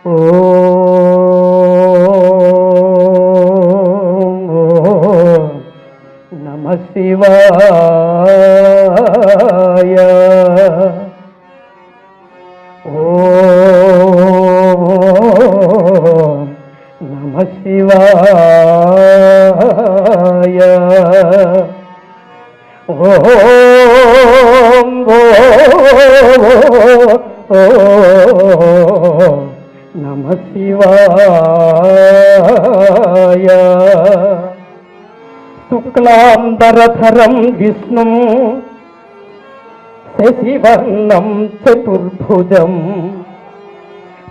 ఓ నమ శివాయ. ఓ నమ శివాయ. ఓం నమ శివాయ. శుక్లాంబరధరం విష్ణుం శశివర్ణం చతుర్భుజం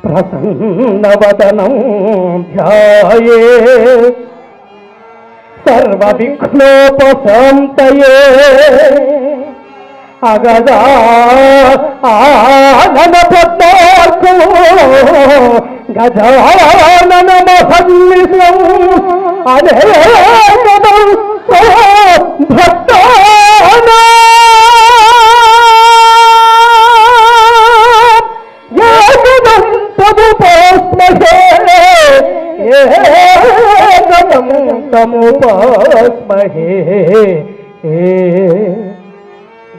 ప్రసన్నవదనం ధ్యాయేత్ సర్వవిఘ్నోపశాంతయే. అగజా ఆనన పద్మార్కో గజానన మహర్నిశం అనేకదం భక్తానా ఏకదం తదుపాస్మహే ఏకదం తముపాస్మహే.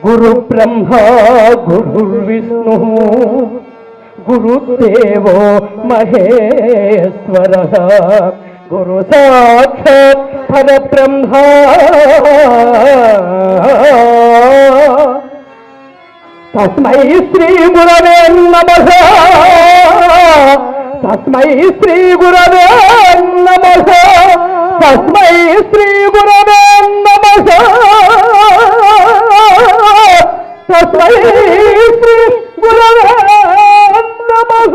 గురు బ్రహ్మ గురుర్విష్ణు గురుదేవో మహేశ్వర గురు సాక్షాత్ పరబ్రహ్మ. తస్మై శ్రీ గురవే నమః. తస్మై శ్రీ గురవే నమః. తస్మై శ్రీ గురవే నమః. తస్మై శ్రీ గురవే నమః.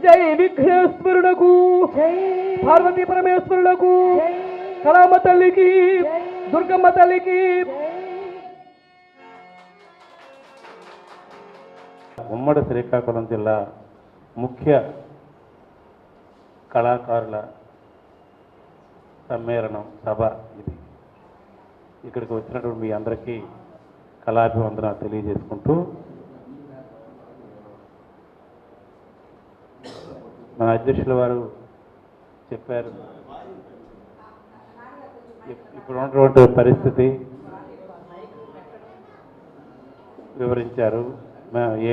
జై విఘ్నేశ్వరులకు, పార్వతీ పరమేశ్వరులకు, కళామ తల్లికి, దుర్గమ్మ తల్లికి. ఉమ్మడి శ్రీకాకుళం జిల్లా ముఖ్య కళాకారుల సమ్మేళనం సభ ఇది. ఇక్కడికి వచ్చినటువంటి మీ అందరికీ కళాభివందనాలు తెలియజేసుకుంటూ, మన అధ్యక్షుల వారు చెప్పారు ఇప్పుడు ఉన్నటువంటి పరిస్థితి వివరించారు.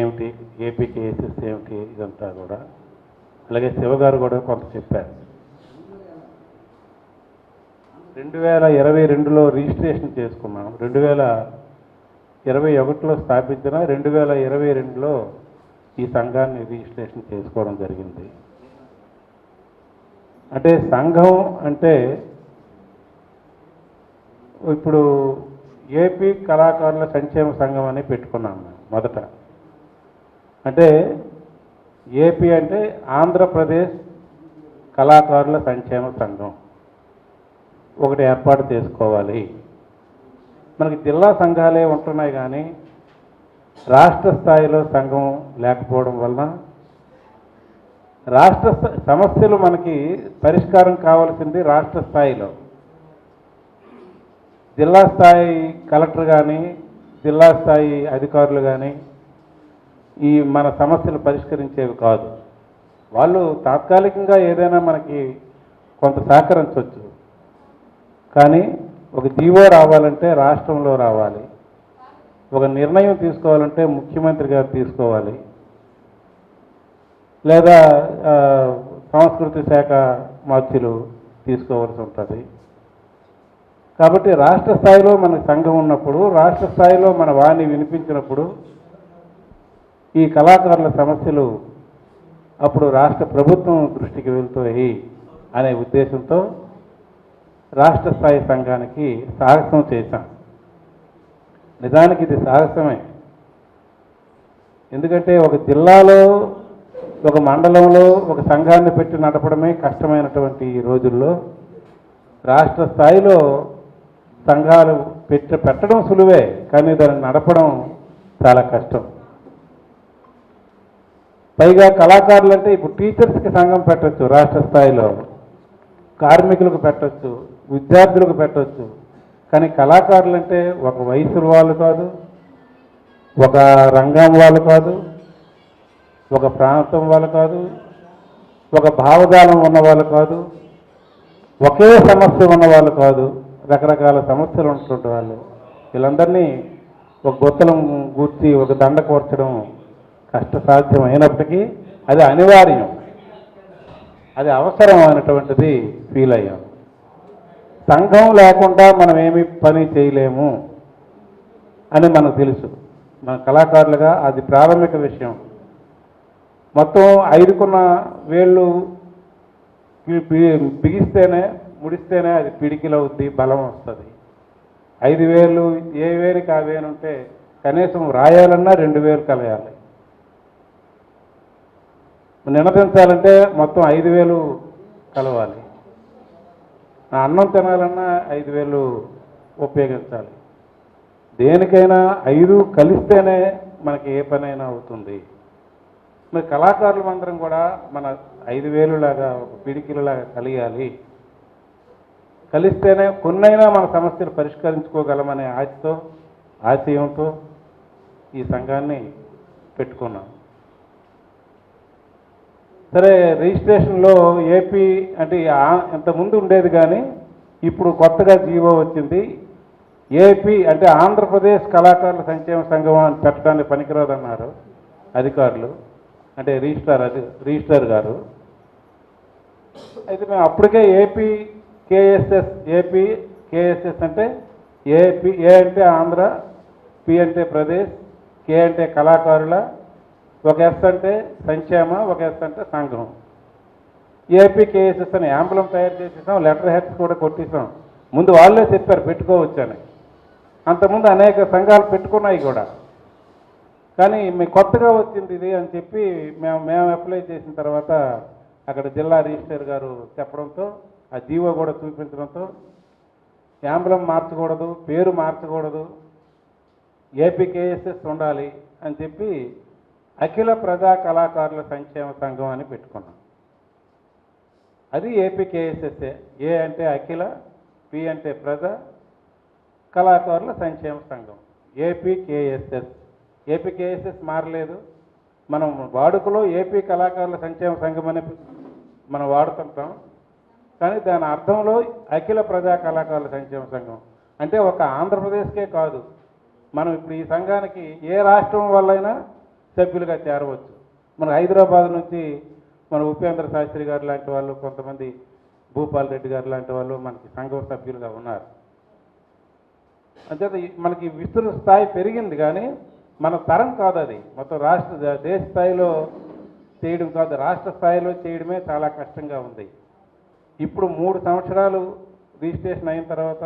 ఏమిటి ఏపీకేఎస్ఎస్ ఏమిటి ఇదంతా కూడా. అలాగే శివగారు కూడా కొంత చెప్పారు. 2022లో రిజిస్ట్రేషన్ చేసుకున్నాం. 2021లో స్థాపించిన 2022లో ఈ సంఘాన్ని రిజిస్ట్రేషన్ చేసుకోవడం జరిగింది. అంటే సంఘం అంటే ఇప్పుడు ఏపీ కళాకారుల సంక్షేమ సంఘం అని పెట్టుకున్నాం మొదట. అంటే ఏపీ అంటే ఆంధ్రప్రదేశ్ కళాకారుల సంక్షేమ సంఘం ఒకటి ఏర్పాటు చేసుకోవాలి. మనకి జిల్లా సంఘాలే ఉంటున్నాయి కానీ రాష్ట్ర స్థాయిలో సంఘం లేకపోవడం వలన రాష్ట్ర సమస్యలు మనకి పరిష్కారం కావాల్సింది రాష్ట్ర స్థాయిలో. జిల్లా స్థాయి కలెక్టర్ కానీ జిల్లా స్థాయి అధికారులు కానీ ఈ మన సమస్యలు పరిష్కరించేవి కాదు. వాళ్ళు తాత్కాలికంగా ఏదైనా మనకి కొంత సహకరించవచ్చు, కానీ ఒక జీవో రావాలంటే రాష్ట్రంలో రావాలి, ఒక నిర్ణయం తీసుకోవాలంటే ముఖ్యమంత్రి గారు తీసుకోవాలి, లేదా సంస్కృతి శాఖ మార్చులు తీసుకోవాల్సి ఉంటుంది. కాబట్టి రాష్ట్ర స్థాయిలో మనకు సంఘం ఉన్నప్పుడు, రాష్ట్ర స్థాయిలో మన వాణి వినిపించినప్పుడు ఈ కళాకారుల సమస్యలు అప్పుడు రాష్ట్ర ప్రభుత్వం దృష్టికి వెళ్తాయి అనే ఉద్దేశంతో రాష్ట్ర స్థాయి సంఘానికి సాహసం చేశాం. నిజానికి ఇది సాహసమే. ఎందుకంటే ఒక జిల్లాలో ఒక మండలంలో ఒక సంఘాన్ని పెట్టి నడపడమే కష్టమైనటువంటి ఈ రోజుల్లో రాష్ట్ర స్థాయిలో సంఘాలు పెట్టడం సులువే, కానీ దాన్ని నడపడం చాలా కష్టం. పైగా కళాకారులు అంటే ఇప్పుడు టీచర్స్కి సంఘం పెట్టచ్చు రాష్ట్ర స్థాయిలో, కార్మికులకు పెట్టచ్చు, విద్యార్థులకు పెట్టవచ్చు. కానీ కళాకారులు అంటే ఒక వయసు వాళ్ళు కాదు, ఒక రంగం వాళ్ళు కాదు, ఒక ప్రాంతం వాళ్ళు కాదు, ఒక భావజాలం ఉన్నవాళ్ళు కాదు, ఒకే సమస్య ఉన్నవాళ్ళు కాదు, రకరకాల సమస్యలు ఉంటుంటే వాళ్ళు వీళ్ళందరినీ ఒక గొత్తలం గూర్చి ఒక దండ కూర్చడం కష్టసాధ్యం అయినప్పటికీ అది అనివార్యం, అది అవసరం అనేటువంటిది ఫీల్ అయ్యాం. సంఘం లేకుండా మనం ఏమి పని చేయలేము అని మనకు తెలుసు. మన కళాకారులుగా అది ప్రాథమిక విషయం. మొత్తం 5కున్న వేళ్ళు బిగిస్తేనే ముడిస్తేనే అది పిడికిలవుద్ది, బలం వస్తుంది. 5 వేలు ఏ వేరికి ఆ వేలు ఉంటే కనీసం రాయాలన్నా 2 వేలు కలయాలి. నినదించాలంటే మొత్తం 5 వేలు కలవాలి. అన్నం తినాలన్నా 5 వేలు ఉపయోగించాలి. దేనికైనా 5 కలిస్తేనే మనకి ఏ పనైనా అవుతుంది. మరి కళాకారులు అందరం కూడా మన 5 వేలులాగా ఒక పిడికిలలాగా కలియాలి. కలిస్తేనే కొన్నైనా మన సమస్యలు పరిష్కరించుకోగలమనే ఆశతో ఆశయంతో ఈ సంఘాన్ని పెట్టుకున్నాం. సరే, రిజిస్ట్రేషన్లో ఏపీ అంటే ఇంతకుముందు ఉండేది, కానీ ఇప్పుడు కొత్తగా జీవో వచ్చింది. ఏపీ అంటే ఆంధ్రప్రదేశ్ కళాకారుల సంక్షేమ సంఘం అని పెట్టడానికి పనికిరాదన్నారు అధికారులు, అంటే రిజిస్ట్రార్ గారు. అయితే మేము అప్పటికే ఏపీ కేఎస్ఎస్ అంటే ఏపీ, ఏ అంటే ఆంధ్ర, పి అంటే ప్రదేశ్, కే అంటే కళాకారుల, ఒక ఎస్ అంటే సంక్షేమ, ఒక ఎస్ అంటే సంఘం. ఏపీ కేఎస్ఎస్ అని యాంబులం తయారు చేసేసాం, లెటర్ హెడ్స్ కూడా కొట్టేసాం. ముందు వాళ్ళే చెప్పారు పెట్టుకోవచ్చని. అంతకుముందు అనేక సంఘాలు పెట్టుకున్నాయి కూడా, కానీ మీకు కొత్తగా వచ్చింది ఇది అని చెప్పి మేము అప్లై చేసిన తర్వాత అక్కడ జిల్లా రిజిస్ట్రార్ గారు చెప్పడంతో, ఆ జీవో కూడా చూపించడంతో యాంబులం మార్చకూడదు, పేరు మార్చకూడదు, ఏపీ కేఎస్ఎస్ ఉండాలి అని చెప్పి అఖిల ప్రజా కళాకారుల సంక్షేమ సంఘం అని పెట్టుకున్నాం. అది ఏపీ కేఎస్ఎస్ఏ. ఏ అంటే అఖిల, పి అంటే ప్రజా, కళాకారుల సంక్షేమ సంఘం, ఏపీ కేఎస్ఎస్. ఏపీ కేఎస్ఎస్ మారలేదు. మనం వాడుకలో ఏపీ కళాకారుల సంక్షేమ సంఘం అని మనం వాడుతుంటాం, కానీ దాని అర్థంలో అఖిల ప్రజా కళాకారుల సంక్షేమ సంఘం అంటే ఒక ఆంధ్రప్రదేశ్కే కాదు, మనం ఇప్పుడు ఈ సంఘానికి ఏ రాష్ట్రం వల్లైనా సభ్యులుగా చేరవచ్చు. మన హైదరాబాద్ నుంచి మన ఉపేంద్ర శాస్త్రి గారు లాంటి వాళ్ళు, కొంతమంది భూపాల్ రెడ్డి గారు లాంటి వాళ్ళు మనకి సంఘం సభ్యులుగా ఉన్నారు. అంతే మనకి విస్తృత స్థాయి పెరిగింది, కానీ మన తరం కాదు అది. మొత్తం దేశ స్థాయిలో చేయడం కాదు, రాష్ట్ర స్థాయిలో చేయడమే చాలా కష్టంగా ఉంది. ఇప్పుడు 3 సంవత్సరాలు రిజిస్ట్రేషన్ అయిన తర్వాత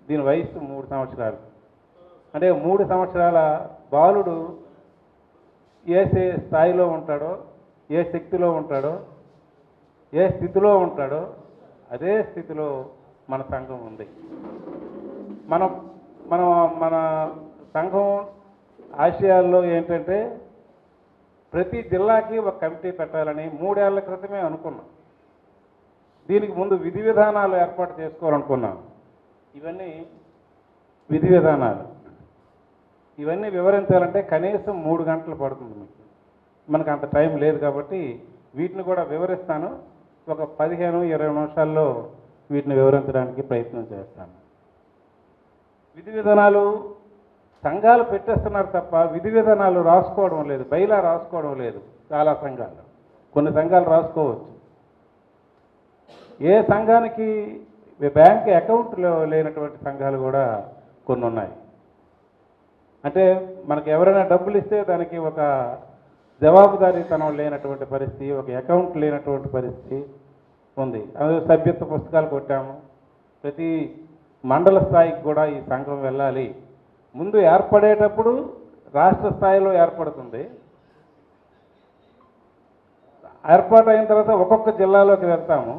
దీని వయసు 3 సంవత్సరాలు. అంటే 3 సంవత్సరాల బాలుడు ఏ స్థాయిలో ఉంటాడో, ఏ శక్తిలో ఉంటాడో, ఏ స్థితిలో ఉంటాడో అదే స్థితిలో మన సంఘం ఉంది. మన సంఘం ఆశయాల్లో ఏంటంటే ప్రతి జిల్లాకి ఒక కమిటీ పెట్టాలని 3 ఏళ్ల క్రితమే అనుకున్నాం. దీనికి ముందు విధి విధానాలు ఏర్పాటు చేసుకోవాలనుకున్నాం. ఇవన్నీ విధి విధానాలు, ఇవన్నీ వివరించాలంటే కనీసం 3 గంటలు పడుతుంది. మనకు అంత టైం లేదు కాబట్టి వీటిని కూడా వివరిస్తాను. ఒక 15-20 నిమిషాల్లో వీటిని వివరించడానికి ప్రయత్నం చేస్తాను. విధి విధానాలు సంఘాలు పెట్టేస్తున్నారు తప్ప విధి విధానాలు రాసుకోవడం లేదు, బైలా రాసుకోవడం లేదు. చాలా సంఘాలు, కొన్ని సంఘాలు రాసుకోవచ్చు. ఏ సంఘానికి బ్యాంక్ అకౌంట్లో లేనటువంటి సంఘాలు కూడా కొన్ని ఉన్నాయి. అంటే మనకు ఎవరైనా డబ్బులు ఇస్తే దానికి ఒక జవాబుదారీతనం లేనటువంటి పరిస్థితి, ఒక అకౌంట్ లేనటువంటి పరిస్థితి ఉంది. అందులో సభ్యత్వ పుస్తకాలు కొట్టాము. ప్రతి మండల స్థాయికి కూడా ఈ సంఘం వెళ్ళాలి. ముందు ఏర్పడేటప్పుడు రాష్ట్ర స్థాయిలో ఏర్పడుతుంది. ఏర్పాటు అయిన తర్వాత ఒక్కొక్క జిల్లాలోకి వెళ్తాము.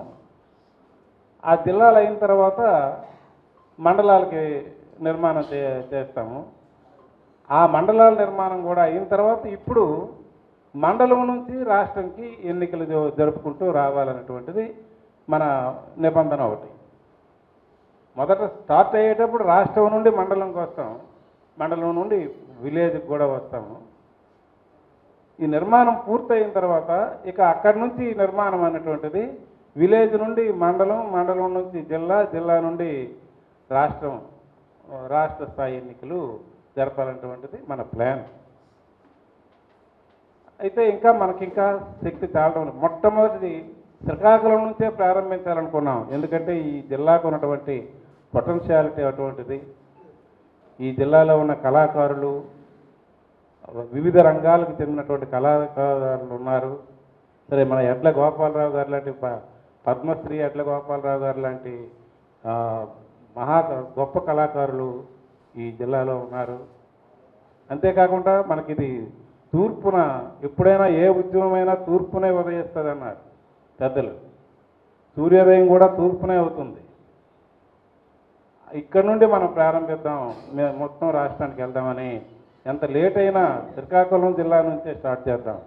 ఆ జిల్లాలు అయిన తర్వాత మండలాలకి నిర్మాణం చేస్తాము. ఆ మండలాల నిర్మాణం కూడా అయిన తర్వాత ఇప్పుడు మండలం నుంచి రాష్ట్రంకి ఎన్నికలు జరుపుకుంటూ రావాలనేటువంటిది మన నిబంధన ఒకటి. మొదట స్టార్ట్ అయ్యేటప్పుడు రాష్ట్రం నుండి మండలంకి వస్తాం, మండలం నుండి విలేజ్కి కూడా వస్తాము. ఈ నిర్మాణం పూర్తయిన తర్వాత ఇక అక్కడి నుంచి నిర్మాణం అనేటువంటిది విలేజ్ నుండి మండలం, మండలం నుంచి జిల్లా, జిల్లా నుండి రాష్ట్రం, రాష్ట్ర స్థాయి ఎన్నికలు జరపాలనేటువంటిది మన ప్లాన్. అయితే ఇంకా శక్తి చాలడం లేదు. మొట్టమొదటిది శ్రీకాకుళం నుంచే ప్రారంభించాలనుకున్నాం. ఎందుకంటే ఈ జిల్లాకు ఉన్నటువంటి పొటెన్షియాలిటీ అటువంటిది. ఈ జిల్లాలో ఉన్న కళాకారులు, వివిధ రంగాలకు చెందినటువంటి కళాకారులు ఉన్నారు. సరే, మన ఎడ్ల గోపాలరావు గారు లాంటి పద్మశ్రీ ఎడ్ల గోపాలరావు గారు లాంటి గొప్ప కళాకారులు ఈ జిల్లాలో ఉన్నారు. అంతేకాకుండా మనకిది తూర్పున ఎప్పుడైనా ఏ ఉద్యమమైనా తూర్పునే ఉదయిస్తుంది అన్నారు పెద్దలు. సూర్యోదయం కూడా తూర్పునే అవుతుంది. ఇక్కడ నుండి మనం ప్రారంభిద్దాం, మొత్తం రాష్ట్రానికి వెళ్దామని. ఎంత లేట్ అయినా శ్రీకాకుళం జిల్లా నుంచే స్టార్ట్ చేద్దాం.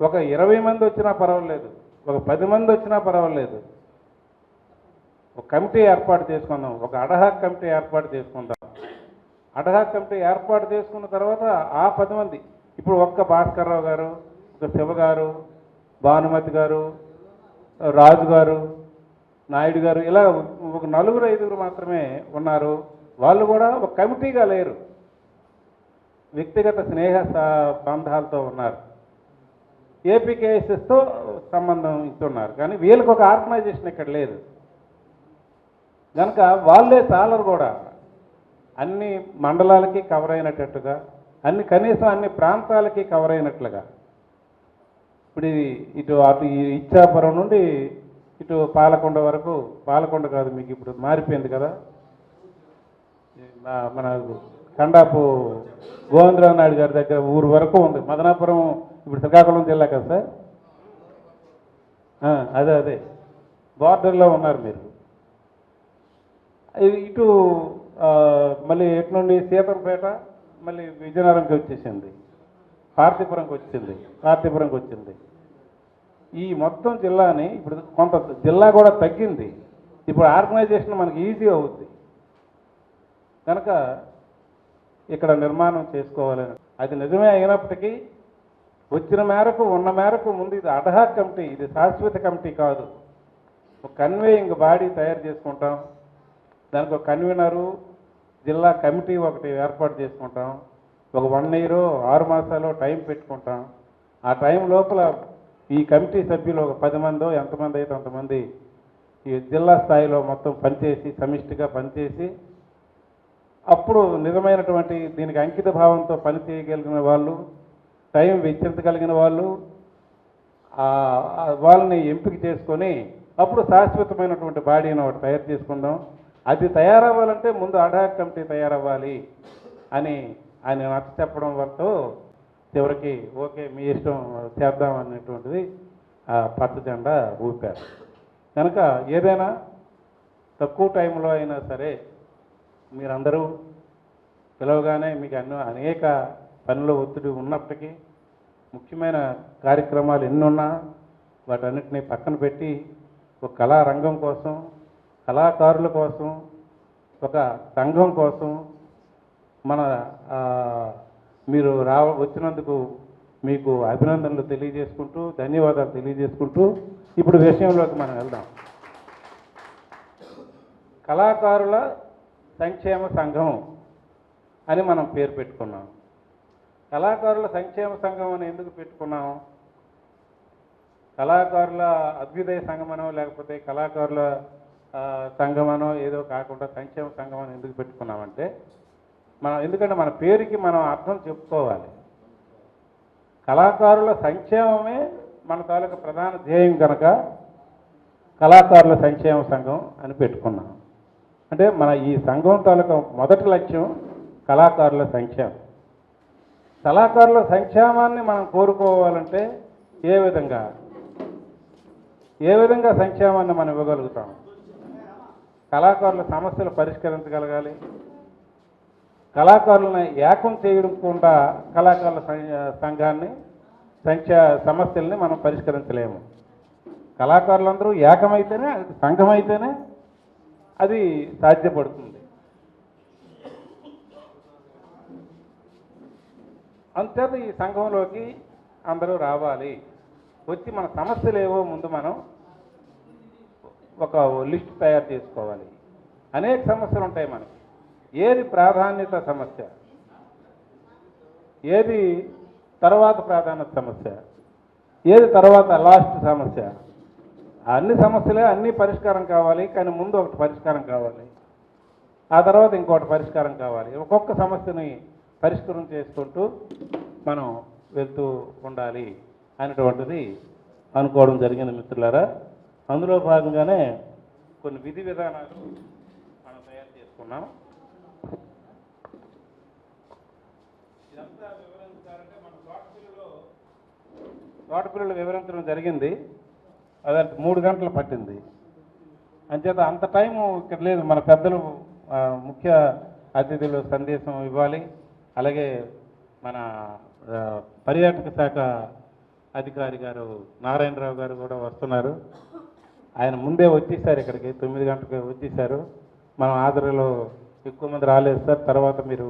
ఒక 20 మంది వచ్చినా పర్వాలేదు, ఒక 10 మంది వచ్చినా పర్వాలేదు. ఒక కమిటీ ఏర్పాటు చేసుకుందాం, ఒక అడహాక్ కమిటీ ఏర్పాటు చేసుకుందాం. అడహాక్ కమిటీ ఏర్పాటు చేసుకున్న తర్వాత ఆ 10 మంది, ఇప్పుడు ఒక్క భాస్కర్రావు గారు, ఒక శివ గారు, భానుమతి గారు, రాజు గారు, నాయుడు గారు, ఇలా ఒక 4-5 మాత్రమే ఉన్నారు. వాళ్ళు కూడా ఒక కమిటీగా లేరు, వ్యక్తిగత స్నేహ బంధాలతో ఉన్నారు. ఏపీకేఎస్ఎస్తో సంబంధం ఇస్తున్నారు, కానీ వీళ్ళకి ఒక ఆర్గనైజేషన్ ఇక్కడ లేదు కనుక వాళ్ళే చాలరు కూడా. అన్ని మండలాలకి కవర్ అయినట్టుగా, కనీసం అన్ని ప్రాంతాలకి కవర్ అయినట్లుగా. ఇప్పుడు ఇటు అటు ఇచ్చాపురం నుండి ఇటు పాలకొండ వరకు, పాలకొండ కాదు మీకు ఇప్పుడు మారిపోయింది కదా, మన కండాపు గోవిందరావు నాయుడు గారి దగ్గర ఊరు వరకు ఉంది. మదనాపురం ఇప్పుడు శ్రీకాకుళం జిల్లా కదా సార్, అదే బార్డర్లో ఉన్నారు మీరు. ఇటు మళ్ళీ ఎటు నుండి సీతంపేట, మళ్ళీ విజయనగరంకి వచ్చేసింది, పార్తీపురంకి వచ్చింది. ఈ మొత్తం జిల్లాని ఇప్పుడు కొంత జిల్లా కూడా తగ్గింది. ఇప్పుడు ఆర్గనైజేషన్ మనకి ఈజీ అవుద్ది కనుక ఇక్కడ నిర్మాణం చేసుకోవాలని. అది నిజమే అయినప్పటికీ వచ్చిన మేరకు, ఉన్న మేరకు ముందు ఇది అడహాక్ కమిటీ, ఇది శాశ్వత కమిటీ కాదు. ఒక కన్వేయింగ్ బాడీ తయారు చేసుకుంటాం, దానికి ఒక కన్వీనరు, జిల్లా కమిటీ ఒకటి ఏర్పాటు చేసుకుంటాం. ఒక 1 year 6 మాసాలు టైం పెట్టుకుంటాం. ఆ టైం లోపల ఈ కమిటీ సభ్యులు ఒక 10 మందో ఎంతమంది అయితే అంతమంది ఈ జిల్లా స్థాయిలో మొత్తం పనిచేసి, సమిష్టిగా పనిచేసి, అప్పుడు నిజమైనటువంటి దీనికి అంకిత భావంతో పని చేయగలిగిన వాళ్ళు, టైం వెచ్చించగలిగిన వాళ్ళు, వాళ్ళని ఎంపిక చేసుకొని అప్పుడు శాశ్వతమైనటువంటి బాడీని ఒకటి తయారు చేసుకుందాం. అది తయారవ్వాలంటే ముందు అడహాక్ కమిటీ తయారవ్వాలి అని ఆయన నచ్చ చెప్పడం వల్ల చివరికి ఓకే మీ ఇష్టం చేద్దాం అనేటువంటిది పచ్చ జెండా ఊపారు. కనుక ఏదైనా తక్కువ టైంలో అయినా సరే మీరందరూ పిలవగానే మీకు అనేక పనుల ఒత్తిడి ఉన్నప్పటికీ, ముఖ్యమైన కార్యక్రమాలు ఎన్నున్నా వాటన్నిటినీ పక్కన పెట్టి ఒక కళారంగం కోసం, కళాకారుల కోసం, ఒక సంఘం కోసం మీరు వచ్చినందుకు మీకు అభినందనలు తెలియజేసుకుంటూ, ధన్యవాదాలు తెలియజేసుకుంటూ ఇప్పుడు విషయంలోకి మనం వెళ్దాం. కళాకారుల సంక్షేమ సంఘం అని మనం పేరు పెట్టుకున్నాం. కళాకారుల సంక్షేమ సంఘం అని ఎందుకు పెట్టుకున్నాం? కళాకారుల అభ్యుదయ సంఘమనో లేకపోతే కళాకారుల సంఘమనో ఏదో కాకుండా సంక్షేమ సంఘం అని ఎందుకు పెట్టుకున్నామంటే, ఎందుకంటే మన పేరుకి మనం అర్థం చెప్పుకోవాలి. కళాకారుల సంక్షేమమే మన తాలూకా ప్రధాన ధ్యేయం కనుక కళాకారుల సంక్షేమ సంఘం అని పెట్టుకున్నాం. అంటే మన ఈ సంఘం తాలూకా మొదటి లక్ష్యం కళాకారుల సంక్షేమం. కళాకారుల సంక్షేమాన్ని మనం కోరుకోవాలంటే ఏ విధంగా సంక్షేమాన్ని మనం ఇవ్వగలుగుతాం? కళాకారుల సమస్యలు పరిష్కరించగలగాలి. కళాకారులను ఏకం చేయకుండా కళాకారుల సంఘాన్ని సమస్యల్ని మనం పరిష్కరించలేము. కళాకారులందరూ ఏకమైతేనే, అది సంఘం అయితేనే అది సాధ్యపడుతుంది. అంతేత ఈ సంఘంలోకి అందరూ రావాలి. వచ్చి మన సమస్యలు ఏవో ముందు మనం ఒక లిస్ట్ తయారు చేసుకోవాలి. అనేక సమస్యలు ఉంటాయి మనకి. ఏది ప్రాధాన్యత సమస్య, ఏది తర్వాత ప్రాధాన్యత సమస్య, ఏది తర్వాత లాస్ట్ సమస్య. అన్ని సమస్యలే అన్ని పరిష్కారం కావాలి, కానీ ముందు ఒకటి పరిష్కారం కావాలి, ఆ తర్వాత ఇంకొకటి పరిష్కారం కావాలి. ఒక్కొక్క సమస్యని పరిష్కారం చేసుకుంటూ మనం వెళ్తూ ఉండాలి అనేటువంటిది అనుకోవడం జరిగింది మిత్రులారా. అందులో భాగంగానే కొన్ని విధి విధానాలు మనం తయారు చేసుకున్నాం. ఇదంతా వివరించాలంటే మన తోటపిల్లలు వివరించడం జరిగింది. అదంటే 3 గంటలు పట్టింది. అంచేత అంత టైము ఇక్కడ లేదు. మన పెద్దలు ముఖ్య అతిథులు సందేశం ఇవ్వాలి. అలాగే మన పర్యాటక శాఖ అధికారి గారు నారాయణరావు గారు కూడా వస్తున్నారు. ఆయన ముందే వచ్చేసారు, ఇక్కడికి 9 గంటలకు వచ్చేసారు. మనం ఆదరణలో ఎక్కువ మంది రాలేదు సార్, తర్వాత మీరు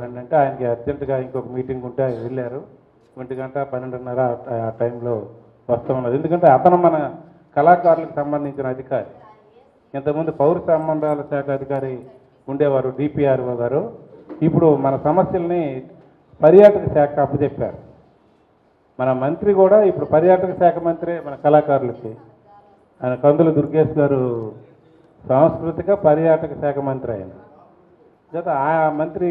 రెండంటే ఆయనకి అర్జెంటుగా ఇంకొక మీటింగ్ ఉంటే ఆయన వెళ్ళారు. 1 గంట 12:30 ఆ టైంలో వస్తామన్నారు. ఎందుకంటే అతను మన కళాకారులకు సంబంధించిన అధికారి. ఇంతకుముందు పౌర సంబంధాల శాఖ అధికారి ఉండేవారు డిపిఆర్ఓ గారు. ఇప్పుడు మన సమస్యల్ని పర్యాటక శాఖ అప్పచెప్పారు. మన మంత్రి కూడా ఇప్పుడు పర్యాటక శాఖ మంత్రి మన కళాకారులకి. ఆయన కందుల దుర్గేష్ గారు సాంస్కృతిక పర్యాటక శాఖ మంత్రి. ఆయన జత ఆ మంత్రి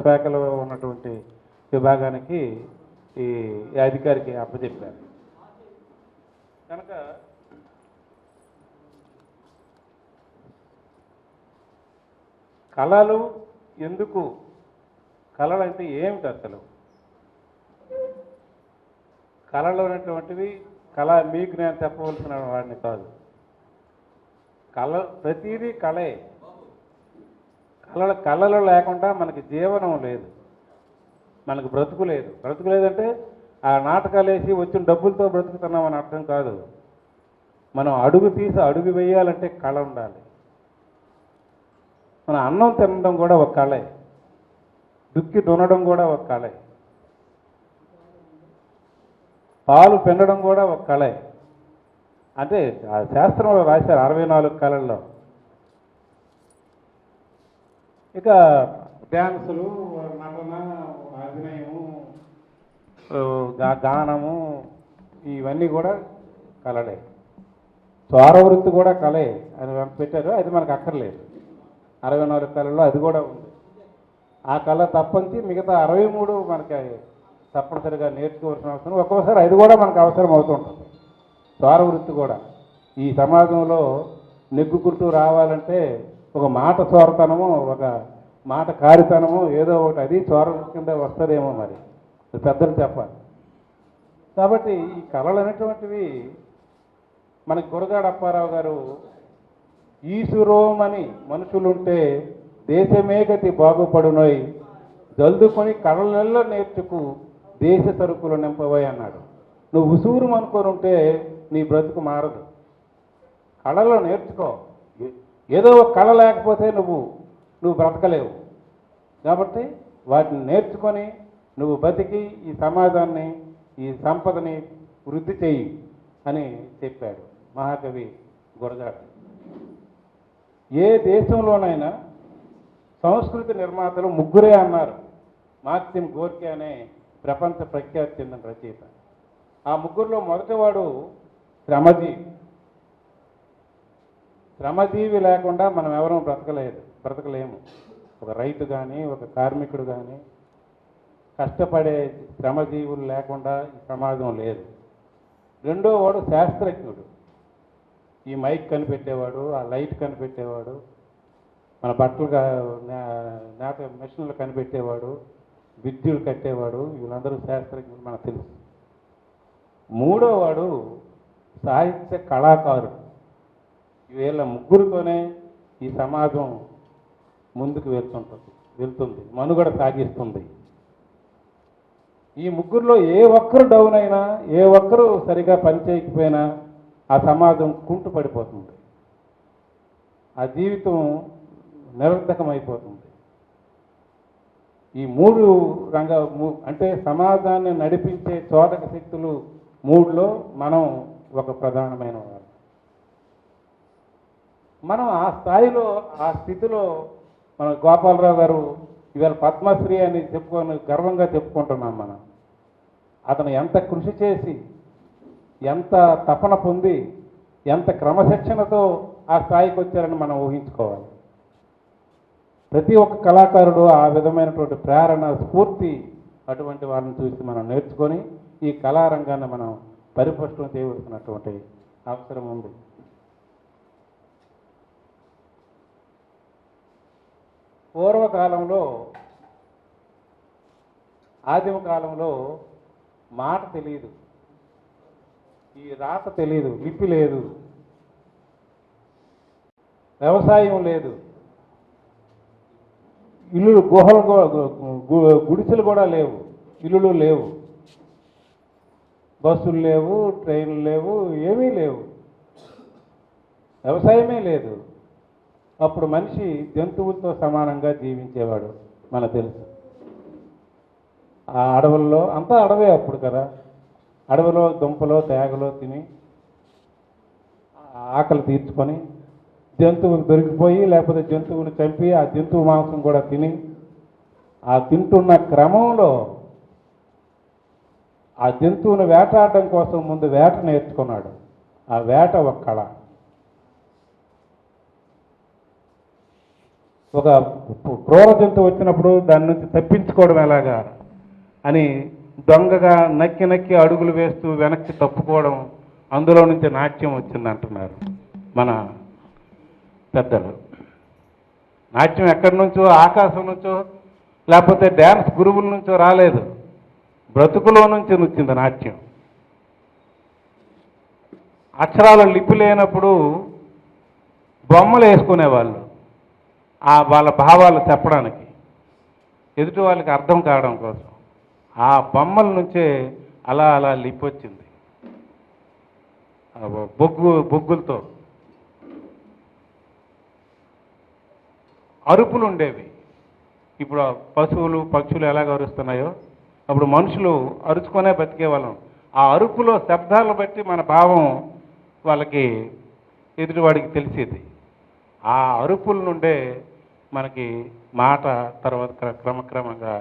శాఖలో ఉన్నటువంటి విభాగానికి ఈ అధికారికి అప్పచెప్పారు. కనుక కళలు ఎందుకు, కళలు అంటే ఏమిటి అసలు? కళలు అనేటువంటివి మీకు నేను చెప్పవలసిన వాడిని కాదు. ప్రతిదీ కళే. కళలు లేకుండా మనకి జీవనం లేదు, మనకు బ్రతుకు లేదు. బ్రతుకు లేదంటే ఆ నాటకాలు వేసి వచ్చిన డబ్బులతో బ్రతుకుతున్నామని అర్థం కాదు. మనం అడుగు వేయాలంటే కళ ఉండాలి. మన అన్నం తినడం కూడా ఒక కళే, దుక్కి దున్నడం కూడా ఒక కళే, పాలు పిండడం కూడా ఒక కళే. అంటే ఆ శాస్త్రంలో రాశారు 64 కళల్లో. ఇక డ్యాన్సులు, నటన, అభినయము, గానము ఇవన్నీ కూడా కళలే. స్వరవృత్తి కూడా కళే అని పెట్టారు. అది మనకు అక్కర్లేదు. 64 కళల్లో అది కూడా ఉంది. ఆ కళ తప్పంచి మిగతా 63 మనకి తప్పనిసరిగా నేర్చుకోవాల్సిన అవసరం. ఒక్కోసారి అది కూడా మనకు అవసరం అవుతుంటుంది. స్వరవృత్తి కూడా ఈ సమాజంలో నెగ్గుకుంటూ రావాలంటే ఒక మాట స్వరతనము, ఒక మాట కారితనము, ఏదో ఒకటి అది స్వరవృత్తి కింద వస్తుందేమో మరి పెద్దలు చెప్పాలి. కాబట్టి ఈ కళలు అనేటువంటివి మనకి గురజాడ అప్పారావు గారు ఈసురోమని మనుషులుంటే దేశమే గతి బాగుపడునోయ్, జల్దుకొని కళలలో నేర్చుకు దేశ సరుకులు నింపబోయ్ అన్నాడు. నువ్వు ఉసూరు అనుకొని ఉంటే నీ బ్రతుకు మారదు. కళలో నేర్చుకో. ఏదో ఒక కళ లేకపోతే నువ్వు బ్రతకలేవు. కాబట్టి వాటిని నేర్చుకొని నువ్వు బతికి ఈ సమాజాన్ని, ఈ సంపదని వృద్ధి చెయ్యి అని చెప్పాడు మహాకవి గురజాడ. ఏ దేశంలోనైనా సంస్కృతి నిర్మాతలు 3 అన్నారు. మాక్సిమ్ గోర్కే అనే ప్రపంచ ప్రఖ్యాతి చెందిన రచయిత. ఆ 3లో మొదటివాడు శ్రమజీవి. శ్రమజీవి లేకుండా మనం ఎవరూ బ్రతకలేము. ఒక రైతు కానీ, ఒక కార్మికుడు కానీ, కష్టపడే శ్రమజీవులు లేకుండా ఈ సమాజం లేదు. రెండో వాడు శాస్త్రజ్ఞుడు. ఈ మైక్ కనిపెట్టేవాడు, ఆ లైట్ కనిపెట్టేవాడు, మన బట్టలు నేత మిషన్లు కనిపెట్టేవాడు, విద్యులు కట్టేవాడు, వీళ్ళందరూ శాస్త్రజ్ఞులు మనకు తెలుసు. మూడో వాడు సాహిత్య కళాకారుడు. వీళ్ళ ముగ్గురితోనే ఈ సమాజం ముందుకు వెళ్తుంది, మనుగడ సాగిస్తుంది. ఈ ముగ్గురులో ఏ ఒక్కరు డౌన్ అయినా, ఏ ఒక్కరు సరిగా పనిచేయకపోయినా ఆ సమాజం కుంటుపడిపోతుంది, ఆ జీవితం నిరర్ధకమైపోతుంది. ఈ మూడు అంటే సమాజాన్ని నడిపించే చోదక శక్తులు మూడులో మనం ఒక ప్రధానమైన వారు. మనం ఆ స్థాయిలో, ఆ స్థితిలో మన గోపాలరావు గారు ఇవాళ పద్మశ్రీ అని గర్వంగా చెప్పుకుంటున్నాం మనం. అతను ఎంత కృషి చేసి, ఎంత తపన పొంది, ఎంత క్రమశిక్షణతో ఆ స్థాయికి వచ్చారని మనం ఊహించుకోవాలి. ప్రతి ఒక్క కళాకారుడు ఆ విధమైనటువంటి ప్రేరణ, స్ఫూర్తి అటువంటి వారిని చూసి మనం నేర్చుకొని ఈ కళారంగాన్ని మనం పరిపుష్టం చేయవలసినటువంటి అవసరం ఉంది. పూర్వకాలంలో, ఆదిమ కాలంలో మాట తెలియదు, ఈ రాత తెలియదు, లిపి లేదు, వ్యవసాయం లేదు, ఇల్లు గుడిసెలు కూడా లేవు, ఇల్లులు లేవు, బస్సులు లేవు, ట్రైన్లు లేవు, ఏమీ లేవు, వ్యవసాయమే లేదు. అప్పుడు మనిషి జంతువులతో సమానంగా జీవించేవాడు మనకు తెలుసు. ఆ అడవుల్లో అంతా అడవే అప్పుడు కదా, అడవిలో దుంపలో తేగలో తిని ఆకలి తీర్చుకొని, జంతువులు దొరికిపోయి లేకపోతే జంతువుని చంపి ఆ జంతువు మాంసం కూడా తిని, ఆ తింటున్న క్రమంలో ఆ జంతువుని వేటాడడం కోసం ముందు వేట నేర్చుకున్నాడు. ఆ వేట ఒక కళ. ఒక క్రూర జంతువు వచ్చినప్పుడు దాని నుంచి తప్పించుకోవడం ఎలాగా అని దొంగగా నక్కి నక్కి అడుగులు వేస్తూ వెనక్కి తప్పుకోవడం, అందులో నుంచి నాట్యం వచ్చింది అంటున్నారు మన పెద్దలు. నాట్యం ఎక్కడి నుంచో, ఆకాశం నుంచో లేకపోతే డ్యాన్స్ గురువుల నుంచో రాలేదు, బ్రతుకులో నుంచి వచ్చింది నాట్యం. అక్షరాల లిపి లేనప్పుడు బొమ్మలు వేసుకునేవాళ్ళు వాళ్ళ భావాలు చెప్పడానికి, ఎదుటి వాళ్ళకి అర్థం కావడం కోసం. ఆ బొమ్మల నుంచే అలా అలా లిపి వచ్చింది, బొగ్గులతో. అరుపులు ఉండేవి. ఇప్పుడు పశువులు పక్షులు ఎలాగ అరుస్తున్నాయో అప్పుడు మనుషులు అరుచుకొనే బతికేవాళ్ళం. ఆ అరుపులో శబ్దాలను బట్టి మన భావం వాళ్ళకి, ఎదుటివాడికి తెలిసేది. ఆ అరుపుల నుండే మనకి మాట తర్వాత క్రమక్రమంగా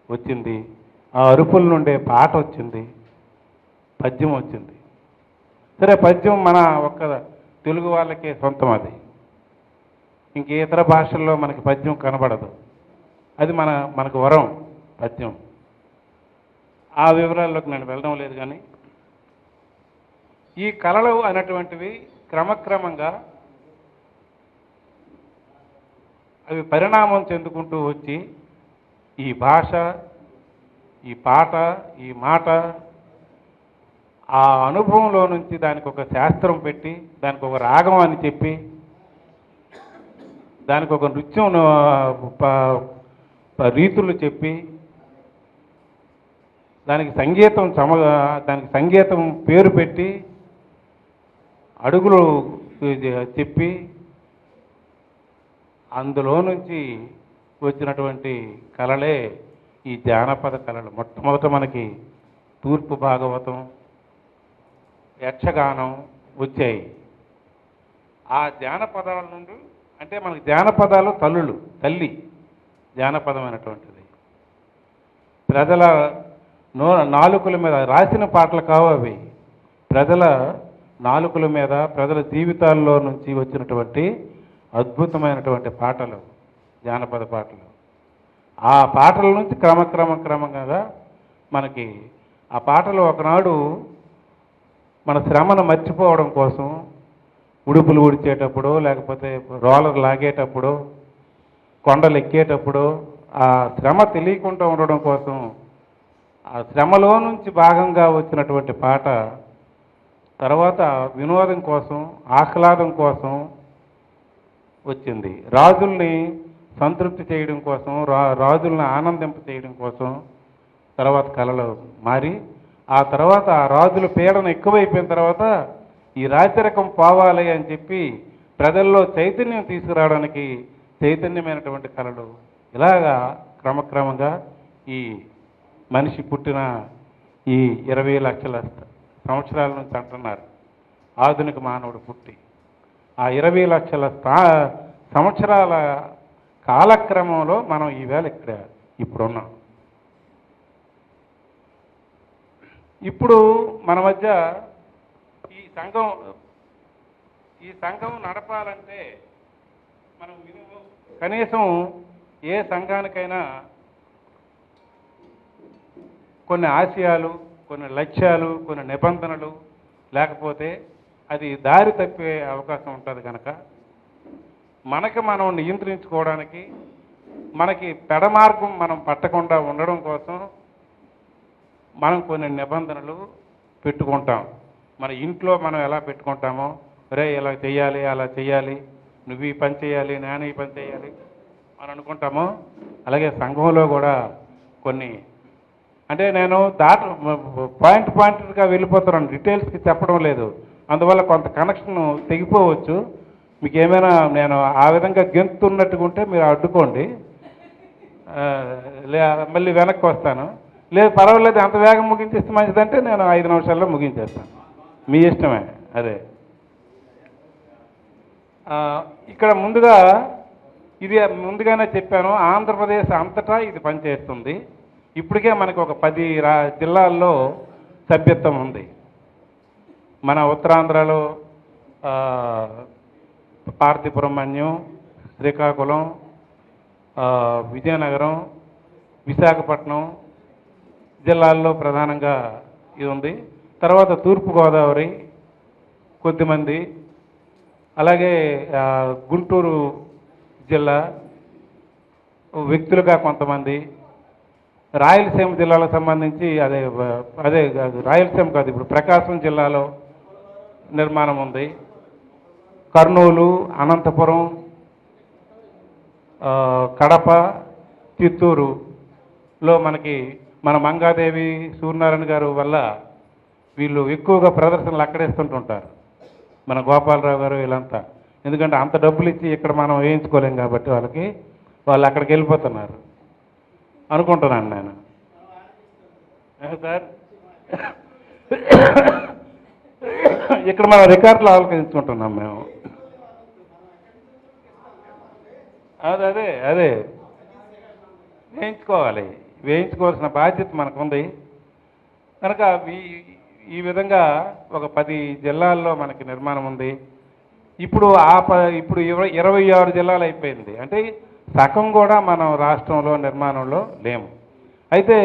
వచ్చింది. ఆ అరుపుల నుండే పాట వచ్చింది, పద్యం వచ్చింది. సరే, పద్యం మన ఒక్క తెలుగు వాళ్ళకే సొంతం. అది ఇంక ఇతర భాషల్లో మనకి పద్యం కనబడదు. అది మనకు వరం పద్యం. ఆ వివరాల్లోకి నేను వెళ్ళడం లేదు. కానీ ఈ కళలు అనేటువంటివి క్రమక్రమంగా అవి పరిణామం చెందుకుంటూ వచ్చి ఈ భాష, ఈ పాట, ఈ మాట, ఆ అనుభవంలో నుంచి దానికి ఒక శాస్త్రం పెట్టి, దానికి ఒక రాగం అని చెప్పి, దానికి ఒక నృత్యం రీతులు చెప్పి, దానికి సంగీతం పేరు పెట్టి, అడుగులు చెప్పి, అందులో నుంచి వచ్చినటువంటి కళలే ఈ జానపద కళలు. మొట్టమొదట మనకి తూర్పు భాగవతం, యక్షగానం వచ్చాయి. ఆ జానపదాల నుండి, అంటే మనకి జానపదాలు తల్లి జానపదం అనేటువంటిది. ప్రజల నాలుకల మీద రాసిన పాటలు కావు అవి. ప్రజల నాలుకల మీద, ప్రజల జీవితాల్లో నుంచి వచ్చినటువంటి అద్భుతమైనటువంటి పాటలు జానపద పాటలు. ఆ పాటల నుంచి క్రమంగా మనకి ఆ పాటలు ఒకనాడు మన శ్రమను మర్చిపోవడం కోసం, ఉడుపులు ఉడిచేటప్పుడు, లేకపోతే రోలర్ లాగేటప్పుడు, కొండలు ఎక్కేటప్పుడు ఆ శ్రమ తెలియకుండా ఉండడం కోసం, ఆ శ్రమలో నుంచి భాగంగా వచ్చినటువంటి పాట తర్వాత వినోదం కోసం, ఆహ్లాదం కోసం వచ్చింది. రాజుల్ని సంతృప్తి చేయడం కోసం, రాజుల్ని ఆనందింప చేయడం కోసం తర్వాత కళలు మారి, ఆ తర్వాత ఆ రాజుల పీడన ఎక్కువైపోయిన తర్వాత ఈ రాచరికం పోవాలి అని చెప్పి ప్రజల్లో చైతన్యం తీసుకురావడానికి చైతన్యమైనటువంటి కళలు. ఇలాగా క్రమక్రమంగా ఈ మనిషి పుట్టిన ఈ 20 లక్షల సంవత్సరాల నుంచి అంటున్నారు ఆధునిక మానవుడు పుట్టి. ఆ 20 లక్షల సంవత్సరాల కాలక్రమంలో మనం ఈవేళ ఇక్కడ ఇప్పుడున్నాం. ఇప్పుడు మన మధ్య ఈ సంఘం నడపాలంటే మనం కనీసం ఏ సంఘానికైనా కొన్ని ఆశయాలు, కొన్ని లక్ష్యాలు, కొన్ని నిబంధనలు లేకపోతే అది దారి తప్పే అవకాశం ఉంటుంది కనుక మనకి మనం నియంత్రించుకోవడానికి, మనకి పెడమార్గం మనం పట్టకుండా ఉండడం కోసం మనం కొన్ని నిబంధనలు పెట్టుకుంటాం. మన ఇంట్లో మనం ఎలా పెట్టుకుంటామో, రే ఇలా చేయాలి, అలా చేయాలి, నువ్వు ఈ పని చేయాలి, నేను ఈ పని చేయాలి అని అనుకుంటామో, అలాగే సంఘంలో కూడా కొన్ని, అంటే నేను పాయింట్గా వెళ్ళిపోతున్నాను, డీటెయిల్స్కి చెప్పడం లేదు. అందువల్ల కొంత కనెక్షన్ తెగిపోవచ్చు. మీకు ఏమైనా నేను ఆ విధంగా గెంతున్నట్టుగా ఉంటే మీరు అడ్డుకోండి, మళ్ళీ వెనక్కి వస్తాను. లేదు పర్వాలేదు, అంత వేగం ముగించేస్తే మంచిదంటే నేను 5 నిమిషాల్లో ముగించేస్తాను, మీ ఇష్టమే. అదే ఇక్కడ ముందుగానే చెప్పాను, ఆంధ్రప్రదేశ్ అంతటా ఇది పనిచేస్తుంది. ఇప్పటికే మనకు ఒక 10 జిల్లాల్లో సభ్యత్వం ఉంది. మన ఉత్తరాంధ్రలో పార్తీపురం మన్యం, శ్రీకాకుళం, విజయనగరం, విశాఖపట్నం జిల్లాల్లో ప్రధానంగా ఇది ఉంది. తర్వాత తూర్పుగోదావరి కొద్దిమంది, అలాగే గుంటూరు జిల్లా వ్యక్తులుగా కొంతమంది, రాయలసీమ జిల్లాలకు సంబంధించి అదే రాయలసీమ కాదు, ఇప్పుడు ప్రకాశం జిల్లాలో నిర్మాణం ఉంది. కర్నూలు, అనంతపురం, కడప, చిత్తూరులో మన మంగాదేవి, సూర్యనారాయణ గారు వల్ల వీళ్ళు ఎక్కువగా ప్రదర్శనలు అక్కడేస్తుంటుంటారు, మన గోపాలరావు గారు వీళ్ళంతా. ఎందుకంటే అంత డబ్బులు ఇచ్చి ఇక్కడ మనం వేయించుకోలేం కాబట్టి వాళ్ళు అక్కడికి వెళ్ళిపోతున్నారు అనుకుంటున్నాను నేను. సార్ ఇక్కడ మనం రికార్డులు ఆలోచించుకుంటున్నాం మేము. అదే వేయించుకోవాల్సిన బాధ్యత మనకుంది కనుక ఈ విధంగా ఒక 10 జిల్లాల్లో మనకి నిర్మాణం ఉంది. ఇప్పుడు 26 జిల్లాలు అయిపోయింది. అంటే సగం కూడా మనం రాష్ట్రంలో నిర్మాణంలో లేము. అయితే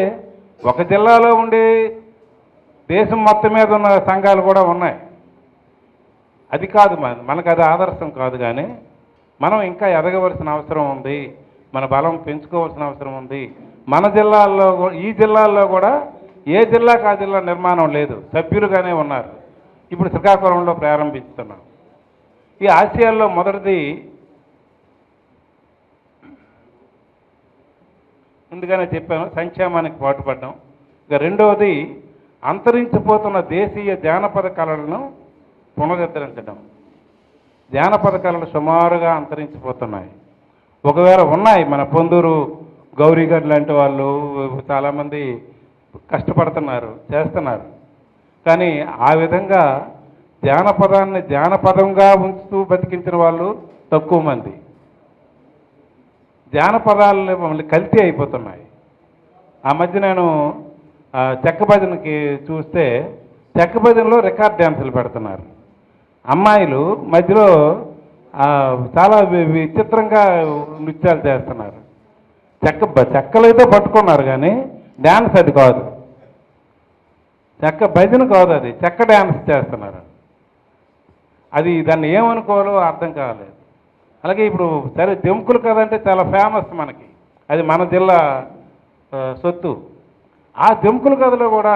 ఒక జిల్లాలో ఉండే దేశం మొత్తం మీద ఉన్న సంఘాలు కూడా ఉన్నాయి. అది కాదు, మనకు అది ఆదర్శం కాదు. కానీ మనం ఇంకా ఎదగవలసిన అవసరం ఉంది, మన బలం పెంచుకోవాల్సిన అవసరం ఉంది. మన జిల్లాల్లో, ఈ జిల్లాల్లో కూడా ఏ జిల్లాకు ఆ జిల్లా నిర్మాణం లేదు, సభ్యులుగానే ఉన్నారు. ఇప్పుడు శ్రీకాకుళంలో ప్రారంభిస్తున్నాం. ఈ ఆసియాల్లో మొదటిది ముందుగానే చెప్పాను, సంక్షేమానికి పాటుపడ్డాం. ఇక రెండవది అంతరించిపోతున్న దేశీయ జానపద కళలను పునరుద్ధరించడం. జానపద కళలు సుమారుగా అంతరించిపోతున్నాయి. ఒకవేళ ఉన్నాయి, మన పొందూరు గౌరీ గారు లాంటి వాళ్ళు చాలామంది కష్టపడుతున్నారు, చేస్తున్నారు. కానీ ఆ విధంగా జానపదాన్ని జానపదంగా ఉంచుతూ బతికించిన వాళ్ళు తక్కువ మంది. జానపదాలు మమ్మల్ని కల్తీ అయిపోతున్నాయి. ఆ మధ్య నేను చెక్క భజనకి చూస్తే, చెక్క భజనలో రికార్డ్ డ్యాన్సులు పెడుతున్నారు. అమ్మాయిలు మధ్యలో చాలా విచిత్రంగా నృత్యాలు చేస్తున్నారు. చెక్కలైతే పట్టుకున్నారు కానీ డ్యాన్స్ అది కాదు, చెక్క భజన కాదు, అది చెక్క డ్యాన్స్ చేస్తున్నారు. దాన్ని ఏమనుకోవాలో అర్థం కాలేదు. అలాగే ఇప్పుడు సరే జంకులు కదంటే చాలా ఫేమస్ మనకి, అది మన జిల్లా సొత్తు. ఆ జంకుల కథలో కూడా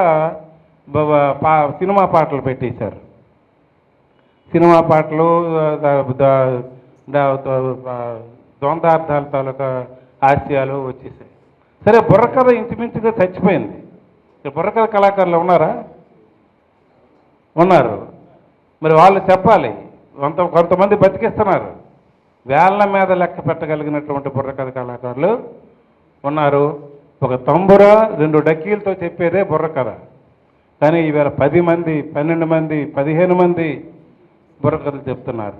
సినిమా పాటలు పెట్టేశారు. సినిమా పాటలు, ద్వందార్థాల తాలూకా హాస్యాలు వచ్చేసాయి. సరే, బుర్రకథ ఇంచుమించుగా చచ్చిపోయింది. బుర్రకథ కళాకారులు ఉన్నారా? ఉన్నారు. మరి వాళ్ళు చెప్పాలి. కొంతమంది బతికిస్తున్నారు. వేళ్ల మీద లెక్క పెట్టగలిగినటువంటి బుర్రకథ కళాకారులు ఉన్నారు. ఒక తంబుర 2 డక్కీలతో చెప్పేదే బుర్రకథ. కానీ ఈవేళ 10 మంది, 12 మంది, 15 మంది బుర్రకథలు చెప్తున్నారు.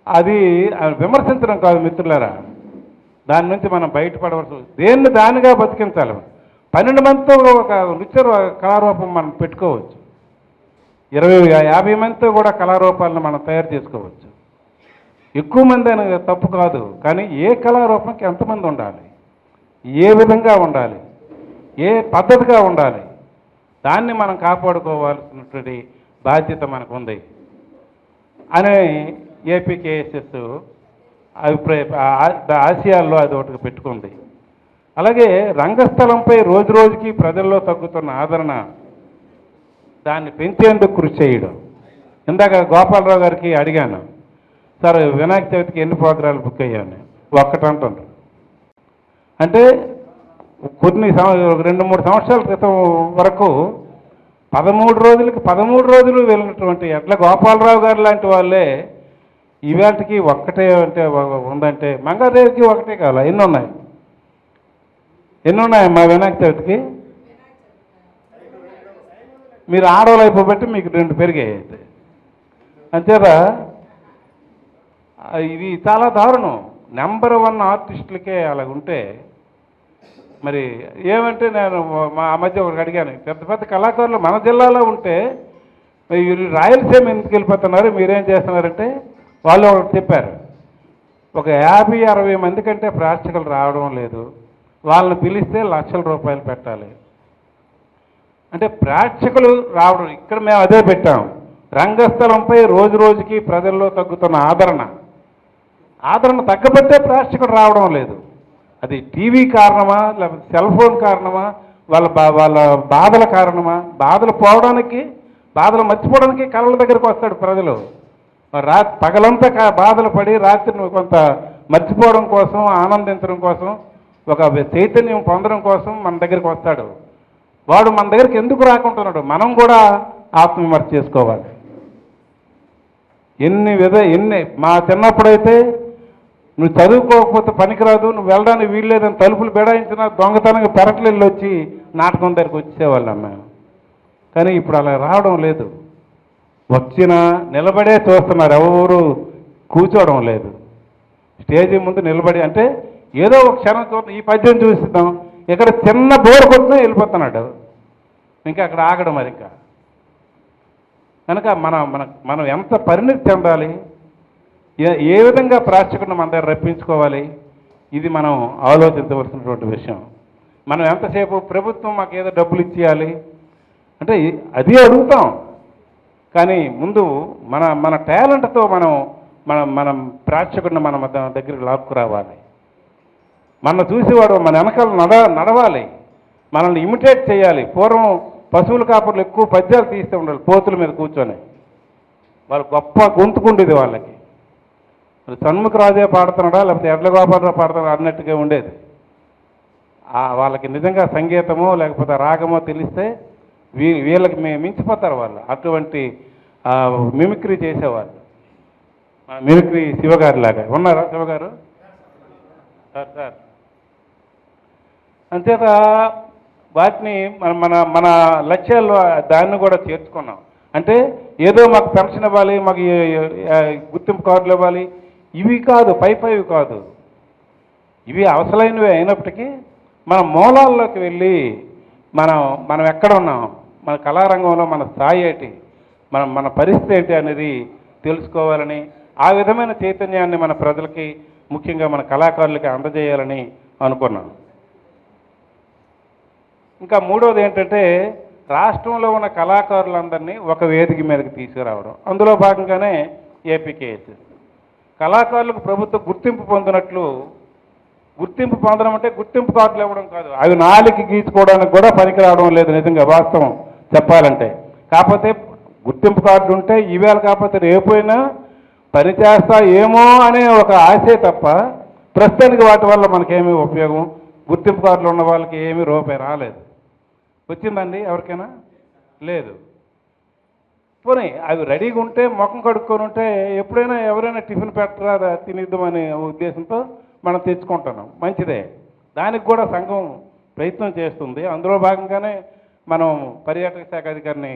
అది విమర్శించడం కాదు మిత్రులారా, దాని నుంచి మనం బయటపడవలసి, దేన్ని దానిగా బతికించాలి. 12 మందితో ఒక నృత్య కళారూపం మనం పెట్టుకోవచ్చు. 20-50 మందితో కూడా కళారూపాలను మనం తయారు చేసుకోవచ్చు. ఎక్కువ మంది అనేది తప్పు కాదు, కానీ ఏ కళారూపంకి ఎంతమంది ఉండాలి, ఏ విధంగా ఉండాలి, ఏ పద్ధతిగా ఉండాలి, దాన్ని మనం కాపాడుకోవాల్సినటువంటి బాధ్యత మనకు ఉంది అనే ఏపీకేఎస్ఎస్ ఆసియాల్లో అది ఒకటి పెట్టుకుంది. అలాగే రంగస్థలంపై రోజు రోజుకి ప్రజల్లో తగ్గుతున్న ఆదరణ, దాన్ని పెంచేందుకు కృషి చేయడం. ఇందాక గోపాలరావు గారికి అడిగాను, సార్ వినాయక చవితికి ఎన్ని ప్రోగ్రాలు బుక్ అయ్యాను? ఒక్కటంటారు. అంటే కొన్ని 2-3 సంవత్సరాల క్రితం వరకు 13 రోజులకి 13 రోజులు వెళ్ళినటువంటి ఎట్ల గోపాలరావు గారు లాంటి వాళ్ళే ఈవేళకి ఒక్కటే అంటే ఉందంటే, మంగాదేవికి ఒకటే కావాలి. ఎన్ని ఉన్నాయి మా వినాయక చవితికి? మీరు ఆడవాళ్ళు అయిపోబట్టి మీకు 2 పెరిగాయి. అంతేత ఇది చాలా దారుణం. నెంబర్ 1 ఆర్టిస్టులకే అలా ఉంటే మరి ఏమంటే, నేను ఆ మధ్య ఒకటి అడిగాను, పెద్ద పెద్ద కళాకారులు మన జిల్లాలో ఉంటే రాయలసీమ ఎందుకు వెళ్ళిపోతున్నారు, మీరేం చేస్తున్నారంటే వాళ్ళు ఒకటి చెప్పారు, ఒక 50-60 మంది కంటే ప్రేక్షకులు రావడం లేదు, వాళ్ళని పిలిస్తే లక్షల రూపాయలు పెట్టాలి. అంటే ప్రేక్షకులు రావడం, ఇక్కడ మేము అదే పెట్టాం. రంగస్థలంపై రోజు రోజుకి ప్రజల్లో తగ్గుతున్న ఆదరణ తగ్గబట్టే ప్రేక్షకులు రావడం లేదు. అది టీవీ కారణమా, లేకపోతే సెల్ ఫోన్ కారణమా, వాళ్ళ బాధల కారణమా? బాధలు పోవడానికి, బాధలు మర్చిపోవడానికి కళల దగ్గరికి వస్తాడు ప్రజలు. పగలంతా బాధలు పడి రాత్రిని కొంత మర్చిపోవడం కోసం, ఆనందించడం కోసం, ఒక చైతన్యం పొందడం కోసం మన దగ్గరికి వస్తాడు. వాడు మన దగ్గరికి ఎందుకు రాకుంటున్నాడు? మనం కూడా ఆత్మవిమర్శ చేసుకోవాలి. ఎన్ని మా చిన్నప్పుడైతే నువ్వు చదువుకోకపోతే పనికిరాదు, నువ్వు వెళ్ళడానికి వీల్లేదని తలుపులు బెడాయించిన దొంగతనంగా పెరట్లెళ్ళి వచ్చి నాటకం దగ్గరికి వచ్చేవాళ్ళం మేము. కానీ ఇప్పుడు అలా రావడం లేదు. వచ్చినా నిలబడే చూస్తున్నారు, ఎవరు కూర్చోవడం లేదు. స్టేజీ ముందు నిలబడి అంటే ఏదో ఒక క్షణం చూద్దాం, ఈ పద్యం చూసిద్దాం, ఇక్కడ చిన్న బోర్ కొట్టినా వెళ్ళిపోతున్నాడు, ఇంకా అక్కడ ఆగడం. మరి ఇంకా కనుక మనం ఎంత పరిణితి చెందాలి, ఏ విధంగా ప్రేక్షకులను మన దగ్గర రప్పించుకోవాలి, ఇది మనం ఆలోచించవలసినటువంటి విషయం. మనం ఎంతసేపు ప్రభుత్వం మాకు ఏదో డబ్బులు ఇచ్చేయాలి అంటే అది అడుగుతాం, కానీ ముందు మన టాలెంట్తో మనం ప్రేక్షకుడిని మన దగ్గరికి లాక్కురావాలి. మన చూసేవాడు మన వెనకాల నడవాలి, మనల్ని ఇమిటేట్ చేయాలి. పూర్వం పశువుల కాపర్లు ఎక్కువ పద్యాలు తీస్తూ ఉండాలి పోతుల మీద కూర్చొని, వాళ్ళు గొప్ప గొంతుకుండేది వాళ్ళకి. సన్ముఖ రాజే పాడుతున్నాడా లేకపోతే ఎడ్ల గోపాలరావు పాడుతున్నాడా అన్నట్టుగా ఉండేది. వాళ్ళకి నిజంగా సంగీతమో లేకపోతే రాగమో తెలిస్తే వీళ్ళకి మించిపోతారు వాళ్ళు. అటువంటి మిమిక్రీ చేసేవాళ్ళు. మిమిక్రీ శివగారి లాగా ఉన్నారా? శివగారు సార్ అంచేత వాటిని మన లక్ష్యాల్లో దాన్ని కూడా చేర్చుకున్నాం. అంటే ఏదో మాకు పెన్షన్ ఇవ్వాలి, మాకు గుర్తింపు కార్డులు ఇవ్వాలి, ఇవి కాదు, పై కాదు. ఇవి అవసరమైనవి అయినప్పటికీ మన మూలాల్లోకి వెళ్ళి మనం ఎక్కడ ఉన్నాం, మన కళారంగంలో మన స్థాయి ఏంటి, మన పరిస్థితి ఏంటి అనేది తెలుసుకోవాలని, ఆ విధమైన చైతన్యాన్ని మన ప్రజలకి, ముఖ్యంగా మన కళాకారులకి అందజేయాలని అనుకున్నాం. ఇంకా మూడోది ఏంటంటే, రాష్ట్రంలో ఉన్న కళాకారులందరినీ ఒక వేదిక మీదకి తీసుకురావడం. అందులో భాగంగానే ఏపీకేఎస్ఎస్ కళాకారులకు ప్రభుత్వ గుర్తింపు పొందినట్లు, గుర్తింపు పొందడం అంటే గుర్తింపు కార్డులు ఇవ్వడం కాదు, అవి నాలుగు గీచుకోవడానికి కూడా పనికి రావడం లేదు నిజంగా వాస్తవం చెప్పాలంటే. కాకపోతే గుర్తింపు కార్డు ఉంటే ఈవేళ కాకపోతే రేపోయినా పని చేస్తా ఏమో అనే ఒక ఆశే తప్ప ప్రస్తుతానికి వాటి వల్ల మనకేమీ ఉపయోగం, గుర్తింపు కార్డులు ఉన్న వాళ్ళకి ఏమీ రూపాయి రాలేదు. వచ్చిందండి ఎవరికైనా? లేదు. పోనీ అవి రెడీగా ఉంటే ముఖం కడుక్కొని ఉంటే ఎప్పుడైనా ఎవరైనా టిఫిన్ పెట్టరా తినిద్దామనే ఉద్దేశంతో మనం తెచ్చుకుంటున్నాం, మంచిదే. దానికి కూడా సంఘం ప్రయత్నం చేస్తుంది. అందులో భాగంగానే మనం పర్యాటక శాఖ అధికారిని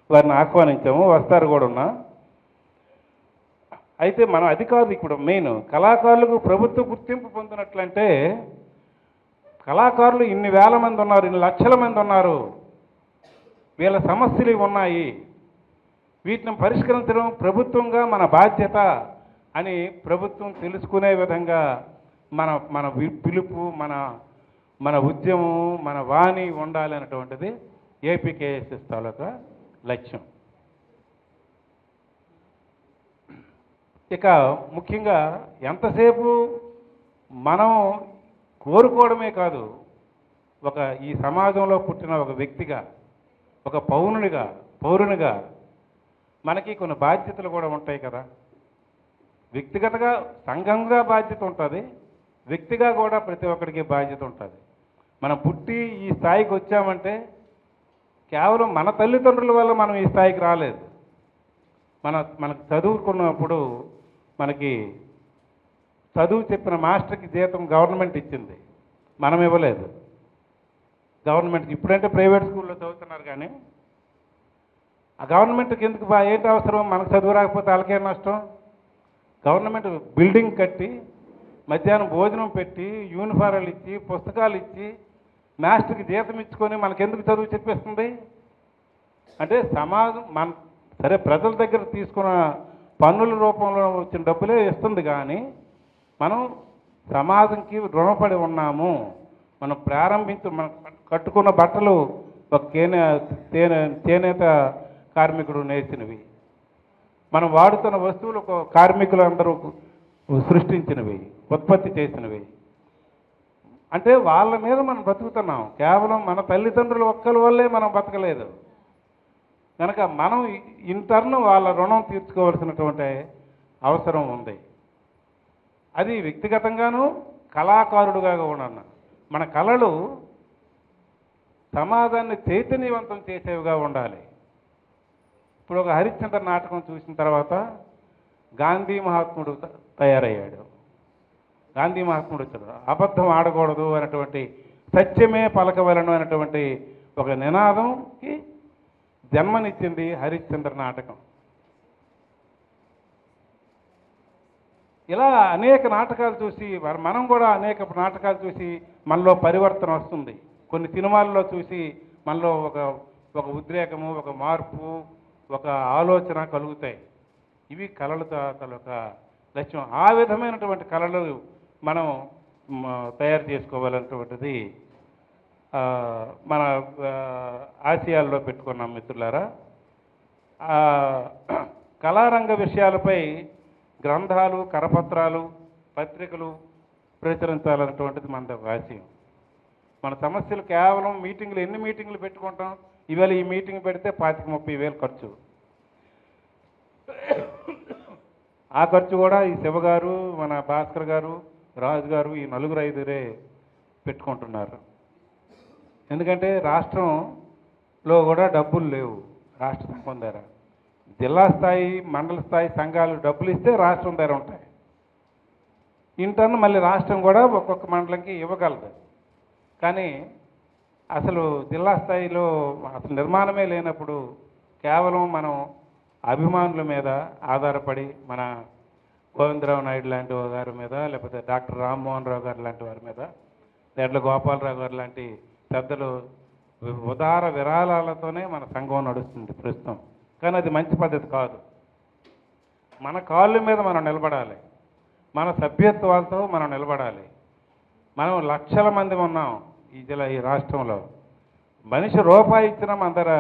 వారిని ఆహ్వానించాము, వస్తారు కూడా ఉన్నా. అయితే మన అధికారులు ఇప్పుడు మెయిన్ కళాకారులకు ప్రభుత్వ గుర్తింపు పొందినట్లంటే కళాకారులు ఇన్ని వేల మంది ఉన్నారు, ఇన్ని లక్షల మంది ఉన్నారు, వీళ్ళ సమస్యలు ఇవి ఉన్నాయి, వీటిని పరిష్కరించడం ప్రభుత్వంగా మన బాధ్యత అని ప్రభుత్వం తెలుసుకునే విధంగా మన మన పిలుపు, మన ఉద్యమం, మన వాణి ఉండాలి అనేటువంటిది ఏపీకేఎస్ఎస్ తాలూకా లక్ష్యం. ఇక ముఖ్యంగా ఎంతసేపు మనం కోరుకోవడమే కాదు, ఈ సమాజంలో పుట్టిన ఒక వ్యక్తిగా, ఒక పౌరునిగా మనకి కొన్ని బాధ్యతలు కూడా ఉంటాయి కదా. వ్యక్తిగతంగా సంఘంగా బాధ్యత ఉంటుంది, వ్యక్తిగా కూడా ప్రతి ఒక్కరికి బాధ్యత ఉంటుంది. మనం పుట్టి ఈ స్థాయికి వచ్చామంటే కేవలం మన తల్లిదండ్రుల వల్ల మనం ఈ స్థాయికి రాలేదు. మనకు చదువుకున్నప్పుడు మనకి చదువు చెప్పిన మాస్టర్కి జీతం గవర్నమెంట్ ఇచ్చింది, మనం ఇవ్వలేదు. గవర్నమెంట్కి ఇప్పుడంటే ప్రైవేట్ స్కూల్లో చదువుతున్నారు, కానీ ఆ గవర్నమెంట్కి ఎందుకు ఏంటి అవసరం? మనకు చదువు రాకపోతే వాళ్ళకే నష్టం. గవర్నమెంట్ బిల్డింగ్ కట్టి మధ్యాహ్నం భోజనం పెట్టి యూనిఫారాలు ఇచ్చి పుస్తకాలు ఇచ్చి మాస్టర్కి జీతం ఇచ్చుకొని మనకెందుకు చదువు చెప్పేస్తుంది? అంటే సమాజం సరే ప్రజల దగ్గర తీసుకున్న పన్నుల రూపంలో వచ్చిన డబ్బులే ఇస్తుంది, కానీ మనం సమాజంకి రుణపడి ఉన్నాము. మనం మనం కట్టుకున్న బట్టలు ఒక చేనేత కార్మికుడు నేర్చినవి, మనం వాడుతున్న వస్తువులు ఒక కార్మికులు అందరూ సృష్టించినవి, ఉత్పత్తి చేసినవి. అంటే వాళ్ళ మీద మనం బతుకుతున్నాం, కేవలం మన తల్లిదండ్రుల ఒక్కరి వల్లే మనం బతకలేదు కనుక మనం ఇంటర్ను వాళ్ళ రుణం తీర్చుకోవాల్సినటువంటి అవసరం ఉంది. అది వ్యక్తిగతంగాను కళాకారుడుగా కూడా మన కళలు సమాజాన్ని చైతన్యవంతం చేసేవిగా ఉండాలి. ఇప్పుడు ఒక హరిశ్చంద్ర నాటకం చూసిన తర్వాత గాంధీ మహాత్ముడు తయారయ్యాడు. గాంధీ మహాత్ముడు వచ్చాడు, అబద్ధం ఆడకూడదు అనేటువంటి, సత్యమే పలకవలను అనేటువంటి ఒక నినాదంకి జన్మనిచ్చింది హరిశ్చంద్ర నాటకం. ఇలా అనేక నాటకాలు చూసి మనం కూడా అనేక నాటకాలు చూసి మనలో పరివర్తన వస్తుంది. కొన్ని సినిమాల్లో చూసి మనలో ఒక ఉద్రేకము, ఒక మార్పు, ఒక ఆలోచన కలుగుతాయి. ఇవి కళల తాలూక లక్ష్యం. ఆ విధమైనటువంటి కళలు మనం తయారు చేసుకోవాలన్నటువంటిది మన ఆశయాల్లో పెట్టుకున్నాం మిత్రులారా. కళారంగ విషయాలపై గ్రంథాలు, కరపత్రాలు, పత్రికలు ప్రచురించాలన్నటువంటిది మన ఆశయం. మన సమస్యలు కేవలం ఎన్ని మీటింగ్లు పెట్టుకుంటాం, ఇవాళ ఈ మీటింగ్ పెడితే 25-30 ఖర్చు. ఆ ఖర్చు కూడా ఈ శివ గారు, మన భాస్కర్ గారు, రాజు గారు, ఈ 4-5 పెట్టుకుంటున్నారు. ఎందుకంటే రాష్ట్రంలో కూడా డబ్బులు లేవు. రాష్ట్ర సంఘం దగ్గర జిల్లా స్థాయి, మండల స్థాయి సంఘాలు డబ్బులు ఇస్తే రాష్ట్రం దగ్గర ఉంటాయి. ఇంటర్ను మళ్ళీ రాష్ట్రం కూడా ఒక్కొక్క మండలంకి ఇవ్వగలదు. కానీ అసలు జిల్లా స్థాయిలో అసలు నిర్మాణమే లేనప్పుడు కేవలం మనం అభిమానుల మీద ఆధారపడి, మన గోవిందరావు నాయుడు లాంటి గారి మీద, లేకపోతే డాక్టర్ రామ్మోహన్ రావు గారు లాంటి వారి మీద, ఎడ్ల గోపాలరావు గారు లాంటి పెద్దలు ఉదార విరాళాలతోనే మన సంఘం నడుస్తుంది ప్రస్తుతం. కానీ అది మంచి పద్ధతి కాదు. మన కాళ్ళ మీద మనం నిలబడాలి, మన సభ్యత్వాలతో మనం నిలబడాలి. మనం లక్షల మంది ఉన్నాం ఈ రాష్ట్రంలో. మనిషి రూపాయి ఇచ్చినా మన దగ్గర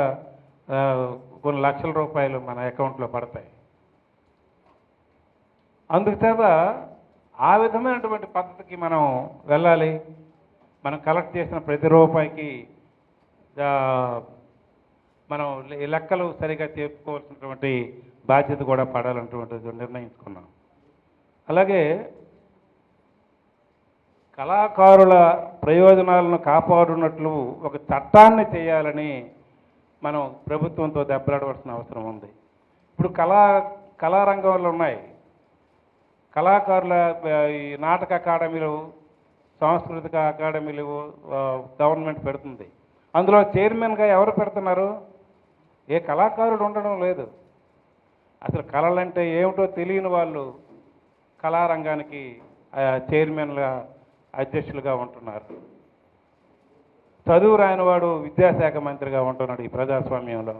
కొన్ని లక్షల రూపాయలు మన అకౌంట్లో పడతాయి. అందుచేత ఆ విధమైనటువంటి పద్ధతికి మనం వెళ్ళాలి. మనం కలెక్ట్ చేసిన ప్రతి రూపాయికి మనం ఈ లెక్కలు సరిగా చెప్పుకోవాల్సినటువంటి బాధ్యత కూడా పడాలన్నటువంటిది నిర్ణయించుకున్నాం. అలాగే కళాకారుల ప్రయోజనాలను కాపాడున్నట్లు ఒక చట్టాన్ని చేయాలని మనం ప్రభుత్వంతో దెబ్బలాడవలసిన అవసరం ఉంది. ఇప్పుడు కళారంగంలో ఉన్నాయి కళాకారుల ఈ నాటక అకాడమీలు, సాంస్కృతిక అకాడమీలు గవర్నమెంట్ పెడుతుంది. అందులో చైర్మన్గా ఎవరు పెడుతున్నారు? ఏ కళాకారుడు ఉండడం లేదు. అసలు కళలంటే ఏమిటో తెలియని వాళ్ళు కళారంగానికి చైర్మన్గా, అధ్యక్షులుగా ఉంటున్నారు. చదువు రాని వాడు విద్యాశాఖ మంత్రిగా ఉంటున్నాడు ఈ ప్రజాస్వామ్యంలో.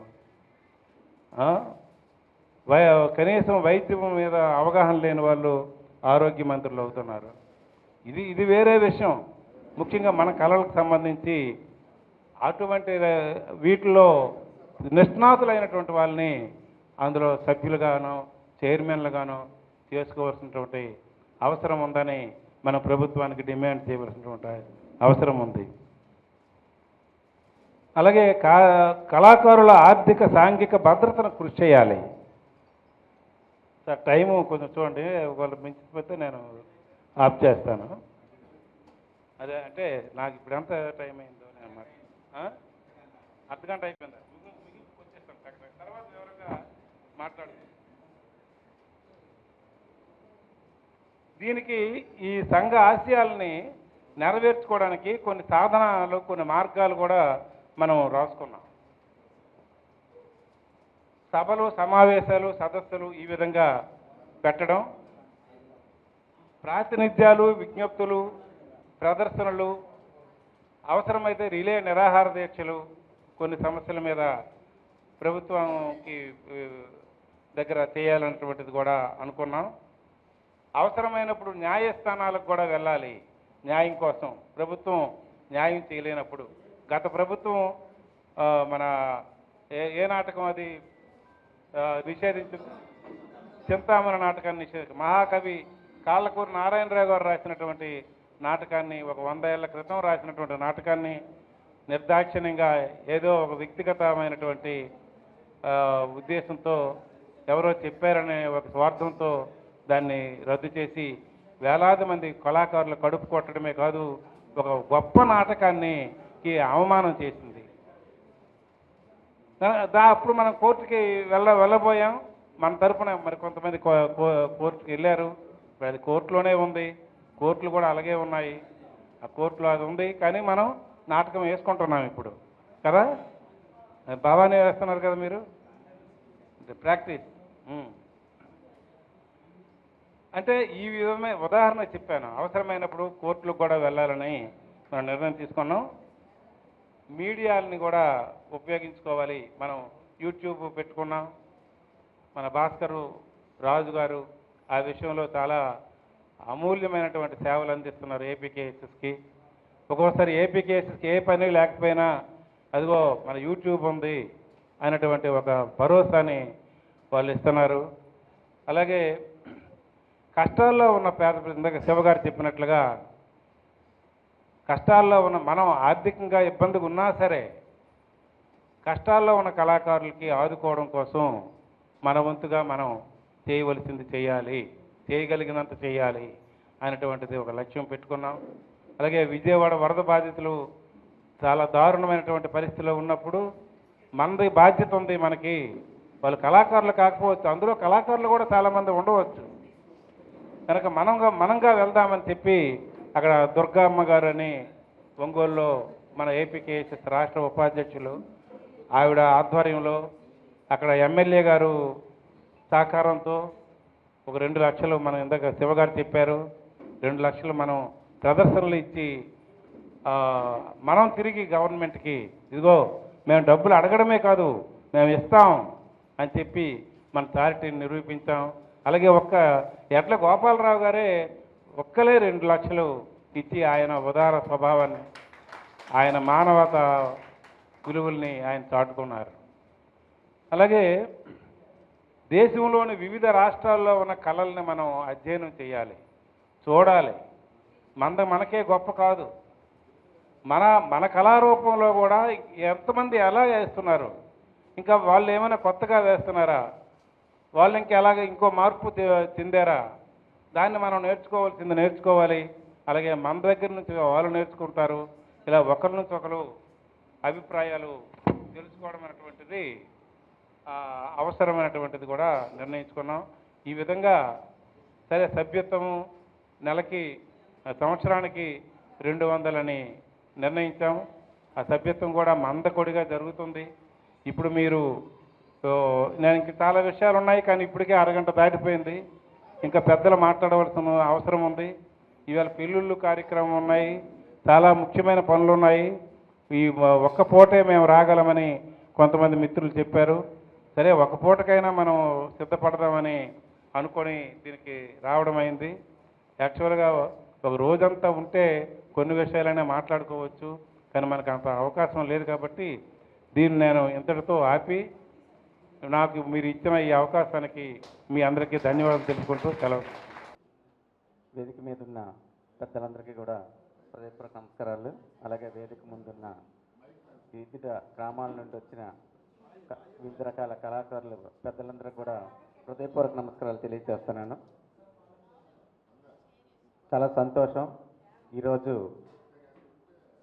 కనీసం వైద్యం మీద అవగాహన లేని వాళ్ళు ఆరోగ్య మంత్రులు అవుతున్నారు. ఇది వేరే విషయం. ముఖ్యంగా మన కళలకు సంబంధించి అటువంటి వీటిలో నిష్ణాతులైనటువంటి వాళ్ళని అందులో సభ్యులుగాను, చైర్మన్లుగాను చేసుకోవాల్సినటువంటి అవసరం ఉందని మన ప్రభుత్వానికి డిమాండ్ చేయవలసినటువంటి అవసరం ఉంది. అలాగే కళాకారుల ఆర్థిక, సాంఘిక భద్రతను కృషి చేయాలి. సార్ టైము కొంచెం చూడండి, వాళ్ళు మించిపోతే నేను ఆఫ్ చేస్తాను. అదే అంటే నాకు ఇప్పుడు ఎంత టైం అయిందో అన్నమాట. అర్ధగంట అయిపోయిందా? వచ్చేస్తాను తర్వాత వివరంగా మాట్లాడుతాను. దీనికి ఈ సంఘ ఆశయాలని నెరవేర్చుకోవడానికి కొన్ని సాధనాలు, కొన్ని మార్గాలు కూడా మనం రాసుకున్నాం. సభలు, సమావేశాలు, సదస్సులు ఈ విధంగా పెట్టడం, ప్రాతినిధ్యాలు, విజ్ఞప్తులు, ప్రదర్శనలు, అవసరమైతే రిలే నిరాహార దీక్షలు కొన్ని సమస్యల మీద ప్రభుత్వంకి దగ్గర చేయాలన్నటువంటిది కూడా అనుకున్నాం. అవసరమైనప్పుడు న్యాయస్థానాలకు కూడా వెళ్ళాలి న్యాయం కోసం. ప్రభుత్వం న్యాయం చేయలేనప్పుడు గత ప్రభుత్వం మన ఏ నాటకం అది నిషేధించింది? చింతామణి నాటకాన్ని మహాకవి కాళ్ళకూరి నారాయణరావు గారు రాసినటువంటి నాటకాన్ని, ఒక 100 ఏళ్ల క్రితం రాసినటువంటి నాటకాన్ని నిర్దాక్షిణ్యంగా ఏదో ఒక వ్యక్తిగతమైనటువంటి ఉద్దేశంతో ఎవరో చెప్పారనే ఒక స్వార్థంతో దాన్ని రద్దు చేసి వేలాది మంది కళాకారులు కడుపు కొట్టడమే కాదు, ఒక గొప్ప నాటకానికి అవమానం చేసింది. అప్పుడు మనం కోర్టుకి వెళ్ళబోయాం. మన తరఫున మరి కొంతమంది కోర్టుకి వెళ్ళారు. అది కోర్టులోనే ఉంది, కోర్టులు కూడా అలాగే ఉన్నాయి. ఆ కోర్టులో అది ఉంది, కానీ మనం నాటకం వేసుకుంటున్నాం ఇప్పుడు కదా. బాగానే వేస్తున్నారు కదా మీరు, ప్రాక్టీస్. అంటే ఈ విధమే ఉదాహరణ చెప్పాను. అవసరమైనప్పుడు కోర్టులకు కూడా వెళ్ళాలని మనం నిర్ణయం తీసుకున్నాం. మీడియాలని కూడా ఉపయోగించుకోవాలి. మనం యూట్యూబ్ పెట్టుకున్నాం. మన భాస్కరు రాజు గారు ఆ విషయంలో చాలా అమూల్యమైనటువంటి సేవలు అందిస్తున్నారు ఏపీకేఎస్ఎస్కి. ఒక్కోసారి ఏపీకేఎస్ఎస్కి ఏ పని లేకపోయినా అదిగో మన యూట్యూబ్ ఉంది అనేటువంటి ఒక భరోసాని వాళ్ళు ఇస్తున్నారు. అలాగే కష్టాల్లో ఉన్న పేద ఇందాక శివగారు చెప్పినట్లుగా కష్టాల్లో ఉన్న మనం ఆర్థికంగా ఇబ్బందిగా ఉన్నా సరే కష్టాల్లో ఉన్న కళాకారులకి ఆదుకోవడం కోసం మన వంతుగా మనం చేయవలసింది చేయాలి, చేయగలిగినంత చేయాలి అనేటువంటిది ఒక లక్ష్యం పెట్టుకున్నాం. అలాగే విజయవాడ వరద బాధితులు చాలా దారుణమైనటువంటి పరిస్థితిలో ఉన్నప్పుడు మనది బాధ్యత ఉంది. మనకి వాళ్ళు కళాకారులు కాకపోవచ్చు, అందులో కళాకారులు కూడా చాలామంది ఉండవచ్చు. కనుక మనంగా వెళ్దామని చెప్పి అక్కడ దుర్గమ్మ గారు అని ఒంగోలులో మన ఏపీకేఎస్ఎస్ రాష్ట్ర ఉపాధ్యక్షులు ఆవిడ ఆధ్వర్యంలో అక్కడ ఎమ్మెల్యే గారు సహకారంతో ఒక 2 లక్షలు, మనం ఇందాక శివగారు చెప్పారు, 2 లక్షలు మనం ప్రదర్శనలు ఇచ్చి మనం తిరిగి గవర్నమెంట్కి ఇదిగో మేము డబ్బులు అడగడమే కాదు మేము ఇస్తాం అని చెప్పి మన చారిటీని నిరూపించాం. అలాగే ఎడ్ల గోపాలరావు గారే ఒక్కలే 2 లక్షలు ఇచ్చి ఆయన ఉదార స్వభావాన్ని, ఆయన మానవత విలువల్ని ఆయన చాటుకున్నారు. అలాగే దేశంలోని వివిధ రాష్ట్రాల్లో ఉన్న కళల్ని మనం అధ్యయనం చేయాలి, చూడాలి. మనకే గొప్ప కాదు, మన కళారూపంలో కూడా ఎంతమంది ఎలా వేస్తున్నారు. ఇంకా వాళ్ళు ఏమైనా కొత్తగా వేస్తున్నారా, వాళ్ళు ఇంకా ఎలాగ ఇంకో మార్పు చెందారా, దాన్ని మనం నేర్చుకోవాల్సింది నేర్చుకోవాలి. అలాగే మన దగ్గర నుంచి వాళ్ళు నేర్చుకుంటారు. ఇలా ఒకరి నుంచి ఒకరు అభిప్రాయాలు తెలుసుకోవడం అనేటువంటిది అవసరమైనటువంటిది కూడా నిర్ణయించుకున్నాం. ఈ విధంగా సరే సభ్యత్వము నెలకి సంవత్సరానికి 200 నిర్ణయించాము. ఆ సభ్యత్వం కూడా మందకొడిగా జరుగుతుంది. ఇప్పుడు మీరు నేను ఇంక చాలా విషయాలు ఉన్నాయి, కానీ ఇప్పటికే అరగంట దాటిపోయింది. ఇంకా పెద్దలు మాట్లాడవలసిన అవసరం ఉంది. ఇవాళ పెళ్ళిళ్ళు కార్యక్రమం ఉన్నాయి, చాలా ముఖ్యమైన పనులు ఉన్నాయి. ఈ ఒక్క పూటే మేము రాగలమని కొంతమంది మిత్రులు చెప్పారు. సరే ఒక పూటకైనా మనం సిద్ధపడదామని అనుకొని దీనికి రావడం అయింది. యాక్చువల్గా ఒక రోజంతా ఉంటే కొన్ని విషయాలైనా మాట్లాడుకోవచ్చు, కానీ మనకు అంత అవకాశం లేదు. కాబట్టి దీన్ని నేను ఇంతటితో ఆపి నాకు మీరు ఇచ్చిన ఈ అవకాశానికి మీ అందరికీ ధన్యవాదాలు తెలుపుకుంటూ సెలవు. వేదిక మీద ఉన్న పెద్దలందరికీ కూడా హృదయపూర్వక నమస్కారాలు. అలాగే వేదిక ముందున్న వివిధ గ్రామాల నుండి వచ్చిన వివిధ రకాల కళాకారులు పెద్దలందరికీ కూడా హృదయపూర్వక నమస్కారాలు తెలియజేస్తున్నాను. చాలా సంతోషం. ఈరోజు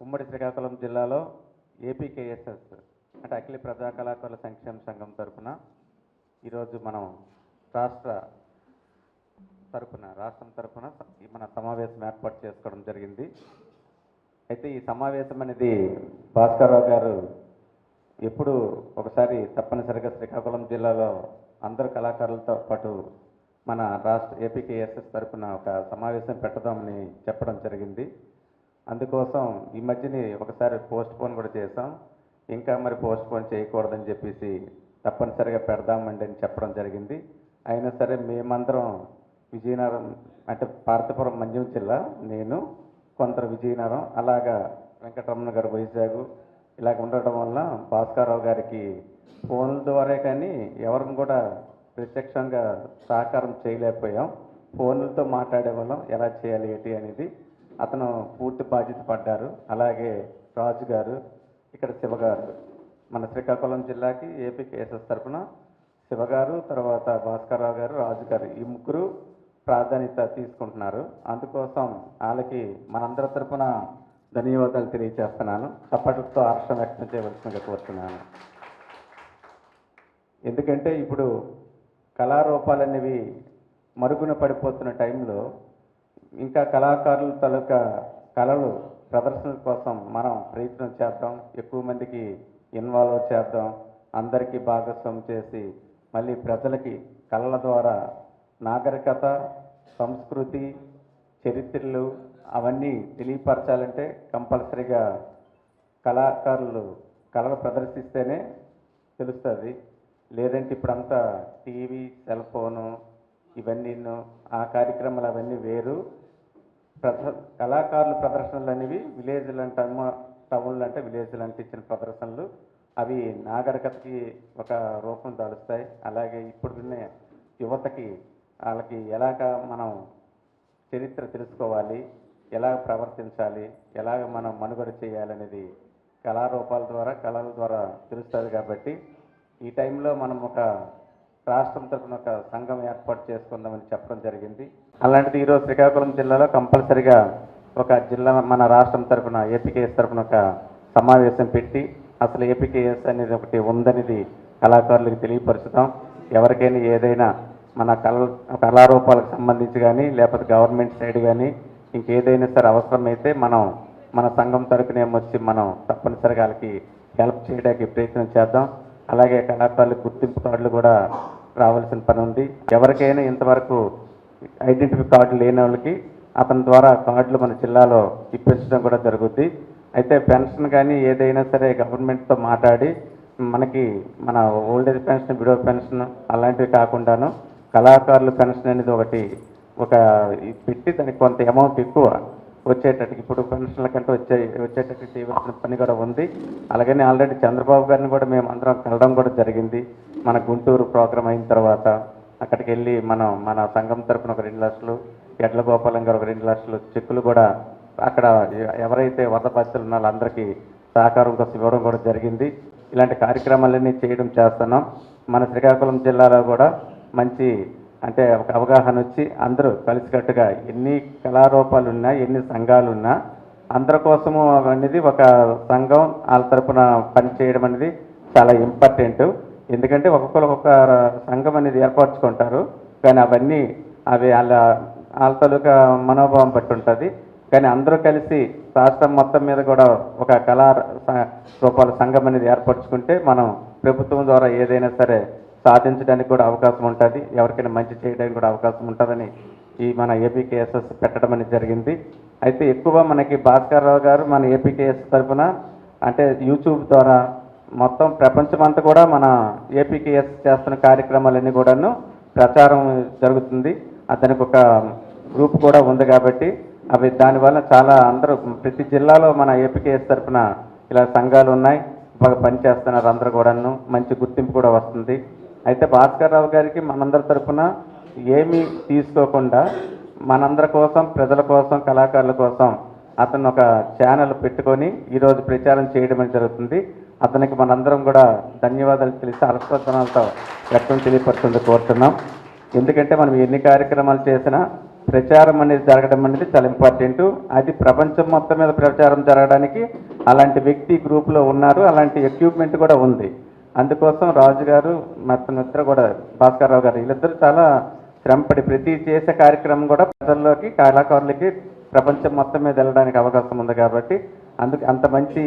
ఉమ్మడి శ్రీకాకుళం జిల్లాలో ఏపీకేఎస్ఎస్ అంటే అఖిల ప్రజా కళాకారుల సంక్షేమ సంఘం తరఫున ఈరోజు మనం రాష్ట్రం తరఫున మన సమావేశం ఏర్పాటు చేసుకోవడం జరిగింది. అయితే ఈ సమావేశం అనేది భాస్కర్రావు గారు ఎప్పుడు ఒకసారి తప్పనిసరిగా శ్రీకాకుళం జిల్లాలో అందరు కళాకారులతో పాటు మన రాష్ట్ర ఏపీకేఎస్ఎస్ తరఫున ఒక సమావేశం పెట్టదామని చెప్పడం జరిగింది. అందుకోసం ఈ మధ్యని ఒకసారి పోస్ట్ పోన్ కూడా చేసాం. ఇంకా మరి పోస్ట్ పోన్ చేయకూడదని చెప్పేసి తప్పనిసరిగా పెడదామండి అని చెప్పడం జరిగింది. అయినా సరే మేమందరం విజయనగరం అంటే పార్తపురం మంజం జిల్లా, నేను కొందరు విజయనగరం, అలాగా వెంకటరమణ గారు వైజాగ్, ఇలాగ ఉండటం వల్ల భాస్కర్రావు గారికి ఫోన్ల ద్వారా కానీ ఎవరిని కూడా ప్రత్యక్షంగా సహకారం చేయలేకపోయాం. ఫోన్లతో మాట్లాడే వాళ్ళం ఎలా చేయాలి ఏంటి అనేది అతను పూర్తి బాధ్యత పడ్డారు. అలాగే రాజు గారు, ఇక్కడ శివగారు, మన శ్రీకాకుళం జిల్లాకి ఏపీకేఎస్ఎస్ తరఫున శివగారు, తర్వాత భాస్కర్రావు గారు, రాజు గారు ఈ ముగ్గురు ప్రాధాన్యత తీసుకుంటున్నారు. అందుకోసం వాళ్ళకి మనందరి తరఫున ధన్యవాదాలు తెలియజేస్తున్నాను. చప్పట్లతో హర్షం వ్యక్తం చేయవలసిందిగా కోరుతున్నాను. ఎందుకంటే ఇప్పుడు కళారూపాలనేవి మరుగున పడిపోతున్న టైంలో ఇంకా కళాకారుల తాలూకా కళలు ప్రదర్శన కోసం మనం ప్రయత్నం చేద్దాం, ఎక్కువ మందికి ఇన్వాల్వ్ చేద్దాం, అందరికీ భాగస్వామ్యం చేసి మళ్ళీ ప్రజలకి కళల ద్వారా నాగరికత, సంస్కృతి, చరిత్రలు అవన్నీ తెలియపరచాలంటే కంపల్సరీగా కళాకారులు కళలు ప్రదర్శిస్తేనే తెలుస్తుంది. లేదంటే ఇప్పుడంతా టీవీ, సెల్ ఫోను ఇవన్నీ ఆ కార్యక్రమాలు అవన్నీ వేరు. కళాకారుల ప్రదర్శనలు అనేవి విలేజ్లు అంటాము, టౌన్లు అంటే విలేజ్లు అంటే ఇచ్చిన ప్రదర్శనలు అవి నాగరికతకి ఒక రూపం దాలుస్తాయి. అలాగే ఇప్పుడున్న యువతకి వాళ్ళకి ఎలాగ మనం చరిత్ర తెలుసుకోవాలి, ఎలా ప్రవర్తించాలి, ఎలాగ మనం మనుగడ చేయాలనేది కళారూపాల ద్వారా కళల ద్వారా తెలుస్తుంది. కాబట్టి ఈ టైంలో మనం ఒక రాష్ట్రం తరఫున ఒక సంఘం ఏర్పాటు చేసుకుందామని చెప్పడం జరిగింది. అలాంటిది ఈరోజు శ్రీకాకుళం జిల్లాలో కంపల్సరిగా ఒక జిల్లా మన రాష్ట్రం తరఫున ఏపీకేఎస్ తరఫున ఒక సమావేశం పెట్టి అసలు ఏపీకేఎస్ అనేది ఒకటి ఉందనేది కళాకారులకు తెలియపరుచుతాం. ఎవరికైనా ఏదైనా మన కళారూపాలకు సంబంధించి కానీ లేకపోతే గవర్నమెంట్ సైడ్ కానీ ఇంకేదైనా సరే అవసరమైతే మనం మన సంఘం తరఫున ఏమొచ్చి మనం తప్పనిసరిగా వాళ్ళకి హెల్ప్ చేయడానికి ప్రయత్నం చేద్దాం. అలాగే కళాకారులకు గుర్తింపు కార్డులు కూడా రావాల్సిన పని ఉంది. ఎవరికైనా ఇంతవరకు ఐడెంటిటీ కార్డు లేని వాళ్ళకి అతని ద్వారా కార్డులు మన జిల్లాలో ఇప్పించడం కూడా జరుగుద్ది. అయితే పెన్షన్ కానీ ఏదైనా సరే గవర్నమెంట్తో మాట్లాడి మనకి మన old age pension, widow pension అలాంటివి కాకుండాను కళాకారుల పెన్షన్ అనేది ఒకటి పెట్టి దానికి కొంత అమౌంట్ ఎక్కువ వచ్చేటట్టు ఇప్పుడు పెన్షన్ల కంటే వచ్చేటట్టు చేయవలసిన పని కూడా ఉంది. అలాగని ఆల్రెడీ చంద్రబాబు గారిని కూడా మేము అందరం కలవడం కూడా జరిగింది. మన గుంటూరు ప్రోగ్రాం అయిన తర్వాత అక్కడికి వెళ్ళి మన సంఘం తరఫున ఒక 2 లక్షలు, ఎడ్ల గోపాలం గారు ఒక 2 లక్షలు చెక్కులు కూడా అక్కడ ఎవరైతే వరద బాధితులు ఉన్నారో అందరికీ సహకారం కోసం ఇవ్వడం కూడా జరిగింది. ఇలాంటి కార్యక్రమాలన్నీ చేయడం చేస్తున్నాం. మన శ్రీకాకుళం జిల్లాలో కూడా మంచి అంటే ఒక అవగాహన వచ్చి అందరూ కలిసికట్టుగా ఎన్ని కళారూపాలు ఉన్నా ఎన్ని సంఘాలు ఉన్నా అందరి కోసము అనేది ఒక సంఘం వాళ్ళ తరపున పనిచేయడం అనేది చాలా ఇంపార్టెంట్. ఎందుకంటే ఒక్కొక్క సంఘం అనేది ఏర్పరచుకుంటారు, కానీ అవన్నీ అవి వాళ్ళ తాలూకా మనోభావం బట్టి ఉంటుంది. కానీ అందరూ కలిసి రాష్ట్రం మొత్తం మీద కూడా ఒక కళా రూపాల సంఘం అనేది ఏర్పరచుకుంటే మనం ప్రభుత్వం ద్వారా ఏదైనా సరే సాధించడానికి కూడా అవకాశం ఉంటుంది, ఎవరికైనా మంచి చేయడానికి కూడా అవకాశం ఉంటుందని ఈ మన ఏపీకేఎస్ఎస్ పెట్టడం అనేది జరిగింది. అయితే ఎక్కువ మనకి భాస్కర్ రావు గారు మన ఏపీకేఎస్ తరఫున అంటే యూట్యూబ్ ద్వారా మొత్తం ప్రపంచమంతా కూడా మన ఏపీకేఎస్ చేస్తున్న కార్యక్రమాలన్నీ కూడాను ప్రచారం జరుగుతుంది. దానికి ఒక గ్రూప్ కూడా ఉంది కాబట్టి అవి దానివల్ల చాలా అందరూ ప్రతి జిల్లాలో మన ఏపీకేఎస్ తరఫున ఇలా సంఘాలు ఉన్నాయి, బాగా పనిచేస్తున్నారు, అందరూ కూడాను మంచి గుర్తింపు కూడా వస్తుంది. అయితే భాస్కర్ రావు గారికి మనందరి తరఫున ఏమీ తీసుకోకుండా మనందరి కోసం, ప్రజల కోసం, కళాకారుల కోసం అతను ఒక ఛానల్ పెట్టుకొని ఈరోజు ప్రచారం చేయడం జరుగుతుంది. అతనికి మనందరం కూడా ధన్యవాదాలు తెలిసి అరస్వతనాలతో వ్యక్తం తెలియపరుస్తుంది కోరుతున్నాం. ఎందుకంటే మనం ఎన్ని కార్యక్రమాలు చేసినా ప్రచారం అనేది జరగడం అనేది చాలా ఇంపార్టెంట్. అది ప్రపంచం మొత్తం మీద ప్రచారం జరగడానికి అలాంటి వ్యక్తి గ్రూప్లో ఉన్నారు, అలాంటి ఎక్విప్మెంట్ కూడా ఉంది. అందుకోసం రాజు గారు మొత్తం కూడా భాస్కర్ రావు గారు వీళ్ళిద్దరూ చాలా శ్రమపడి ప్రతి చేసే కార్యక్రమం కూడా ప్రజల్లోకి, కళాకారులకి ప్రపంచం మొత్తం మీద వెళ్ళడానికి అవకాశం ఉంది. కాబట్టి అంత మంచి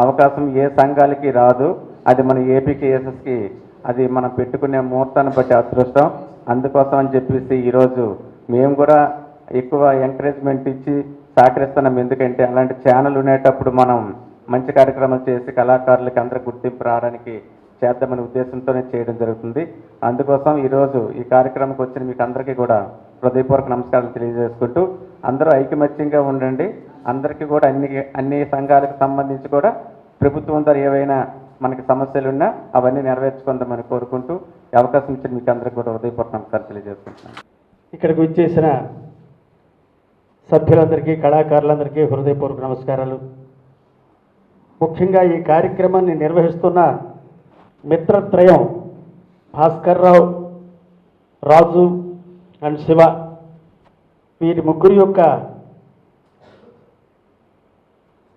అవకాశం ఏ సంఘాలకి రాదు. అది మన ఏపీకేఎస్ఎస్కి అది మనం పెట్టుకునే ముహూర్తాన్ని బట్టి అదృష్టం. అందుకోసం అని చెప్పేసి ఈరోజు మేము కూడా ఎక్కువ ఎంకరేజ్మెంట్ ఇచ్చి సహకరిస్తున్నాం. ఎందుకంటే అలాంటి ఛానల్ ఉండేటప్పుడు మనం మంచి కార్యక్రమాలు చేసి కళాకారులకి అందరూ గుర్తింపు రావడానికి చేద్దామనే ఉద్దేశంతోనే చేయడం జరుగుతుంది. అందుకోసం ఈరోజు ఈ కార్యక్రమానికి వచ్చిన మీకు అందరికీ కూడా హృదయపూర్వక నమస్కారాలు తెలియజేసుకుంటూ అందరూ ఐకమత్యంగా ఉండండి. అందరికీ కూడా అన్ని సంఘాలకు సంబంధించి కూడా ప్రభుత్వం ద్వారా ఏవైనా మనకి సమస్యలు ఉన్నా అవన్నీ నెరవేర్చుకుందామని కోరుకుంటూ అవకాశం ఇచ్చిన మీకు అందరికీ కూడా హృదయపూర్వక నమస్కారాలు తెలియజేసుకుంటున్నాను. ఇక్కడికి వచ్చేసిన సభ్యులందరికీ, కళాకారులందరికీ హృదయపూర్వక నమస్కారాలు. ముఖ్యంగా ఈ కార్యక్రమాన్ని నిర్వహిస్తున్న మిత్రత్రయం భాస్కర్ రావు, రాజు అండ్ శివ, వీరి ముగ్గురు యొక్క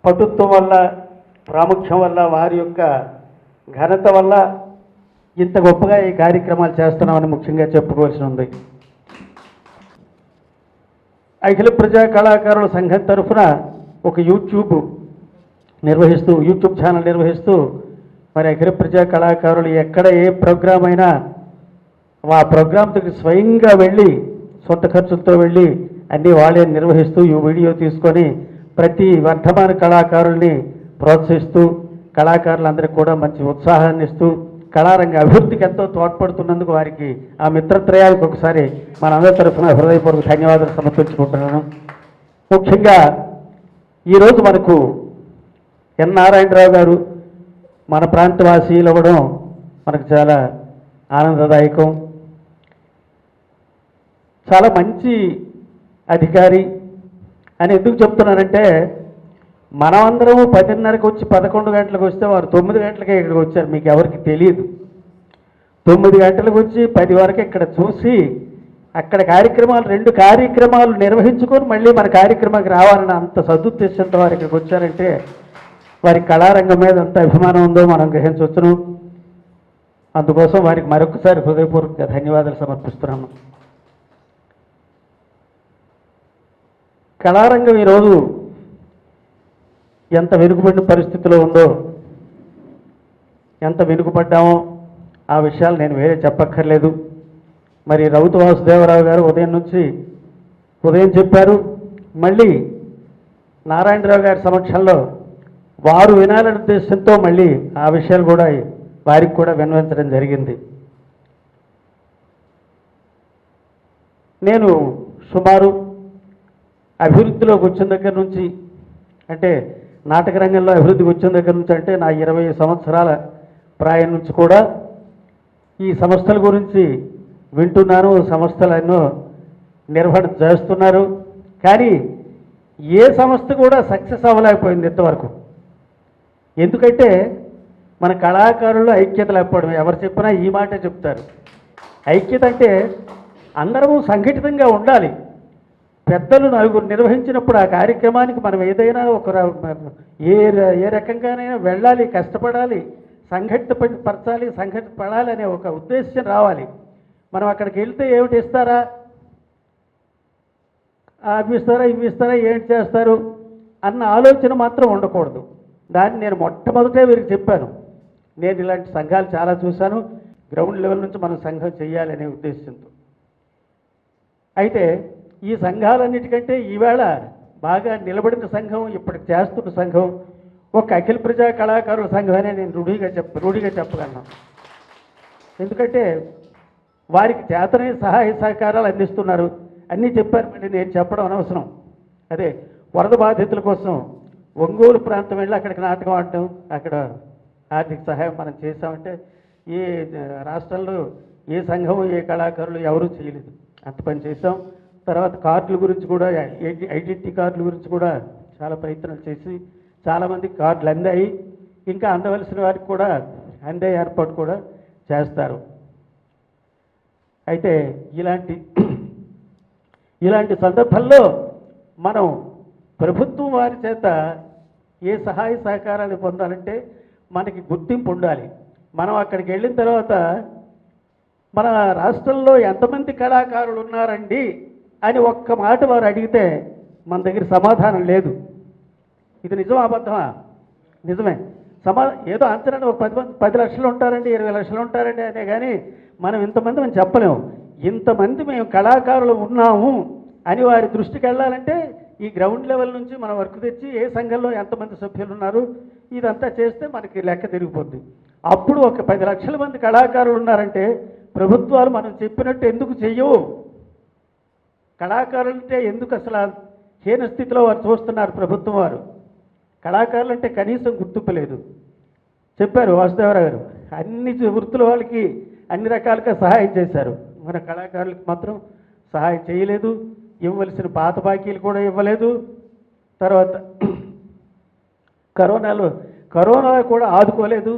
పటుత్వం వల్ల, ప్రాముఖ్యం వల్ల, వారి యొక్క ఘనత వల్ల ఇంత గొప్పగా ఈ కార్యక్రమాలు చేస్తున్నామని ముఖ్యంగా చెప్పుకోవాల్సి ఉంది. అఖిల ప్రజా కళాకారుల సంఘం తరఫున ఒక యూట్యూబ్ ఛానల్ నిర్వహిస్తూ మరి అఖిల ప్రజా కళాకారులు ఎక్కడ ఏ ప్రోగ్రాం అయినా ఆ ప్రోగ్రాం దగ్గర స్వయంగా వెళ్ళి సొంత ఖర్చులతో వెళ్ళి అన్నీ వాళ్ళే నిర్వహిస్తూ ఈ వీడియో తీసుకొని ప్రతి వర్ధమాన కళాకారుల్ని ప్రోత్సహిస్తూ కళాకారులందరికీ కూడా మంచి ఉత్సాహాన్ని ఇస్తూ కళారంగ అభివృద్ధికి ఎంతో తోడ్పడుతున్నందుకు వారికి ఆ మిత్రత్రయాలకు ఒకసారి మనందరి తరఫున హృదయపూర్వక ధన్యవాదాలు సమర్పించుకుంటున్నాను. ముఖ్యంగా ఈరోజు మనకు ఎన్ నారాయణరావు గారు మన ప్రాంతవాసీలు అవ్వడం మనకు చాలా ఆనందదాయకం. చాలా మంచి అధికారి అని ఎందుకు చెప్తున్నానంటే మనమందరము 10:30కి వచ్చి 11 గంటలకు వస్తే వారు 9 గంటలకే ఇక్కడికి వచ్చారు. మీకు ఎవరికి తెలియదు. 9 గంటలకు వచ్చి 10 వరకు ఇక్కడ చూసి అక్కడ కార్యక్రమాలు 2 కార్యక్రమాలు నిర్వహించుకొని మళ్ళీ మన కార్యక్రమానికి రావాలని అంత సదుద్దేశంతో వారు ఇక్కడికి వచ్చారంటే వారి కళారంగం మీద ఎంత అభిమానం ఉందో మనం గ్రహించవచ్చును. అందుకోసం వారికి మరొకసారి హృదయపూర్వక ధన్యవాదాలు సమర్పిస్తున్నాను. కళారంగం ఈరోజు ఎంత వెనుకబడిన పరిస్థితిలో ఉందో, ఎంత వెనుకబడ్డామో ఆ విషయాలు నేను వేరే చెప్పక్కర్లేదు. మరి రౌతు వాసుదేవరావు గారు ఉదయం చెప్పారు. మళ్ళీ నారాయణరావు గారి సమక్షంలో వారు వినాలనే ఉద్దేశంతో మళ్ళీ ఆ విషయాలు కూడా వారికి కూడా విన్నవించడం జరిగింది. నేను సుమారు అభివృద్ధిలోకి వచ్చిన దగ్గర నుంచి, అంటే నాటక రంగంలో అభివృద్ధికి వచ్చిన దగ్గర నుంచి, అంటే నా 20 సంవత్సరాల ప్రాయం నుంచి కూడా ఈ సంస్థల గురించి వింటున్నాను. సంస్థలు ఎన్నో నిర్వహణ చేస్తున్నారు, కానీ ఏ సంస్థ కూడా సక్సెస్ అవ్వలేకపోయింది ఇంతవరకు. ఎందుకంటే మన కళాకారులు ఐక్యత లేకపోవడం. ఎవరు చెప్పినా ఈ మాటే చెప్తారు. ఐక్యత అంటే అందరము సంఘటితంగా ఉండాలి. పెద్దలు నలుగురు నిర్వహించినప్పుడు ఆ కార్యక్రమానికి మనం ఏదైనా ఏ రకంగానైనా వెళ్ళాలి, కష్టపడాలి, పరచాలి, సంఘటితపడాలి అనే ఒక ఉద్దేశం రావాలి. మనం అక్కడికి వెళ్తే ఏమిటి ఇస్తారా, అవి ఇస్తారా, ఇవి ఇస్తారా, ఏంటి చేస్తారు అన్న ఆలోచన మాత్రం ఉండకూడదు. దాన్ని నేను మొట్టమొదటే వీరికి చెప్పాను. నేను ఇలాంటి సంఘాలు చాలా చూశాను, గ్రౌండ్ లెవెల్ నుంచి మనం సంఘం చేయాలనే ఉద్దేశంతో. అయితే ఈ సంఘాలన్నిటికంటే ఈవేళ బాగా నిలబడిన సంఘం, ఇప్పటికి చేస్తున్న సంఘం ఒక అఖిల ప్రజా కళాకారుల సంఘం అనే నేను రూఢిగా చెప్పగలను. ఎందుకంటే వారికి చేతనే సహాయ సహకారాలు అందిస్తున్నారు. అన్నీ చెప్పారు, మళ్ళీ నేను చెప్పడం అనవసరం. అదే వరద బాధితుల కోసం ఒంగోలు ప్రాంతం వెళ్ళి అక్కడికి నాటకం ఆడటం, అక్కడ ఆర్థిక సహాయం మనం చేసామంటే ఏ రాష్ట్రంలో ఏ సంఘం ఏ కళాకారులు ఎవరూ చేయలేదు. అంత పని చేసాం. తర్వాత కార్డుల గురించి కూడా, ఐడెంటిటీ కార్డుల గురించి కూడా చాలా ప్రయత్నాలు చేసి చాలామందికి కార్డులు అందాయి. ఇంకా అందవలసిన వారికి కూడా అందే ఏర్పాటు కూడా చేస్తారు. అయితే ఇలాంటి సందర్భంలో మనం ప్రభుత్వం వారి చేత ఏ సహాయ సహకారాలు పొందాలంటే మనకి గుర్తింపు ఉండాలి. మనం అక్కడికి వెళ్ళిన తర్వాత మన రాష్ట్రంలో ఎంతమంది కళాకారులు ఉన్నారండి అని ఒక్క మాట వారు అడిగితే మన దగ్గర సమాధానం లేదు. ఇది నిజమా అబద్ధమా? నిజమే. ఏదో అంచనా ఒక 10 లక్షలు ఉంటారండి, 20 లక్షలు ఉంటారండి అనే కానీ మనం ఇంతమంది మనం చెప్పలేము. ఇంతమంది మేము కళాకారులు ఉన్నాము అని వారి దృష్టికి వెళ్ళాలంటే ఈ గ్రౌండ్ లెవెల్ నుంచి మనం వర్క్ తెచ్చి ఏ సంఘంలో ఎంతమంది సభ్యులు ఉన్నారు ఇదంతా చేస్తే మనకి లెక్క తిరిగిపోద్ది. అప్పుడు ఒక 10 లక్షల మంది కళాకారులు ఉన్నారంటే ప్రభుత్వాలు మనం చెప్పినట్టు ఎందుకు చెయ్యవు? కళాకారులంటే ఎందుకు అసలు హీన స్థితిలో వారు చూస్తున్నారు ప్రభుత్వం వారు? కళాకారులంటే కనీసం గుర్తింపు లేదు. చెప్పారు వాసుదేవరావు గారు, అన్ని వృత్తుల వాళ్ళకి అన్ని రకాలుగా సహాయం చేశారు, మన కళాకారులకు మాత్రం సహాయం చేయలేదు. ఇవ్వవలసిన పాత బాకీలు కూడా ఇవ్వలేదు. తర్వాత కరోనా కూడా ఆదుకోలేదు.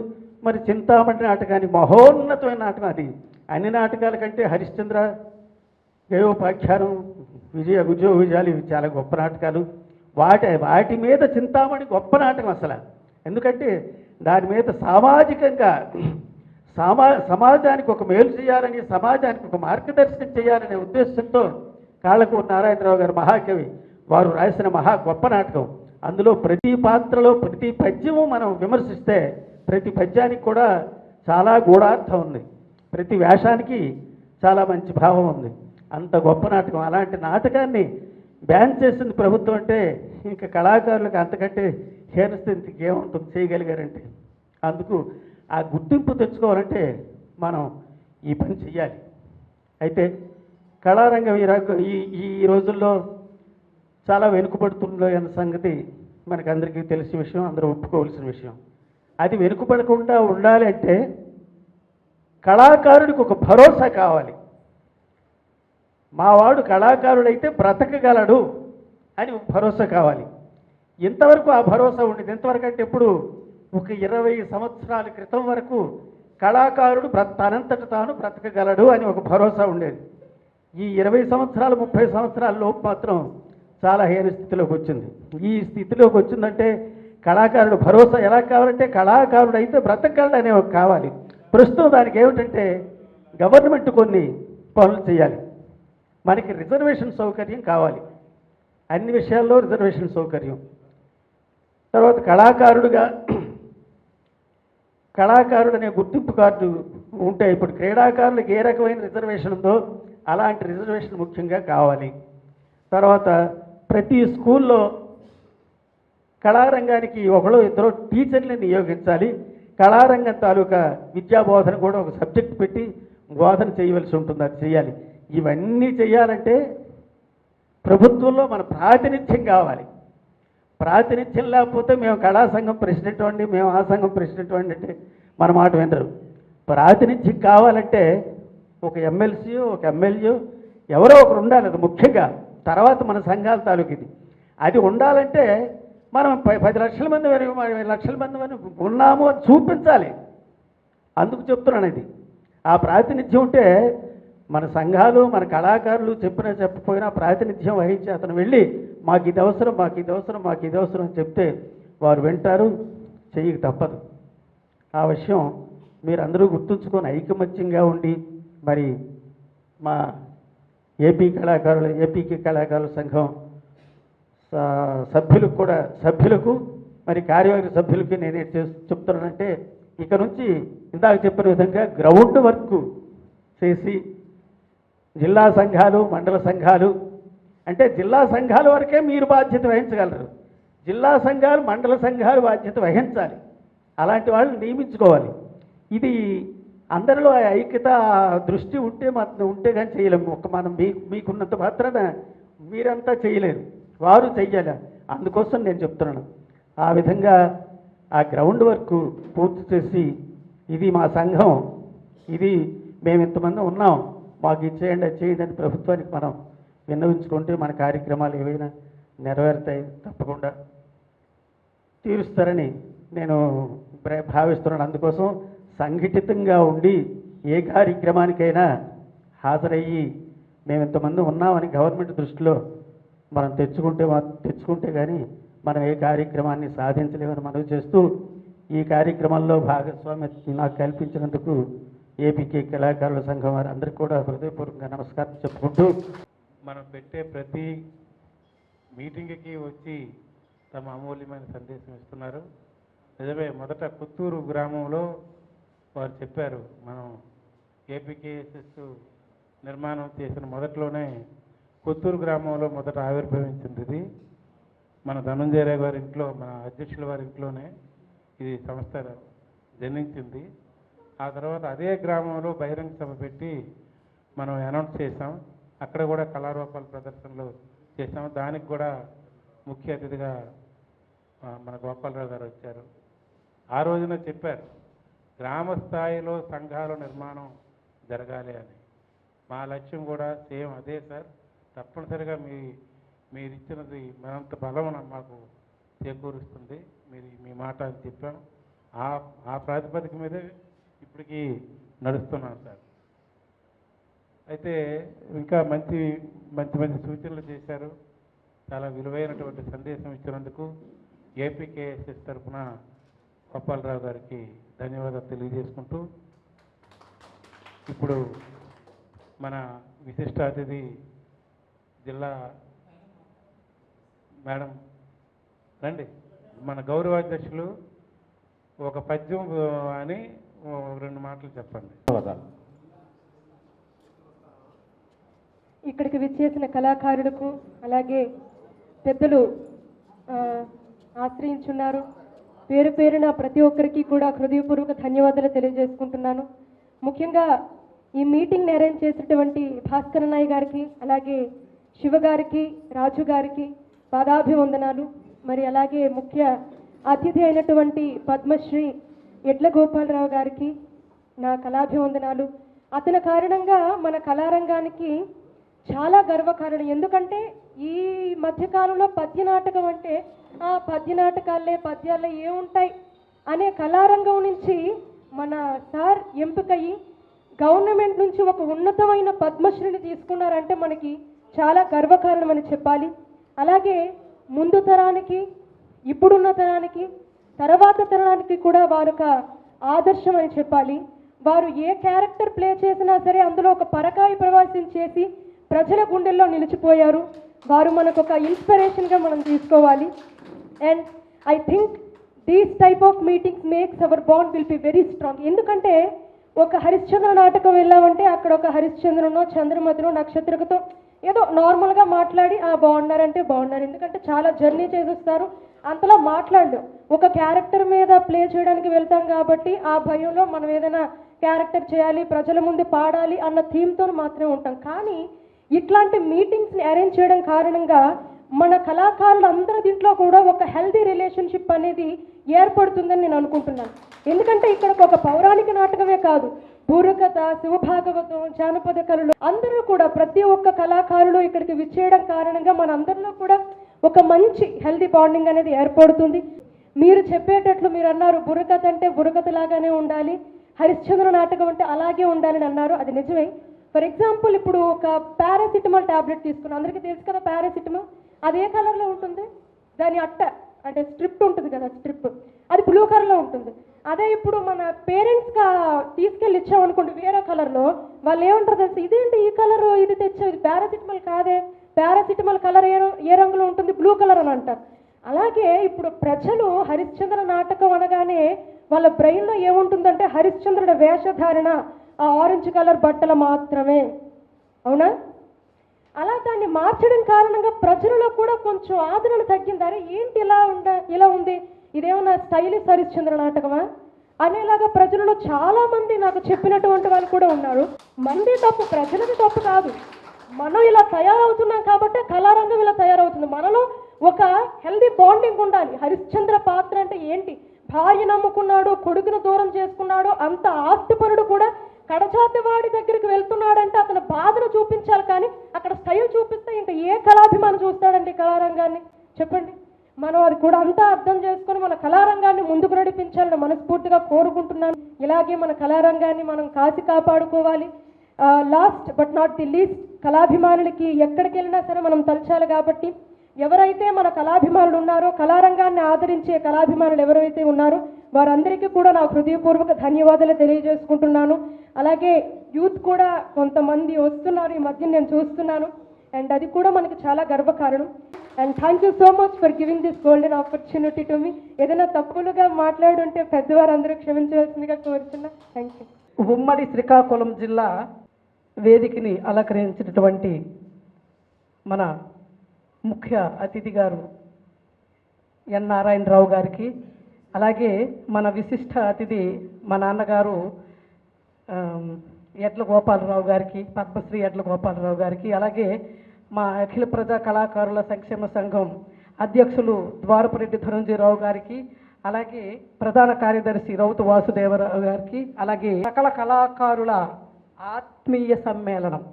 మరి చింతామణి నాటకానికి మహోన్నతమైన నాటకం అది. అన్ని నాటకాల కంటే హరిశ్చంద్ర, గయోపాఖ్యానం, విజయాలు ఇవి చాలా గొప్ప నాటకాలు. వాటి మీద చింతామణి గొప్ప నాటకం అసలు. ఎందుకంటే దాని మీద సామాజికంగా సమాజానికి ఒక మేలు చేయాలని, సమాజానికి ఒక మార్గదర్శనం చేయాలనే ఉద్దేశంతో కాళ్ళకూరు నారాయణరావు గారు మహాకవి వారు రాసిన మహా గొప్ప నాటకం. అందులో ప్రతి పాత్రలో ప్రతి పద్యము మనం విమర్శిస్తే ప్రతి పద్యానికి కూడా చాలా గూఢార్థం ఉంది, ప్రతి వేషానికి చాలా మంచి భావం ఉంది. అంత గొప్ప నాటకం. అలాంటి నాటకాన్ని బ్యాన్ చేసింది ప్రభుత్వం అంటే ఇంకా కళాకారులకు అంతకంటే హీనస్థితి ఏముంటుంది చేయగలిగారంటే. అందుకు ఆ గుర్తింపు తెచ్చుకోవాలంటే మనం ఈ పని చెయ్యాలి. అయితే కళారంగం ఈ రోజుల్లో చాలా వెనుకబడుతున్న సంగతి మనకు అందరికీ తెలిసిన విషయం, అందరూ ఒప్పుకోవాల్సిన విషయం. అది వెనుకబడకుండా ఉండాలి అంటే కళాకారుడికి ఒక భరోసా కావాలి. మావాడు కళాకారుడైతే బ్రతకగలడు అని భరోసా కావాలి. ఇంతవరకు ఆ భరోసా ఉండేది. ఎంతవరకు అంటే ఇప్పుడు ఒక 20 సంవత్సరాల క్రితం వరకు కళాకారుడు తనంతట తాను బ్రతకగలడు అని ఒక భరోసా ఉండేది. ఈ 20 సంవత్సరాలు 30 సంవత్సరాల లోపు మాత్రం చాలా హీన స్థితిలోకి వచ్చింది. ఈ స్థితిలోకి వచ్చిందంటే కళాకారుడు భరోసా ఎలా కావాలంటే కళాకారుడు అయితే బ్రతకగలడు అనే ఒక కావాలి. ప్రస్తుతం దానికి ఏమిటంటే గవర్నమెంట్ కొన్ని పనులు చేయాలి. మనకి రిజర్వేషన్ సౌకర్యం కావాలి, అన్ని విషయాల్లో రిజర్వేషన్ సౌకర్యం. తర్వాత కళాకారుడు అనే గుర్తింపు కార్డు ఉంటే ఇప్పుడు క్రీడాకారులకు ఏ రకమైన రిజర్వేషన్ ఉందో అలాంటి రిజర్వేషన్ ముఖ్యంగా కావాలి. తర్వాత ప్రతి స్కూల్లో కళారంగానికి ఒకళ్ళు ఇద్దరు టీచర్ని నియోగించాలి. కళారంగం తాలూకా విద్యాబోధన కూడా ఒక సబ్జెక్ట్ పెట్టి బోధన చేయవలసి ఉంటుంది. అది చేయాలి. ఇవన్నీ చేయాలంటే ప్రభుత్వంలో మన ప్రాతినిధ్యం కావాలి. ప్రాతినిధ్యం లేకపోతే మేము కళా సంఘం ప్రెసిడెంట్ అండి, మేము ఆ సంఘం ప్రెసిడెంట్ అండి అంటే మన మాట వినరు. ప్రాతినిధ్యం కావాలంటే ఒక ఎమ్మెల్సీ, ఒక ఎమ్మెల్యే ఎవరో ఒకరు ఉండాలి. అది ముఖ్యంగా. తర్వాత మన సంఘాల తాలూకు ఇది. అది ఉండాలంటే మనం 10 లక్షల మంది 20 లక్షల మంది ఉన్నాము అని చూపించాలి. అందుకు చెప్తున్నాను ఇది. ఆ ప్రాతినిధ్యం ఉంటే మన సంఘాలు మన కళాకారులు చెప్పినా చెప్పకపోయినా ప్రాతినిధ్యం వహించి అతను వెళ్ళి మాకు ఇది అవసరం, మాకు ఇది అవసరం, మాకు ఇది అవసరం అని చెప్తే వారు వింటారు, చెయ్యక తప్పదు. ఆ విషయం మీరందరూ గుర్తుంచుకొని ఐకమత్యంగా ఉండి మరి మా ఏపీకి కళాకారుల సంఘం సభ్యులకు మరి కార్యవర్గ సభ్యులకి నేను చెప్తున్నానంటే ఇక నుంచి ఇందాక చెప్పిన విధంగా గ్రౌండ్ వర్క్ చేసి జిల్లా సంఘాలు మండల సంఘాలు అంటే జిల్లా సంఘాల వరకే మీరు బాధ్యత వహించగలరు. జిల్లా సంఘాలు మండల సంఘాలు బాధ్యత వహించాలి. అలాంటి వాళ్ళు నియమించుకోవాలి. ఇది అందరిలో ఐక్యత దృష్టి ఉంటే కానీ చేయలేము. మనం మీకున్నంత మాత్రాన మీరంతా చేయలేరు, వారు చెయ్యాలి. అందుకోసం నేను చెప్తున్నాను. ఆ విధంగా ఆ గ్రౌండ్ వర్క్ పూర్తి చేసి ఇది మా సంఘం, ఇది మేము ఇంతమంది ఉన్నాం, మాకు ఇచ్చేయండి అది చేయండి అని ప్రభుత్వానికి మనం విన్నవించుకుంటే మన కార్యక్రమాలు ఏవైనా నెరవేరుతాయి, తప్పకుండా తీరుస్తారని నేను భావిస్తున్నాను. అందుకోసం సంఘటితంగా ఉండి ఏ కార్యక్రమానికైనా హాజరయ్యి మేము ఇంతమంది ఉన్నామని గవర్నమెంట్ దృష్టిలో మనం తెచ్చుకుంటే కానీ మనం ఏ కార్యక్రమాన్ని సాధించలేమని మనవి చేస్తూ ఈ కార్యక్రమంలో భాగస్వామ్యం నాకు కల్పించినందుకు ఏపీకే కళాకారుల సంఘం వారి అందరికీ కూడా హృదయపూర్వకంగా నమస్కారం చెప్పుకుంటూ మనం పెట్టే ప్రతి మీటింగ్కి వచ్చి తమ అమూల్యమైన సందేశం ఇస్తున్నారు. నిజమే, మొదట పుత్తూరు గ్రామంలో వారు చెప్పారు, మనం ఏపీకేఎస్ఎస్ నిర్మాణం చేసిన మొదట్లోనే పుత్తూరు గ్రామంలో మొదట ఆవిర్భవించింది. ఇది మన ధనంజయరావు గారి ఇంట్లో, మన అధ్యక్షుల వారి ఇంట్లోనే ఇది సంస్థ జన్మించింది. ఆ తర్వాత అదే గ్రామంలో బహిరంగ సభ పెట్టి మనం అనౌన్స్ చేసాం. అక్కడ కూడా కళారూపాల ప్రదర్శనలు చేసాం. దానికి కూడా ముఖ్య అతిథిగా మన గోపాలరావు గారు వచ్చారు. ఆ రోజున చెప్పారు, గ్రామ స్థాయిలో సంఘాల నిర్మాణం జరగాలి అని. మా లక్ష్యం కూడా సేమ్ అదే సార్. తప్పనిసరిగా మీరు ఇచ్చినది మరింత బలం మాకు చేకూరుస్తుంది. మీ మాట అని చెప్పాం. ఆ ప్రాతిపదిక మీదే ఇప్పటికీ నడుస్తున్నాం సార్. అయితే ఇంకా మంచి సూచనలు చేశారు. చాలా విలువైనటువంటి సందేశం ఇచ్చినందుకు ఏపీకేఎస్ఎస్ తరఫున గోపాలరావు గారికి ధన్యవాదాలు తెలియజేసుకుంటూ ఇప్పుడు మన విశిష్ట అతిథి జిల్లా మేడం రండి, మన గౌరవాధ్యక్షులు ఒక పద్యం అని 2 మాటలు చెప్పండి. ఇక్కడికి విచ్చేసిన కళాకారులకు అలాగే పెద్దలు ఆశ్రయించున్నారు. పేరు పేరున ప్రతి ఒక్కరికి కూడా హృదయపూర్వక ధన్యవాదాలు తెలియజేసుకుంటున్నాను. ముఖ్యంగా ఈ మీటింగ్ అరేంజ్ చేసినటువంటి భాస్కర్ నాయ్ గారికి, అలాగే శివ గారికి, రాజు గారికి పాదాభివందనాలు. మరి అలాగే ముఖ్య అతిథి అయినటువంటి పద్మశ్రీ ఎడ్ల గోపాలరావు గారికి నా కళాభివందనాలు. అతని కారణంగా మన కళారంగానికి చాలా గర్వకారణం. ఎందుకంటే ఈ మధ్యకాలంలో పద్య నాటకం అంటే ఆ పద్య నాటకాలే పద్యాలే ఏముంటాయి అనే కళారంగం నుంచి మన సార్ ఎంపికయ్యి గవర్నమెంట్ నుంచి ఒక ఉన్నతమైన పద్మశ్రీని తీసుకున్నారంటే మనకి చాలా గర్వకారణం అని చెప్పాలి. అలాగే ముందు తరానికి, ఇప్పుడున్న తరానికి, తర్వాత తరానికి కూడా వారు ఒక ఆదర్శం అని చెప్పాలి. వారు ఏ క్యారెక్టర్ ప్లే చేసినా సరే అందులో ఒక పరకాయ ప్రవేశం చేసి ప్రజల గుండెల్లో నిలిచిపోయారు. వారు మనకు ఒక ఇన్స్పిరేషన్గా మనం తీసుకోవాలి. And I think these type of meetings makes our bond will be very strong. ఎందుకంటే ఒక హరిశ్చంద్ర నాటకం వెళ్ళామంటే అక్కడ ఒక హరిశ్చంద్రనో చంద్రమతినో నక్షత్రకతో ఏదో నార్మల్గా మాట్లాడి బాగున్నారంటే బాగున్నారు, ఎందుకంటే చాలా జర్నీ చేసేస్తారు, అంతలా మాట్లాడలేం. ఒక క్యారెక్టర్ మీద ప్లే చేయడానికి వెళ్తాం కాబట్టి ఆ భయంలో మనం ఏదైనా క్యారెక్టర్ చేయాలి, ప్రజల ముందు పాడాలి అన్న థీమ్తో మాత్రమే ఉంటాం. కానీ ఇట్లాంటి మీటింగ్స్ని అరేంజ్ చేయడం కారణంగా మన కళాకారులు అందరి దీంట్లో కూడా ఒక హెల్తీ రిలేషన్షిప్ అనేది ఏర్పడుతుందని నేను అనుకుంటున్నాను. ఎందుకంటే ఇక్కడ ఒక పౌరాణిక నాటకమే కాదు, బుర్రకథ, శివభాగవతం, జానపద కళలు అందరూ కూడా ప్రతి ఒక్క కళాకారులు ఇక్కడికి విచ్చేయడం కారణంగా మన అందరిలో కూడా ఒక మంచి హెల్దీ బాండింగ్ అనేది ఏర్పడుతుంది. మీరు చెప్పేటట్లు మీరు అన్నారు బుర్రకథ అంటే బుర్రకథ లాగానే ఉండాలి, హరిశ్చంద్ర నాటకం అంటే అలాగే ఉండాలని అన్నారు. అది నిజమే. ఫర్ ఎగ్జాంపుల్ ఇప్పుడు ఒక పారాసిటమాల్ టాబ్లెట్ తీసుకున్నాం, అందరికీ తెలుసు కదా పారాసిటమాల్, అది ఏ కలర్లో ఉంటుంది? దాని అట్ట అంటే స్ట్రిప్ ఉంటుంది కదా, స్ట్రిప్ అది బ్లూ కలర్లో ఉంటుంది. అదే ఇప్పుడు మన పేరెంట్స్గా తీసుకెళ్ళి ఇచ్చామనుకోండి వేరే కలర్లో, వాళ్ళు ఏమంటారు తెలుసు, ఇదేంటి ఈ కలర్ ఇది తెచ్చావు, ఇది పారాసిటమాల్ కాదే, పారాసిటమాల్ కలర్ ఏ రంగులో ఉంటుంది? బ్లూ కలర్ అని అంటారు. అలాగే ఇప్పుడు ప్రజలు హరిశ్చంద్ర నాటకం అనగానే వాళ్ళ బ్రెయిన్లో ఏముంటుందంటే హరిశ్చంద్రుడి వేషధారణ ఆ ఆరెంజ్ కలర్ బట్టలు మాత్రమే, అవునా? అలా దాన్ని మార్చడం కారణంగా ప్రజలలో కూడా కొంచెం ఆదరణ తగ్గింది. అరే ఏంటి ఇలా ఉంది, ఇదేమన్నా స్టైలిష్ హరిశ్చంద్ర నాటకమా అనేలాగా ప్రజలలో చాలా మంది నాకు చెప్పినటువంటి వాళ్ళు కూడా ఉన్నారు. మంది తప్పు, ప్రజలది తప్పు కాదు. మనం ఇలా తయారవుతున్నాం కాబట్టి కళారంగం ఇలా తయారవుతుంది. మనలో ఒక హెల్దీ బాండింగ్ ఉండాలి. హరిశ్చంద్ర పాత్ర అంటే ఏంటి? భార్య నమ్ముకున్నాడు, కొడుకును దూరం చేసుకున్నాడు, అంత ఆస్తిపరుడు కూడా కడచాతి వాడి దగ్గరికి వెళ్తున్నాడంటే అతని బాధను చూపించాలి, కానీ అక్కడ స్టైల్ చూపిస్తే ఇంకా ఏ కళాభిమానం చూస్తాడండి కళారంగాన్ని? చెప్పండి. మనం అది కూడా అంతా అర్థం చేసుకొని మన కళారంగాన్ని ముందుకు నడిపించాలని మనస్ఫూర్తిగా కోరుకుంటున్నాను. ఇలాగే మన కళారంగాన్ని మనం కాసి కాపాడుకోవాలి. Last but not the least, కళాభిమానులకి ఎక్కడికి వెళ్ళినా సరే మనం తలచాలి. కాబట్టి ఎవరైతే మన కళాభిమానులు ఉన్నారో, కళారంగాన్ని ఆదరించే కళాభిమానులు ఎవరైతే ఉన్నారో వారందరికీ కూడా నా హృదయపూర్వక ధన్యవాదాలు తెలియజేసుకుంటున్నాను. అలాగే యూత్ కూడా కొంతమంది వస్తున్నారు ఈ మధ్య, నేను చూస్తున్నాను, అండ్ అది కూడా మనకి చాలా గర్వకారణం. And thank you so much for giving this golden opportunity to me. ఏదైనా తప్పులుగా మాట్లాడుంటే పెద్దవారందరూ క్షమించవలసిందిగా కోరుతున్నా. Thank you. ఉమ్మడి శ్రీకాకుళం జిల్లా వేదికని అలంకరించినటువంటి మన ముఖ్య అతిథి గారు ఎన్ నారాయణరావు గారికి, అలాగే మన విశిష్ట అతిథి మా నాన్నగారు ఎడ్ల గోపాలరావు గారికి, పద్మశ్రీ ఎడ్ల గోపాలరావు గారికి, అలాగే మా అఖిల ప్రజా కళాకారుల సంక్షేమ సంఘం అధ్యక్షులు ద్వారపురెడ్డి ధనంజయరావు గారికి, అలాగే ప్రధాన కార్యదర్శి రౌతు వాసుదేవరావు గారికి, అలాగే సకల కళాకారుల ఆత్మీయ సమ్మేళనం.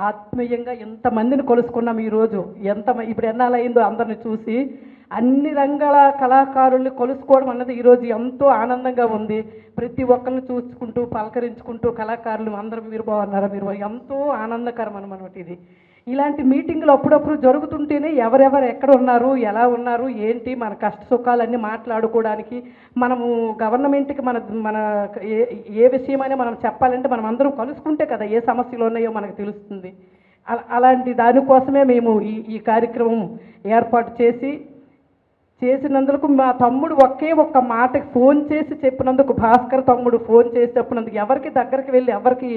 ఆత్మీయంగా ఎంతమందిని కొలుసుకున్నాం ఈరోజు. ఇప్పుడు ఎన్నాళ్ళయిందో అందరిని చూసి. అన్ని రంగాల కళాకారుల్ని కొలుసుకోవడం అన్నది ఈరోజు ఎంతో ఆనందంగా ఉంది. ప్రతి ఒక్కరిని చూసుకుంటూ పలకరించుకుంటూ కళాకారులు అందరూ మీరు బాగున్నారా, మీరు ఎంతో ఆనందకరం అనమాట ఇది. ఇలాంటి మీటింగులు అప్పుడప్పుడు జరుగుతుంటేనే ఎవరెవరు ఎక్కడ ఉన్నారు, ఎలా ఉన్నారు, ఏంటి మన కష్ట సుఖాలన్నీ మాట్లాడుకోవడానికి, మనము గవర్నమెంట్కి మన ఏ విషయమైనా మనం చెప్పాలంటే మనం అందరం కలుసుకుంటే కదా ఏ సమస్యలు ఉన్నాయో మనకు తెలుస్తుంది. అలాంటి దానికోసమే మేము ఈ కార్యక్రమం ఏర్పాటు చేసినందుకు మా తమ్ముడు ఒక్క మాటకి ఫోన్ చేసి చెప్పినందుకు, భాస్కర్ తమ్ముడు ఫోన్ చేసి చెప్పినందుకు ఎవరికి దగ్గరికి వెళ్ళి ఎవరికి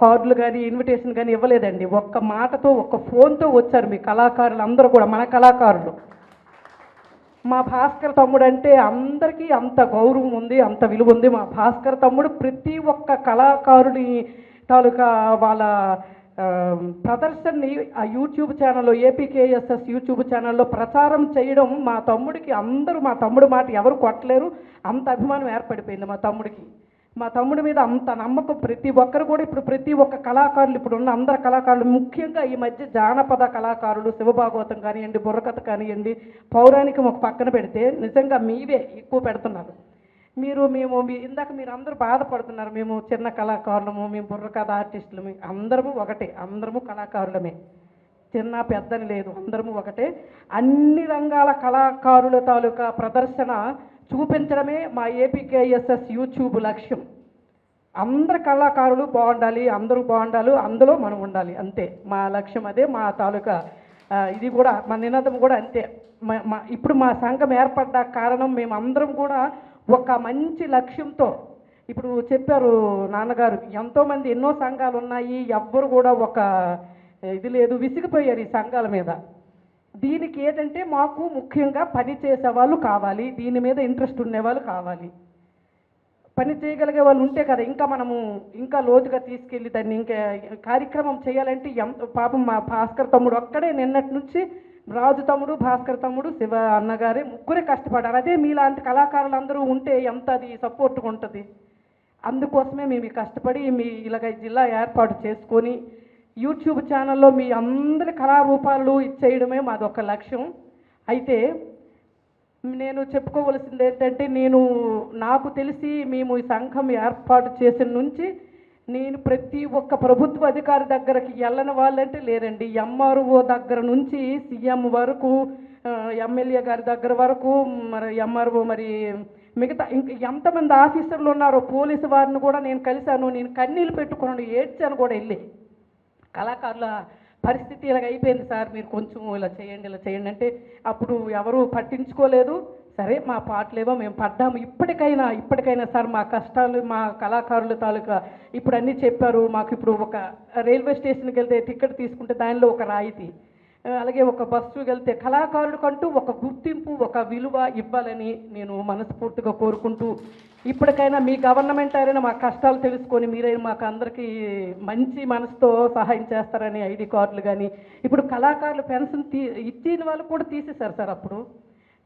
కార్డులు కానీ ఇన్విటేషన్ కానీ ఇవ్వలేదండి. ఒక్క మాటతో ఒక్క ఫోన్తో వచ్చారు మీ కళాకారులు అందరూ కూడా, మన కళాకారులు. మా భాస్కర్ తమ్ముడు అంటే అందరికీ అంత గౌరవం ఉంది, అంత విలువ ఉంది. మా భాస్కర్ తమ్ముడు ప్రతి ఒక్క కళాకారుని తాలూకా వాళ్ళ ప్రదర్శనని ఆ యూట్యూబ్ ఛానల్లో, ఏపీకేఎస్ఎస్ యూట్యూబ్ ఛానల్లో ప్రచారం చేయడం మా తమ్ముడికి అందరూ, మా తమ్ముడు మాట ఎవరు కొట్టలేరు, అంత అభిమానం ఏర్పడిపోయింది మా తమ్ముడికి. మా తమ్ముడి మీద అంత నమ్మకం ప్రతి ఒక్కరు కూడా. ఇప్పుడు ప్రతి ఒక్క కళాకారులు, ఇప్పుడు ఉన్న అందరు కళాకారులు, ముఖ్యంగా ఈ మధ్య జానపద కళాకారులు, శివభాగవతం కానివ్వండి, బుర్రకథ కానివ్వండి, పౌరాణికం ఒక పక్కన పెడితే నిజంగా మీవే ఎక్కువ పెడుతున్నారు. మేము ఇందాక మీరు అందరూ బాధపడుతున్నారు, మేము చిన్న కళాకారులము, మేము బుర్రకథ ఆర్టిస్టులము. అందరము ఒకటే, అందరము కళాకారులమే, చిన్న పెద్దని లేదు, అందరము ఒకటే. అన్ని రంగాల కళాకారుల తాలూకా ప్రదర్శన చూపించడమే మా ఏపీకేఎస్ఎస్ యూట్యూబ్ లక్ష్యం. అందరు కళాకారులు బాగుండాలి, అందరూ బాగుండాలి, అందులో మనం ఉండాలి, అంతే మా లక్ష్యం. అదే మా తాలూకా ఇది కూడా, మా నినాదం కూడా అంతే. ఇప్పుడు మా సంఘం ఏర్పడ్డ కారణం మేము అందరం కూడా ఒక మంచి లక్ష్యంతో. ఇప్పుడు చెప్పారు నాన్నగారు, ఎంతోమంది ఎన్నో సంఘాలు ఉన్నాయి, ఎవ్వరు కూడా ఒక ఇది లేదు, విసిగిపోయారు ఈ సంఘాల మీద. దీనికి ఏంటంటే మాకు ముఖ్యంగా పని చేసేవాళ్ళు కావాలి, దీని మీద ఇంట్రెస్ట్ ఉండేవాళ్ళు కావాలి, పని చేయగలిగే వాళ్ళు ఉంటే కదా ఇంకా మనము ఇంకా లోతుగా తీసుకెళ్ళి దాన్ని ఇంకా కార్యక్రమం చేయాలంటే. పాపం మా భాస్కర్ తమ్ముడు ఒక్కడే నిన్నటి నుంచి, రాజు తమ్ముడు, భాస్కర్ తమ్ముడు, శివ అన్నగారే ముగ్గురే కష్టపడ్డారు. అదే మీలాంటి కళాకారులు అందరూ ఉంటే ఎంత అది సపోర్ట్గా ఉంటుంది. అందుకోసమే మేము కష్టపడి ఇలాగ జిల్లా ఏర్పాటు చేసుకొని యూట్యూబ్ ఛానల్లో మీ అందరి కళారూపాలు ఇచ్చేయడమే మాది ఒక లక్ష్యం. అయితే నేను చెప్పుకోవలసింది ఏంటంటే, నాకు తెలిసి మేము ఈ సంఘం ఏర్పాటు చేసిన నుంచి నేను ప్రతి ఒక్క ప్రభుత్వ అధికారి దగ్గరికి వెళ్ళని వాళ్ళంటే లేరండి. ఎంఆర్ఓ దగ్గర నుంచి సీఎం వరకు, ఎమ్మెల్యే గారి దగ్గర వరకు, మరి ఎంఆర్ఓ, మరి మిగతా ఇంక ఎంతమంది ఆఫీసర్లు ఉన్నారో పోలీసు వారిని కూడా నేను కలిశాను. నేను కన్నీళ్ళు పెట్టుకున్నాను, ఏడ్చాను కూడా వెళ్ళి. కళాకారుల పరిస్థితి ఇలాగ అయిపోయింది సార్, మీరు కొంచెం ఇలా చేయండి ఇలా చేయండి అంటే అప్పుడు ఎవరు పట్టించుకోలేదు. సరే మా పాటలేవో మేము పడ్డాము. ఇప్పటికైనా సార్ మా కష్టాలు, మా కళాకారుల తాలూకా ఇప్పుడు అన్నీ చెప్పారు. మాకు ఇప్పుడు ఒక రైల్వే స్టేషన్కి వెళ్తే టికెట్ తీసుకుంటే దానిలో ఒక రాయితీ, అలాగే ఒక బస్సుకి వెళ్తే కళాకారుడికంటూ ఒక గుర్తింపు, ఒక విలువ ఇవ్వాలని నేను మనస్ఫూర్తిగా కోరుకుంటూ, ఇప్పటికైనా మీ గవర్నమెంట్ అయినా మా కష్టాలు తెలుసుకొని మీరైనా మాకు అందరికీ మంచి మనసుతో సహాయం చేస్తారని ఐడి కార్డులు కానీ, ఇప్పుడు కళాకారులు పెన్షన్ ఇచ్చిన వాళ్ళు కూడా తీసేశారు సార్ అప్పుడు.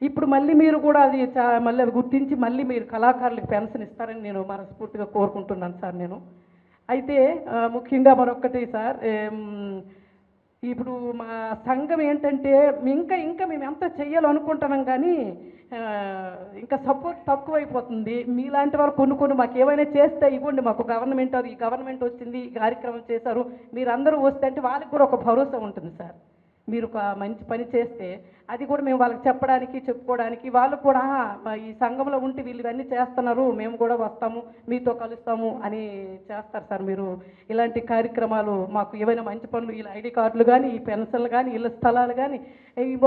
ఇప్పుడు మళ్ళీ మీరు కూడా అది మళ్ళీ అది గుర్తించి మళ్ళీ మీరు కళాకారులకు పెన్షన్ ఇస్తారని నేను మనస్ఫూర్తిగా కోరుకుంటున్నాను సార్ నేను. అయితే ముఖ్యంగా మరొకటి సార్, ఇప్పుడు మా సంఘం ఏంటంటే ఇంకా మేము ఎంత చెయ్యాలనుకుంటున్నాం కానీ ఇంకా సపోర్ట్ తక్కువైపోతుంది. మీలాంటి వారు కొన్ని మాకు ఏమైనా చేస్తే ఇవ్వండి, మాకు ఈ గవర్నమెంట్ వచ్చింది, ఈ కార్యక్రమం చేశారు, మీరందరూ వస్తే అంటే వాళ్ళకి కూడా ఒక భరోసా ఉంటుంది సార్. మీరు ఒక మంచి పని చేస్తే అది కూడా మేము వాళ్ళకి చెప్పుకోవడానికి వాళ్ళు కూడా ఈ సంఘంలో ఉంటే వీళ్ళు ఇవన్నీ చేస్తున్నారు, మేము కూడా వస్తాము, మీతో కలుస్తాము అని చేస్తారు సార్. మీరు ఇలాంటి కార్యక్రమాలు మాకు ఏవైనా మంచి పనులు, ఇలా ఐడి కార్డులు కానీ, ఈ పెన్షన్లు కానీ, ఇళ్ళ స్థలాలు కానీ,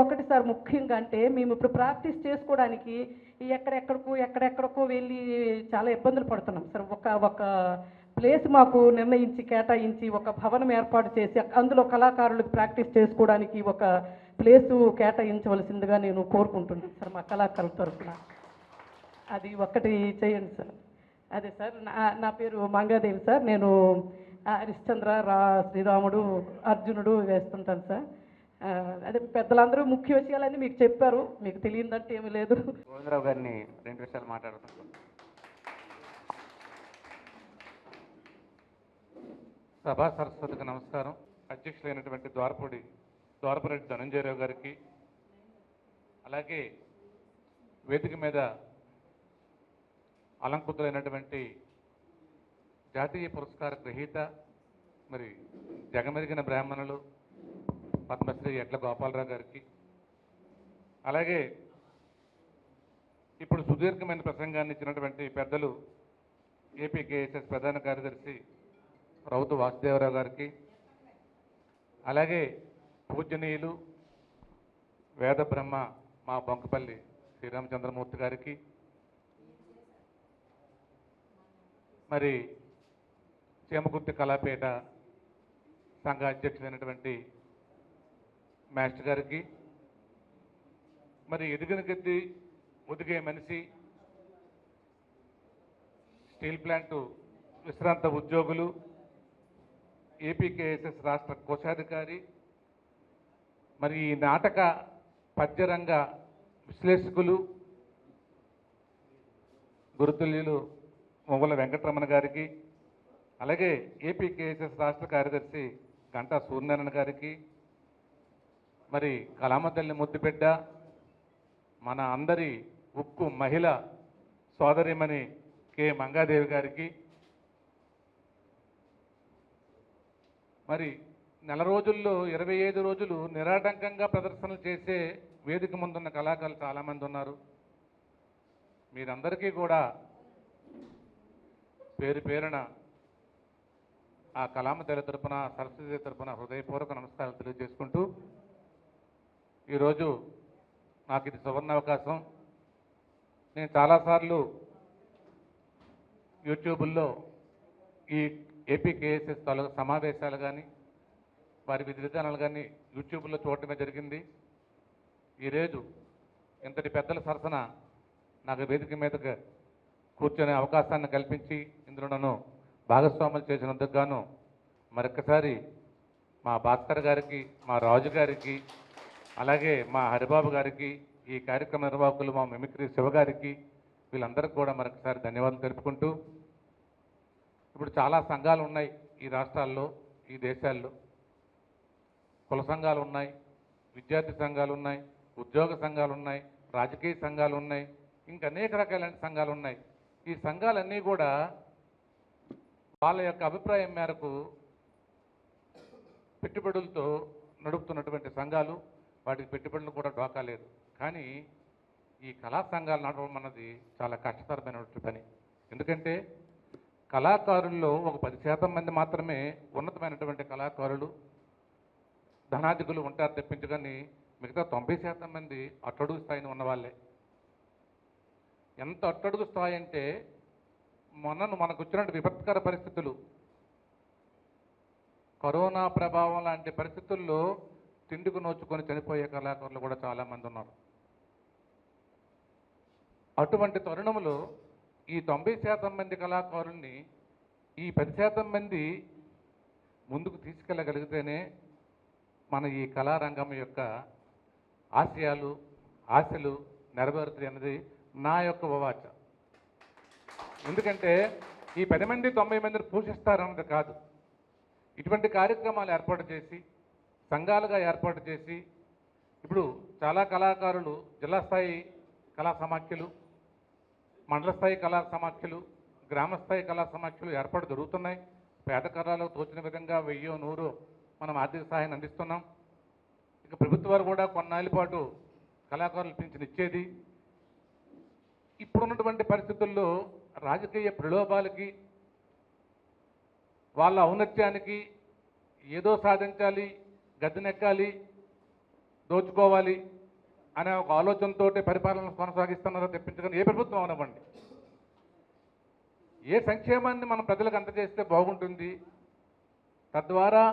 ఒకటి సార్ ముఖ్యంగా అంటే మేము ఇప్పుడు ప్రాక్టీస్ చేసుకోవడానికి ఎక్కడెక్కడికో వెళ్ళి చాలా ఇబ్బందులు పడుతున్నాం సార్. ఒక ప్లేస్ మాకు కేటాయించి ఒక భవనం ఏర్పాటు చేసి అందులో కళాకారులకు ప్రాక్టీస్ చేసుకోవడానికి ఒక ప్లేసు కేటాయించవలసిందిగా నేను కోరుకుంటున్నాను సార్ మా కళాకారుల తరఫున. అది ఒక్కటి చేయండి సార్. అదే సార్, నా పేరు మంగాదేవి సార్. నేను హరిశ్చంద్ర, శ్రీరాముడు, అర్జునుడు వేస్తుంటాను సార్. అదే పెద్దలందరూ ముఖ్య విషయాలన్నీ మీకు చెప్పారు, మీకు తెలియదంటే ఏమీ లేదు. గోవిందరావు గారిని 2 విషయాలు మాట్లాడుతున్నాను. సభా సరస్వతికి నమస్కారం. అధ్యక్షులైనటువంటి ద్వారపురెడ్డి ధనంజయరావు గారికి, అలాగే వేదిక మీద అలంకృతులైనటువంటి జాతీయ పురస్కార గ్రహీత, మరి జగమెరిగిన బ్రాహ్మణులు పద్మశ్రీ ఎడ్ల గోపాలరావు గారికి, అలాగే ఇప్పుడు సుదీర్ఘమైన ప్రసంగాన్ని ఇచ్చినటువంటి పెద్దలు ఏపీ కేఎస్ఎస్ ప్రధాన కార్యదర్శి రౌతు వాసుదేవరావు గారికి, అలాగే పూజనీయులు వేద బ్రహ్మ మా బొంకపల్లి శ్రీరామచంద్రమూర్తి గారికి, మరి చీమకుర్తి కళాపేట సంఘ అధ్యక్షులైనటువంటి మాస్టర్ గారికి, మరి ఎదిగిన కొద్దీ ఒదిగే మనిషి, స్టీల్ ప్లాంటు విశ్రాంత ఉద్యోగులు, ఏపీకేఎస్ఎస్ రాష్ట్ర కోశాధికారి, మరి ఈ నాటక పద్యరంగ విశ్లేషకులు గురుతుల్యులు మొగల వెంకటరమణ గారికి, అలాగే ఏపీకేఎస్ఎస్ రాష్ట్ర కార్యదర్శి గంటా సూర్యనారాయణ గారికి, మరి కళామతల్లి ముద్దుబిడ్డ మన అందరి ఉక్కు మహిళ సోదరిమణి కె మంగాదేవి గారికి, మరి నెల రోజుల్లో 25 రోజులు నిరాటంకంగా ప్రదర్శనలు చేసే వేదిక ముందున్న కళాకారులు చాలామంది ఉన్నారు. మీరందరికీ కూడా పేరున ఆ కళామతల్లి తరపున, సరస్వతి తరపున హృదయపూర్వక నమస్కారాలు తెలియజేసుకుంటూ, ఈరోజు నాకు ఇది సువర్ణ అవకాశం. నేను చాలాసార్లు యూట్యూబుల్లో ఈ ఏపీ కేఎస్ఎస్ తాలూకా సమావేశాలు కానీ, వారి విధి విధానాలు కానీ యూట్యూబ్లో చూడటమే జరిగింది. ఈరోజు ఇంతటి పెద్దల సరసన నాకు వేదిక మీదగా కూర్చొనే అవకాశాన్ని కల్పించి ఇందులో నన్ను భాగస్వాములు చేసినందుకు గాను మరొకసారి మా భాస్కర్ గారికి, మా రాజు గారికి, అలాగే మా హరిబాబు గారికి, ఈ కార్యక్రమ నిర్వాహకులు మా మిమిక్రీ శివ గారికి, వీళ్ళందరికీ కూడా మరొకసారి ధన్యవాదాలు తెలుపుకుంటూ, ఇప్పుడు చాలా సంఘాలు ఉన్నాయి ఈ రాష్ట్రాల్లో, ఈ దేశాల్లో. కుల సంఘాలు ఉన్నాయి, విద్యార్థి సంఘాలు ఉన్నాయి, ఉద్యోగ సంఘాలు ఉన్నాయి, రాజకీయ సంఘాలు ఉన్నాయి, ఇంకా అనేక రకాలైన సంఘాలు ఉన్నాయి. ఈ సంఘాలన్నీ కూడా వాళ్ళ యొక్క అభిప్రాయం మేరకు పెట్టుబడులతో నడుపుతున్నటువంటి సంఘాలు. వాటికి పెట్టుబడులు కూడా డోకా లేదు. కానీ ఈ కళా సంఘాలు నడవడం అన్నది చాలా కష్టతరమైనటువంటి పని. ఎందుకంటే కళాకారుల్లో ఒక 10% మంది మాత్రమే ఉన్నతమైనటువంటి కళాకారులు, ధనాధికులు ఉంటారు తెప్పించుకొని మిగతా 90% మంది అట్టడుగు స్థాయిని ఉన్నవాళ్ళే. ఎంత అట్టడుగు స్థాయి అంటే మనకు వచ్చినటువంటి విపత్కర పరిస్థితులు, కరోనా ప్రభావం లాంటి పరిస్థితుల్లో తిండికి నోచుకొని చనిపోయే కళాకారులు కూడా చాలామంది ఉన్నారు. అటువంటి తరుణంలో ఈ 90% మంది కళాకారుల్ని ఈ 10% మంది ముందుకు తీసుకెళ్ళగలిగితేనే మన ఈ కళారంగం యొక్క ఆశలు నెరవేరుతాయి అన్నది నా యొక్క వాచ. ఎందుకంటే ఈ 10 మంది 90 మందిని పోషిస్తారన్నది కాదు. ఇటువంటి కార్యక్రమాలు ఏర్పాటు చేసి, సంఘాలుగా ఏర్పాటు చేసి, ఇప్పుడు చాలా కళాకారులు జిల్లా స్థాయి కళా సమాఖ్యలు, మండల స్థాయి కళా సమాఖ్యలు, గ్రామ స్థాయి కళా సమాఖ్యలు ఏర్పాటు జరుగుతున్నాయి. పేద కళాలకు తోచిన విధంగా 1000, 100 మనం ఆర్థిక సహాయాన్ని అందిస్తున్నాం. ఇక ప్రభుత్వాలు కూడా కొన్నాళ్ళ పాటు కళాకారులు పింఛను ఇచ్చేది. ఇప్పుడున్నటువంటి పరిస్థితుల్లో రాజకీయ ప్రలోభాలకి, వాళ్ళ ఔన్నత్యానికి ఏదో సాధించాలి, గద్దెనెక్కాలి, దోచుకోవాలి అనే ఒక ఆలోచనతో పరిపాలన కొనసాగిస్తున్నారో తెప్పించుకొని ఏ ప్రభుత్వం అవనివ్వండి, ఏ సంక్షేమాన్ని మనం ప్రజలకు అందజేస్తే బాగుంటుంది, తద్వారా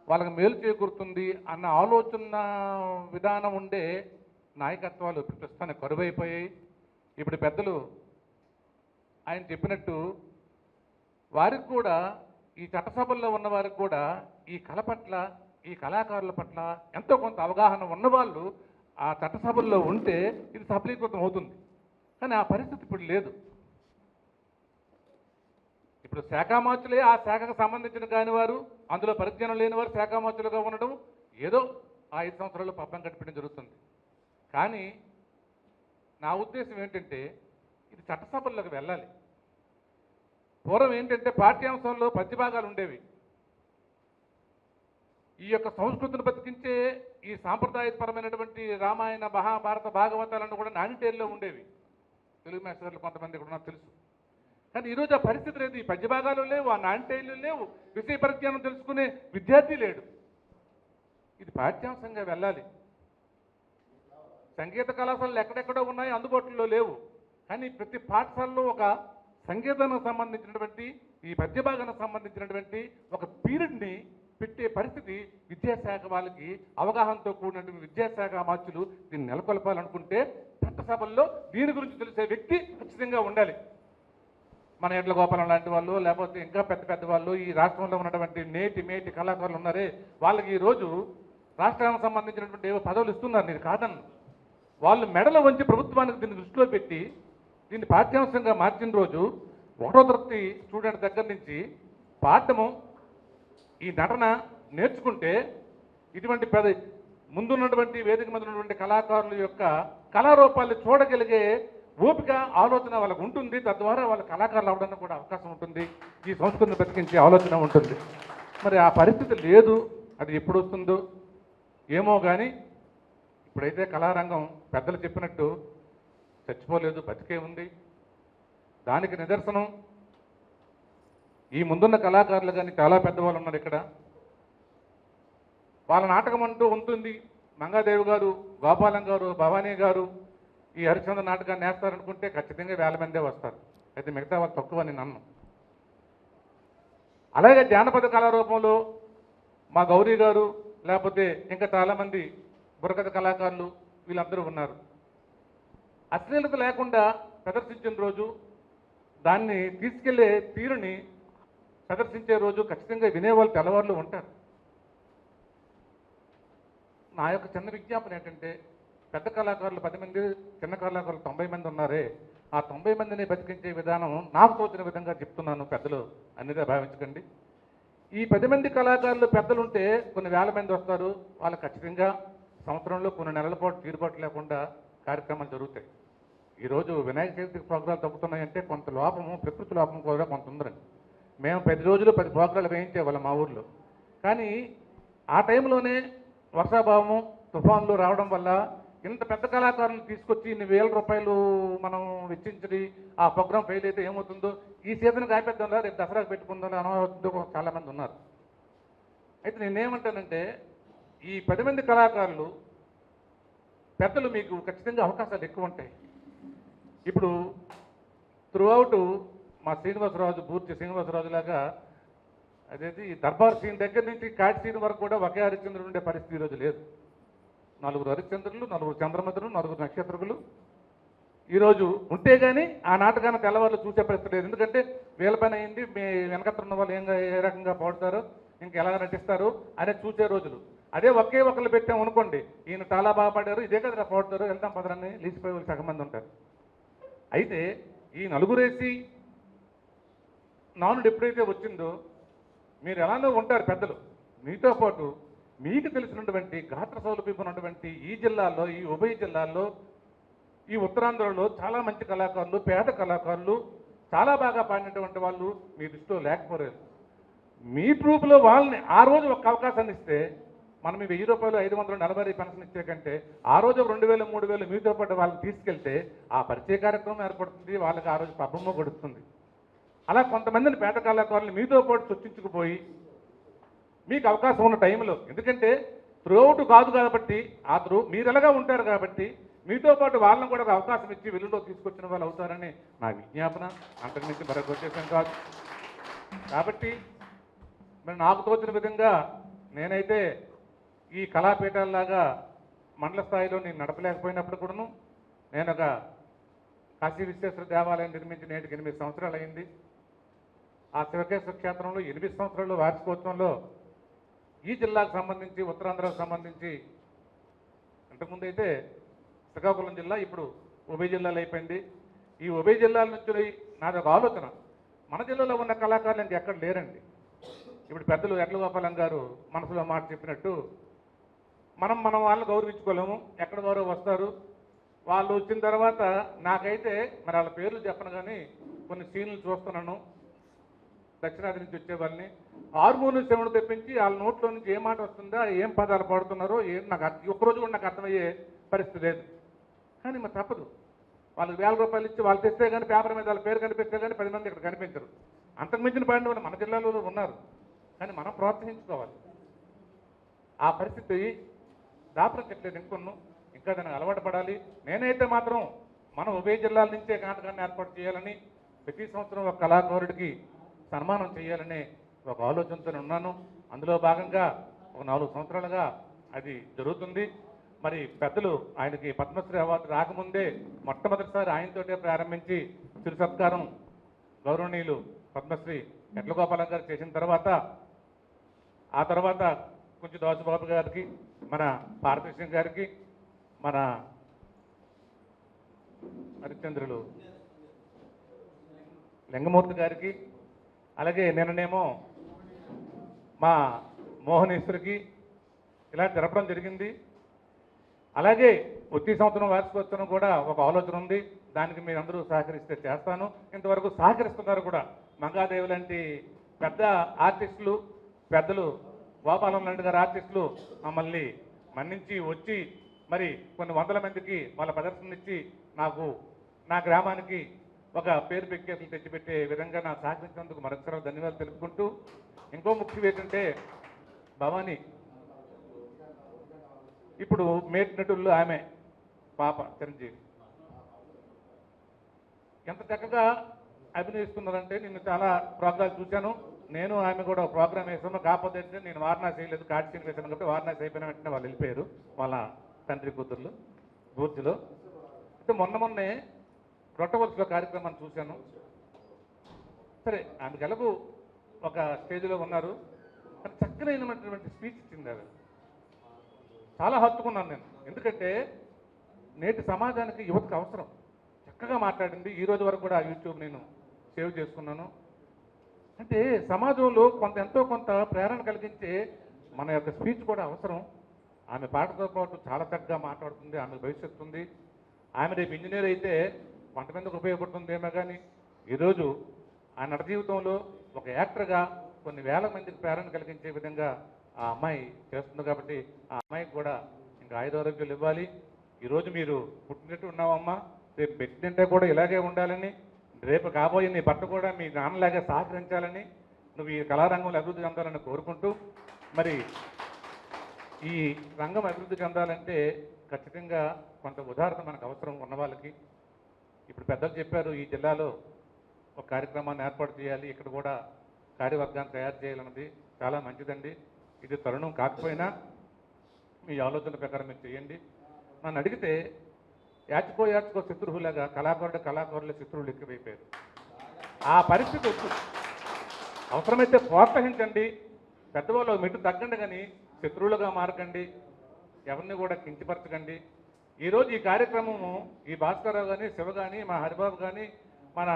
వాళ్ళకి మేలు చేకూరుతుంది అన్న ఆలోచన విధానం ఉండే నాయకత్వాలు ప్రస్తుతానికి కరువైపోయాయి. ఇప్పుడు పెద్దలు ఆయన చెప్పినట్టు వారికి కూడా, ఈ చట్టసభల్లో ఉన్న వారికి కూడా ఈ కళ పట్ల, ఈ కళాకారుల పట్ల ఎంతో కొంత అవగాహన ఉన్నవాళ్ళు ఆ చట్టసభల్లో ఉంటే ఇది సఫలీకృతం అవుతుంది. కానీ ఆ పరిస్థితి ఇప్పుడు లేదు. ఇప్పుడు శాఖామాత్యులే ఆ శాఖకు సంబంధించిన కాని వారు, అందులో పరిజ్ఞానం లేని వారు శాఖామాత్యులుగా ఉండడం, ఏదో ఆ 5 సంవత్సరాల్లో పబ్బం కట్టించడం జరుగుతుంది. కానీ నా ఉద్దేశం ఏంటంటే ఇది చట్టసభల్లోకి వెళ్ళాలి. పూర్వం ఏంటంటే పాఠ్యాంశంలో పద్యభాగాలు ఉండేవి. ఈ యొక్క సంస్కృతిని బతికించే ఈ సాంప్రదాయపరమైనటువంటి రామాయణ, మహాభారత, భాగవతాలను కూడా నానిటేల్లో ఉండేవి. తెలుగు మాస్టర్లు కొంతమంది కూడా నాకు తెలుసు. కానీ ఈరోజు ఆ పరిస్థితి లేదు. ఈ పద్యభాగాలు లేవు, ఆ నానిటేళ్ళు లేవు, విషయ పరిజ్ఞానం తెలుసుకునే విద్యార్థి లేడు. ఇది పాఠ్యాంశంగా వెళ్ళాలి. సంగీత కళాశాలలు ఎక్కడెక్కడో ఉన్నాయి, అందుబాటులో లేవు. కానీ ప్రతి పాఠశాలలో ఒక సంగీతానికి సంబంధించినటువంటి, ఈ పద్యభాగానికి సంబంధించినటువంటి ఒక పీరియడ్ని పెట్టే పరిస్థితి విద్యాశాఖ వాళ్ళకి అవగాహనతో కూడినటువంటి విద్యాశాఖ అమాత్యులు దీన్ని నెలకొల్పాలనుకుంటే చట్టసభల్లో దీని గురించి తెలిసే వ్యక్తి ఖచ్చితంగా ఉండాలి. మన ఎడ్ల గోపాలం లాంటి వాళ్ళు, లేకపోతే ఇంకా పెద్ద పెద్ద వాళ్ళు, ఈ రాష్ట్రంలో ఉన్నటువంటి మేటి కళాకారులు ఉన్నారే, వాళ్ళకి ఈరోజు రాష్ట్రానికి సంబంధించినటువంటి ఏవో పదవులు ఇస్తున్నారు. నేను కాదన్ను. వాళ్ళు మెడలో వంచి ప్రభుత్వానికి దీన్ని దృష్టిలో పెట్టి దీన్ని పాఠ్యాంశంగా మార్చిన రోజు 1వ తరగతి స్టూడెంట్ దగ్గర నుంచి పాఠము, ఈ నటన నేర్చుకుంటే ఇటువంటి ముందున్నటువంటి వేదిక మీద ఉన్నటువంటి కళాకారుల యొక్క కళారూపాలు చూడగలిగే ఓపిక, ఆలోచన వాళ్ళకు ఉంటుంది. తద్వారా వాళ్ళ కళాకారులు అవడానికి కూడా అవకాశం ఉంటుంది. ఈ సంస్కృతిని బతికించే ఆలోచన ఉంటుంది. మరి ఆ పరిస్థితి లేదు. అది ఎప్పుడు వస్తుందో ఏమో. కానీ ఇప్పుడైతే కళారంగం పెద్దలు చెప్పినట్టు చచ్చిపోలేదు, బతికే ఉంది. దానికి నిదర్శనం ఈ ముందున్న కళాకారులు కానీ చాలా పెద్దవాళ్ళు ఉన్నారు ఇక్కడ. వాళ్ళ నాటకం అంటూ ఉంటుంది. మంగాదేవి గారు, గోపాలం గారు, భవానీ గారు ఈ హరిశ్చంద్ర నాటకాన్ని వేస్తారనుకుంటే ఖచ్చితంగా 1000 మందే వస్తారు. అయితే మిగతా వాళ్ళు తక్కువ నేను అన్ను. అలాగే జానపద కళారూపంలో మా గౌరీ గారు, లేకపోతే ఇంకా చాలామంది బుర్రకథ కళాకారులు వీళ్ళందరూ ఉన్నారు. అశ్లీలత లేకుండా ప్రదర్శించిన రోజు, దాన్ని తీసుకెళ్లే తీరుని ప్రదర్శించే రోజు ఖచ్చితంగా వినేవాళ్ళు తెల్లవాళ్ళు ఉంటారు. నా యొక్క చిన్న విజ్ఞాపన ఏంటంటే, పెద్ద కళాకారులు 10 మంది, చిన్న కళాకారులు 90 మంది ఉన్నారే, ఆ 90 మందిని బతికించే విధానం నాకు తోచిన విధంగా చెప్తున్నాను. పెద్దలు అన్నిగా భావించకండి. ఈ 10 మంది కళాకారులు పెద్దలు ఉంటే కొన్ని 1000 మంది వస్తారు. వాళ్ళు ఖచ్చితంగా సంవత్సరంలో కొన్ని నెలల పాటు తీరుబాటు లేకుండా కార్యక్రమాలు జరుగుతాయి. ఈరోజు వినాయక చవితి ప్రోగ్రాలు తగ్గుతున్నాయంటే కొంత లోపము, ప్రకృతి లోపం కూడా కొంత ఉందండి. మేము 10 రోజులు 10 ప్రోగ్రాలు వేయించేవాళ్ళం మా ఊర్లో. కానీ ఆ టైంలోనే వర్షాభావము, తుఫాన్లు రావడం వల్ల ఇంత పెద్ద కళాకారులను తీసుకొచ్చి ఇన్ని వేల రూపాయలు మనం వెచ్చించి ఆ ప్రోగ్రాం ఫెయిల్ అయితే ఏమవుతుందో, ఈ సీజన్ కాపేద్దాంలో రేపు దసరాకు పెట్టుకుందో అనవద్దు చాలామంది ఉన్నారు. అయితే నేనేమంటానంటే ఈ 10 మంది కళాకారులు పెద్దలు మీకు ఖచ్చితంగా అవకాశాలు ఎక్కువ ఉంటాయి. ఇప్పుడు త్రూఅవుట్ మా శ్రీనివాసరాజు, బూర్తి శ్రీనివాసరాజు లాగా అదేది దర్బార్ సీన్ దగ్గర నుంచి కాటి సీన్ వరకు కూడా ఒకే హరిశ్చంద్రుడు ఉండే పరిస్థితి ఈరోజు లేదు. 4 హరిశ్చంద్రులు, 4 చంద్రమతులు, 4 నక్షత్రకులు ఈరోజు ఉంటే కానీ ఆ నాటకాన్ని తెల్లవాళ్ళు చూసే పరిస్థితి లేదు. ఎందుకంటే వీళ్ళ పని అయింది, మీ వెనకత్ర ఉన్న వాళ్ళు ఏ రకంగా పాడుతారో, ఇంకెలా నటిస్తారు అనేది చూసే రోజులు. అదే ఒకే ఒకళ్ళు పెట్టాం అనుకోండి, ఈయన చాలా బాగా పాడారు, ఇదే కదా పాడుతారు, వెళ్తాం పదరాన్ని లీసిపోయే వాళ్ళు సగం మంది ఉంటారు. అయితే ఈ నలుగురేసి నానుడు ఎప్పుడైతే వచ్చిందో మీరు ఎలానో ఉంటారు పెద్దలు. మీతో పాటు మీకు తెలిసినటువంటి గాత్ర సౌలభ్యం ఉన్నటువంటి ఈ జిల్లాల్లో, ఈ ఉభయ జిల్లాల్లో, ఈ ఉత్తరాంధ్రలో చాలా మంచి కళాకారులు, పేద కళాకారులు, చాలా బాగా పాడినటువంటి వాళ్ళు మీ దృష్టిలో లేకపోలేదు. మీ ట్రూప్లో వాళ్ళని ఆ రోజు ఒక అవకాశాన్ని ఇస్తే మనం 1000 రూపాయలు 540 పెన్షన్ ఇచ్చే కంటే ఆ రోజు 2000, 3000 మీతో పాటు వాళ్ళని తీసుకెళ్తే ఆ పరిచయ కార్యక్రమం ఏర్పడుతుంది, వాళ్ళకి ఆ రోజు పబ్బమ్మ కొడుతుంది. అలా కొంతమందిని పేద కళాకారులు మీతో పాటు చొచ్చించుకుపోయి మీకు అవకాశం ఉన్న టైంలో, ఎందుకంటే త్రూఅవుట్ కాదు కాబట్టి మీరు ఎలాగా ఉంటారు కాబట్టి మీతో పాటు వాళ్ళని కూడా ఒక అవకాశం ఇచ్చి వెలుగులో తీసుకొచ్చిన వాళ్ళు అవుతారని నా విజ్ఞాపన. అంతకుమించి మరొక ఉద్దేశం కాదు. కాబట్టి మరి నాకు తోచిన విధంగా నేనైతే ఈ కళాపీఠాల్లాగా మండల స్థాయిలో నేను నడపలేకపోయినప్పుడు కూడాను నేను ఒక కాశీ విశ్వేశ్వర దేవాలయం నిర్మించి నేటికి 8 సంవత్సరాలు అయింది. ఆ శివకేశ్వర క్షేత్రంలో 8 సంవత్సరాలు వార్షికోత్సవంలో ఈ జిల్లాకు సంబంధించి, ఉత్తరాంధ్రకు సంబంధించి, ఇంతకుముందు అయితే శ్రీకాకుళం జిల్లా, ఇప్పుడు ఉభయ జిల్లాలు అయిపోయింది. ఈ ఉభయ జిల్లాల నుంచి నాది ఒక ఆలోచన, మన జిల్లాలో ఉన్న కళాకారులు ఇంకెక్కడ లేరండి. ఇప్పుడు పెద్దలు ఎట్ల గోపాలం గారు మనసులో మాట చెప్పినట్టు మనం వాళ్ళని గౌరవించుకోలేము. ఎక్కడ గౌరవం వస్తారు వాళ్ళు వచ్చిన తర్వాత. నాకైతే మరి వాళ్ళ పేర్లు చెప్పను కానీ కొన్ని సీన్లు చూస్తున్నాను. దక్షిణాది నుంచి వచ్చే వాళ్ళని హార్మోనియం శివుడు తెప్పించి వాళ్ళ నోట్లో నుంచి ఏ మాట వస్తుందో, ఏం పదాలు పాడుతున్నారో నాకు ఒక్కరోజు కూడా నాకు అర్థమయ్యే పరిస్థితి లేదు. కానీ మరి తప్పదు, వాళ్ళకి 1000 రూపాయలు ఇచ్చి వాళ్ళు తెస్తే కానీ పేపర్ మీద వాళ్ళ పేరు కనిపిస్తే కానీ 10 మంది ఇక్కడ కనిపించరు. అంతకుమించిన పాడిన వాళ్ళు మన జిల్లాలో ఉన్నారు. కానీ మనం ప్రోత్సహించుకోవాలి. ఆ పరిస్థితి దాపరించట్లేదు. ఇంకా దానికి అలవాటు పడాలి. నేనైతే మాత్రం మనం ఉభయ జిల్లాల నుంచే నాటకాన్ని ఏర్పాటు చేయాలని, ప్రతి సంవత్సరం ఒక కళాకారుడికి సన్మానం చేయాలనే ఒక ఆలోచనతో ఉన్నాను. అందులో భాగంగా ఒక 4 సంవత్సరాలుగా అది జరుగుతుంది. మరి పెద్దలు ఆయనకి పద్మశ్రీ అవార్డు రాకముందే మొట్టమొదటిసారి ఆయనతోటే ప్రారంభించి చిరు సత్కారం గౌరవనీయులు పద్మశ్రీ ఎట్ల గోపాలం గారు చేసిన తర్వాత, ఆ తర్వాత కొంచెం దాసుబాబు గారికి, మన భారతదేశం గారికి, మన హరిశ్చంద్రులు లింగమూర్తి గారికి, అలాగే నిన్ననేమో మా మోహనేశ్వరికి ఇలా జరపడం జరిగింది. అలాగే ప్రతి సంవత్సరం వార్షికోత్సవం కూడా ఒక ఆలోచన ఉంది. దానికి మీరందరూ సహకరిస్తే చేస్తాను. ఇంతవరకు సహకరిస్తున్నారు కూడా. మంగాదేవి లాంటి పెద్ద ఆర్టిస్టులు, పెద్దలు గోపాలం లాంటి గారు ఆర్టిస్టులు మమ్మల్ని మన్నించి వచ్చి మరి కొన్ని 100 మందికి వాళ్ళ ప్రదర్శన ఇచ్చి నా గ్రామానికి ఒక పేరు ప్రఖ్యాతులు తెచ్చిపెట్టే విధంగా నాకు సహకరించినందుకు మరొకసారి ధన్యవాదాలు తెలుపుకుంటూ, ఇంకో ముఖ్యం ఏంటంటే భవానీ ఇప్పుడు మేటి నటుల్లో ఆమె పాప చిరంజీవి ఎంత చక్కగా అభినయిస్తున్నారంటే, నిన్ను చాలా ప్రోగ్రాలు చూశాను. నేను ఆమె కూడా ఒక ప్రోగ్రామ్ వేసాను. కాకపోతే నేను వారణాసి వేయలేదు, కాటిసీని వేసాను కాబట్టి వారణాసి అయిపోయిన వెంటనే వాళ్ళు వెళ్ళిపోయారు వాళ్ళ తండ్రి కూతుర్లు బూర్తిలో. అయితే మొన్నే రొట్టవలసలో కార్యక్రమాన్ని చూశాను. సరే, ఆమెకు ఎలాగూ ఒక స్టేజ్లో ఉన్నారు. కానీ చక్కనైనటువంటి స్పీచ్ ఇచ్చింది. అది చాలా హత్తుకున్నాను నేను. ఎందుకంటే నేటి సమాజానికి యువతకు అవసరం. చక్కగా మాట్లాడింది. ఈ రోజు వరకు కూడా యూట్యూబ్ నేను సేవ్ చేసుకున్నాను. అంటే సమాజంలో ఎంతో కొంత ప్రేరణ కలిగించే మన యొక్క స్పీచ్ కూడా అవసరం. ఆమె పాటతో పాటు చాలా చక్కగా మాట్లాడుతుంది, ఆమె భవిష్యత్తు ఉంది. ఆమె రేపు ఇంజనీర్ అయితే కొంతమందికి ఉపయోగపడుతుందేమో కానీ ఈరోజు ఆ నట జీవితంలో ఒక యాక్టర్గా కొన్ని వేల మందికి ప్రేరణ కలిగించే విధంగా ఆ అమ్మాయి చేస్తుంది. కాబట్టి ఆ అమ్మాయికి కూడా ఇంకా ఆయురారోగ్యాలు ఇవ్వాలి. ఈరోజు మీరు పుట్టినట్టు ఉన్నావమ్మా, రేపు పెట్టింటే కూడా ఇలాగే ఉండాలని, రేపు కాబోయే నీ భర్త కూడా మీ నాన్నలాగే సహకరించాలని, నువ్వు ఈ కళారంగంలో అభివృద్ధి చెందాలని కోరుకుంటూ, మరి ఈ రంగం అభివృద్ధి చెందాలంటే ఖచ్చితంగా కొంత ఉదాహరణ మనకు అవసరం ఉన్న వాళ్ళకి. ఇప్పుడు పెద్దలు చెప్పారు, ఈ జిల్లాలో ఒక కార్యక్రమాన్ని ఏర్పాటు చేయాలి, ఇక్కడ కూడా కార్యవర్గాన్ని తయారు చేయాలన్నది చాలా మంచిదండి. ఇది తరుణం కాకపోయినా మీ ఆలోచన ప్రకారం మీరు చేయండి. నన్ను అడిగితే యాచుకో శత్రువులాగా కళాకారుల శత్రువులు ఎక్కువైపోయారు. ఆ పరిస్థితి వస్తుంది. అవసరమైతే ప్రోత్సహించండి, పెద్దవాళ్ళు మెట్టు తగ్గండి, కానీ శత్రువులుగా మారకండి, ఎవరిని కూడా కించపరచకండి. ఈరోజు ఈ కార్యక్రమము ఈ భాస్కర్రావు కానీ, శివ కానీ, మా హరిబాబు కానీ, మన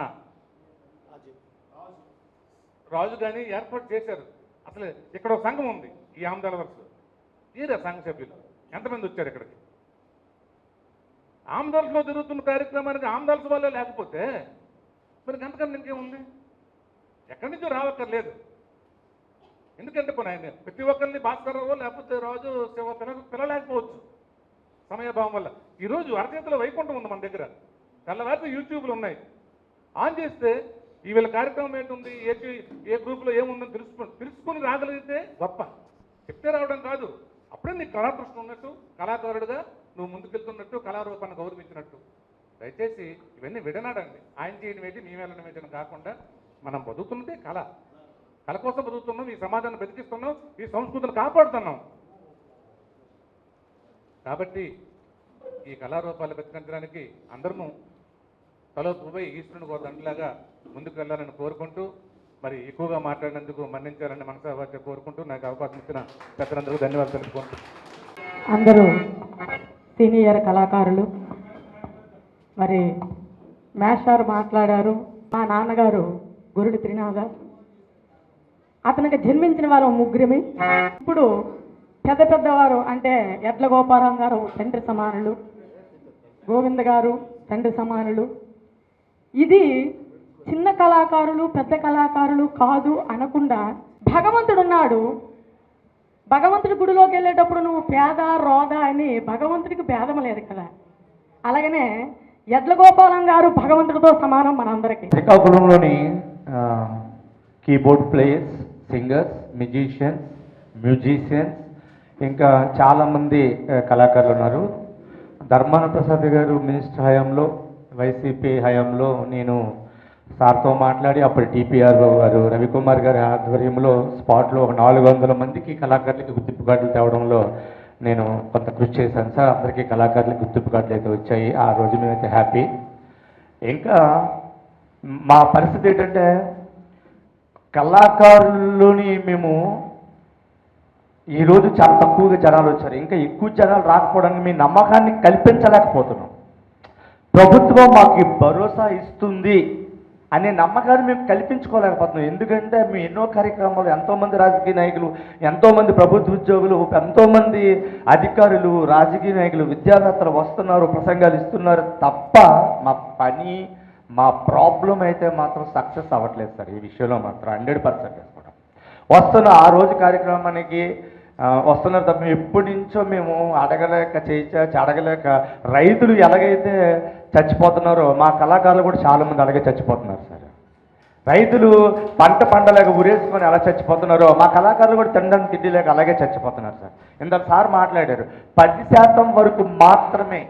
రాజు కానీ ఏర్పాటు చేశారు. అసలు ఇక్కడ ఒక సంఘం ఉంది, ఈ ఆమదాల వరుసలో తీరా సంఘ సభ్యులు ఎంతమంది వచ్చారు ఇక్కడికి? ఆమదాల్స్లో జరుగుతున్న కార్యక్రమానికి ఆమదాల్స్ వాళ్ళే లేకపోతే మరి ఎంతకన్నా ఇంకేముంది? ఎక్కడి నుంచో రావక్కర్లేదు. ఎందుకంటే కొన్ని ఆయన ప్రతి ఒక్కరిని భాస్కర్రావు లేకపోతే రాజు శివ పిలలేకపోవచ్చు సమయభావం వల్ల. ఈరోజు అరచేతిలో వైకుంఠం ఉంది మన దగ్గర, తెల్లవారితో యూట్యూబ్లు ఉన్నాయి, ఆన్ చేస్తే ఈ వీళ్ళ కార్యక్రమం ఏంటుంది, ఏ గ్రూప్లో ఏముందని తెలుసుకొని రాగలిగితే గొప్ప. చెప్తే రావడం కాదు, అప్పుడే నీకు కళాదృష్టి ఉన్నట్టు, కళాకారుడుగా నువ్వు ముందుకెళ్తున్నట్టు, కళారూపాన్ని గౌరవించినట్టు. దయచేసి ఇవన్నీ విడనాడండి. ఆయన చేయడం ఏంటి, మీ వెళ్ళడం ఏంటని కాకుండా మనం బతుకుతున్నదే కళ కోసం బతుకుతున్నాం, ఈ సమాజాన్ని బతికిస్తున్నాం, ఈ సంస్కృతిని కాపాడుతున్నాం. కాబట్టి ఈ కళారూపాలు బతికించడానికి అందరము తలో పోయి ఈశ్వరుని దండలాగా ముందుకు వెళ్ళాలని కోరుకుంటూ, మరి ఎక్కువగా మాట్లాడినందుకు మన్నించాలని మనసావాచ కోరుకుంటూ నాకు అవకాశం ఇచ్చిన పెద్దలందరూ ధన్యవాదాలు తెలుపుకుంటూ, అందరూ సీనియర్ కళాకారులు, మరి మేషారు మాట్లాడారు. మా నాన్నగారు గురుడి త్రినాథ, అతనికి జన్మించిన వారు ముగ్గురమే. ఇప్పుడు పెద్దవారు అంటే ఎడ్ల గోపారాం గారు తండ్రి సమానులు, గోవింద గారు తండ్రి సమానులు. ఇది చిన్న కళాకారులు పెద్ద కళాకారులు కాదు అనకుండా భగవంతుడు ఉన్నాడు. భగవంతుడి గుడిలోకి వెళ్ళేటప్పుడు నువ్వు పేద రోగ అని భగవంతుడికి భేదం లేదు కదా. అలాగనే ఎడ్ల గోపాలం గారు భగవంతుడితో సమానం మనందరికీ. శ్రీకాకుళంలోని కీబోర్డ్ ప్లేయర్స్, సింగర్స్, మ్యూజిషియన్స్ ఇంకా చాలామంది కళాకారులు ఉన్నారు. ధర్మాన ప్రసాద్ గారు మినిస్టర్ హయాంలో, వైసీపీ హయాంలో నేను సార్తో మాట్లాడి అప్పుడు టీపీఆర్ గారు రవికుమార్ గారి ఆధ్వర్యంలో స్పాట్లో ఒక 400 మందికి కళాకారులకి గుర్తింపు కార్డులు తేవడంలో నేను కొంత కృషి చేశాను సార్. అందరికీ కళాకారులకి గుర్తింపు కార్డులు అయితే వచ్చాయి. ఆ రోజు మేమైతే హ్యాపీ. ఇంకా మా పరిస్థితి ఏంటంటే కళాకారులని మేము ఈరోజు చాలా తక్కువగా జనాలు వచ్చారు, ఇంకా ఎక్కువ జనాలు రాకపోవడానికి మీ నమ్మకాన్ని కల్పించలేకపోతున్నాం. ప్రభుత్వం మాకు భరోసా ఇస్తుంది అనే నమ్మకాన్ని మేము కల్పించుకోలేకపోతున్నాం. ఎందుకంటే మేము ఎన్నో కార్యక్రమాలు, ఎంతోమంది రాజకీయ నాయకులు, ఎంతోమంది ప్రభుత్వ ఉద్యోగులు, ఎంతోమంది అధికారులు, రాజకీయ నాయకులు, విద్యావేత్తలు వస్తున్నారు, ప్రసంగాలు ఇస్తున్నారు తప్ప మా పని, మా ప్రాబ్లం అయితే మాత్రం సక్సెస్ అవ్వట్లేదు సార్. ఈ విషయంలో మాత్రం 100% వేసుకోవడం. వస్తున్న ఆ రోజు కార్యక్రమానికి వస్తున్నారు తప్ప ఎప్పటి నుంచో మేము అడగలేక రైతులు ఎలాగైతే చచ్చిపోతున్నారో మా కళాకారులు కూడా చాలామంది అలాగే చచ్చిపోతున్నారు సార్. రైతులు పండలేక ఉరేసుకొని ఎలా చచ్చిపోతున్నారో మా కళాకారులు కూడా తినడానికి తిండి లేక అలాగే చచ్చిపోతున్నారు సార్. ఇందాక సార్ మాట్లాడారు, 10% వరకు మాత్రమే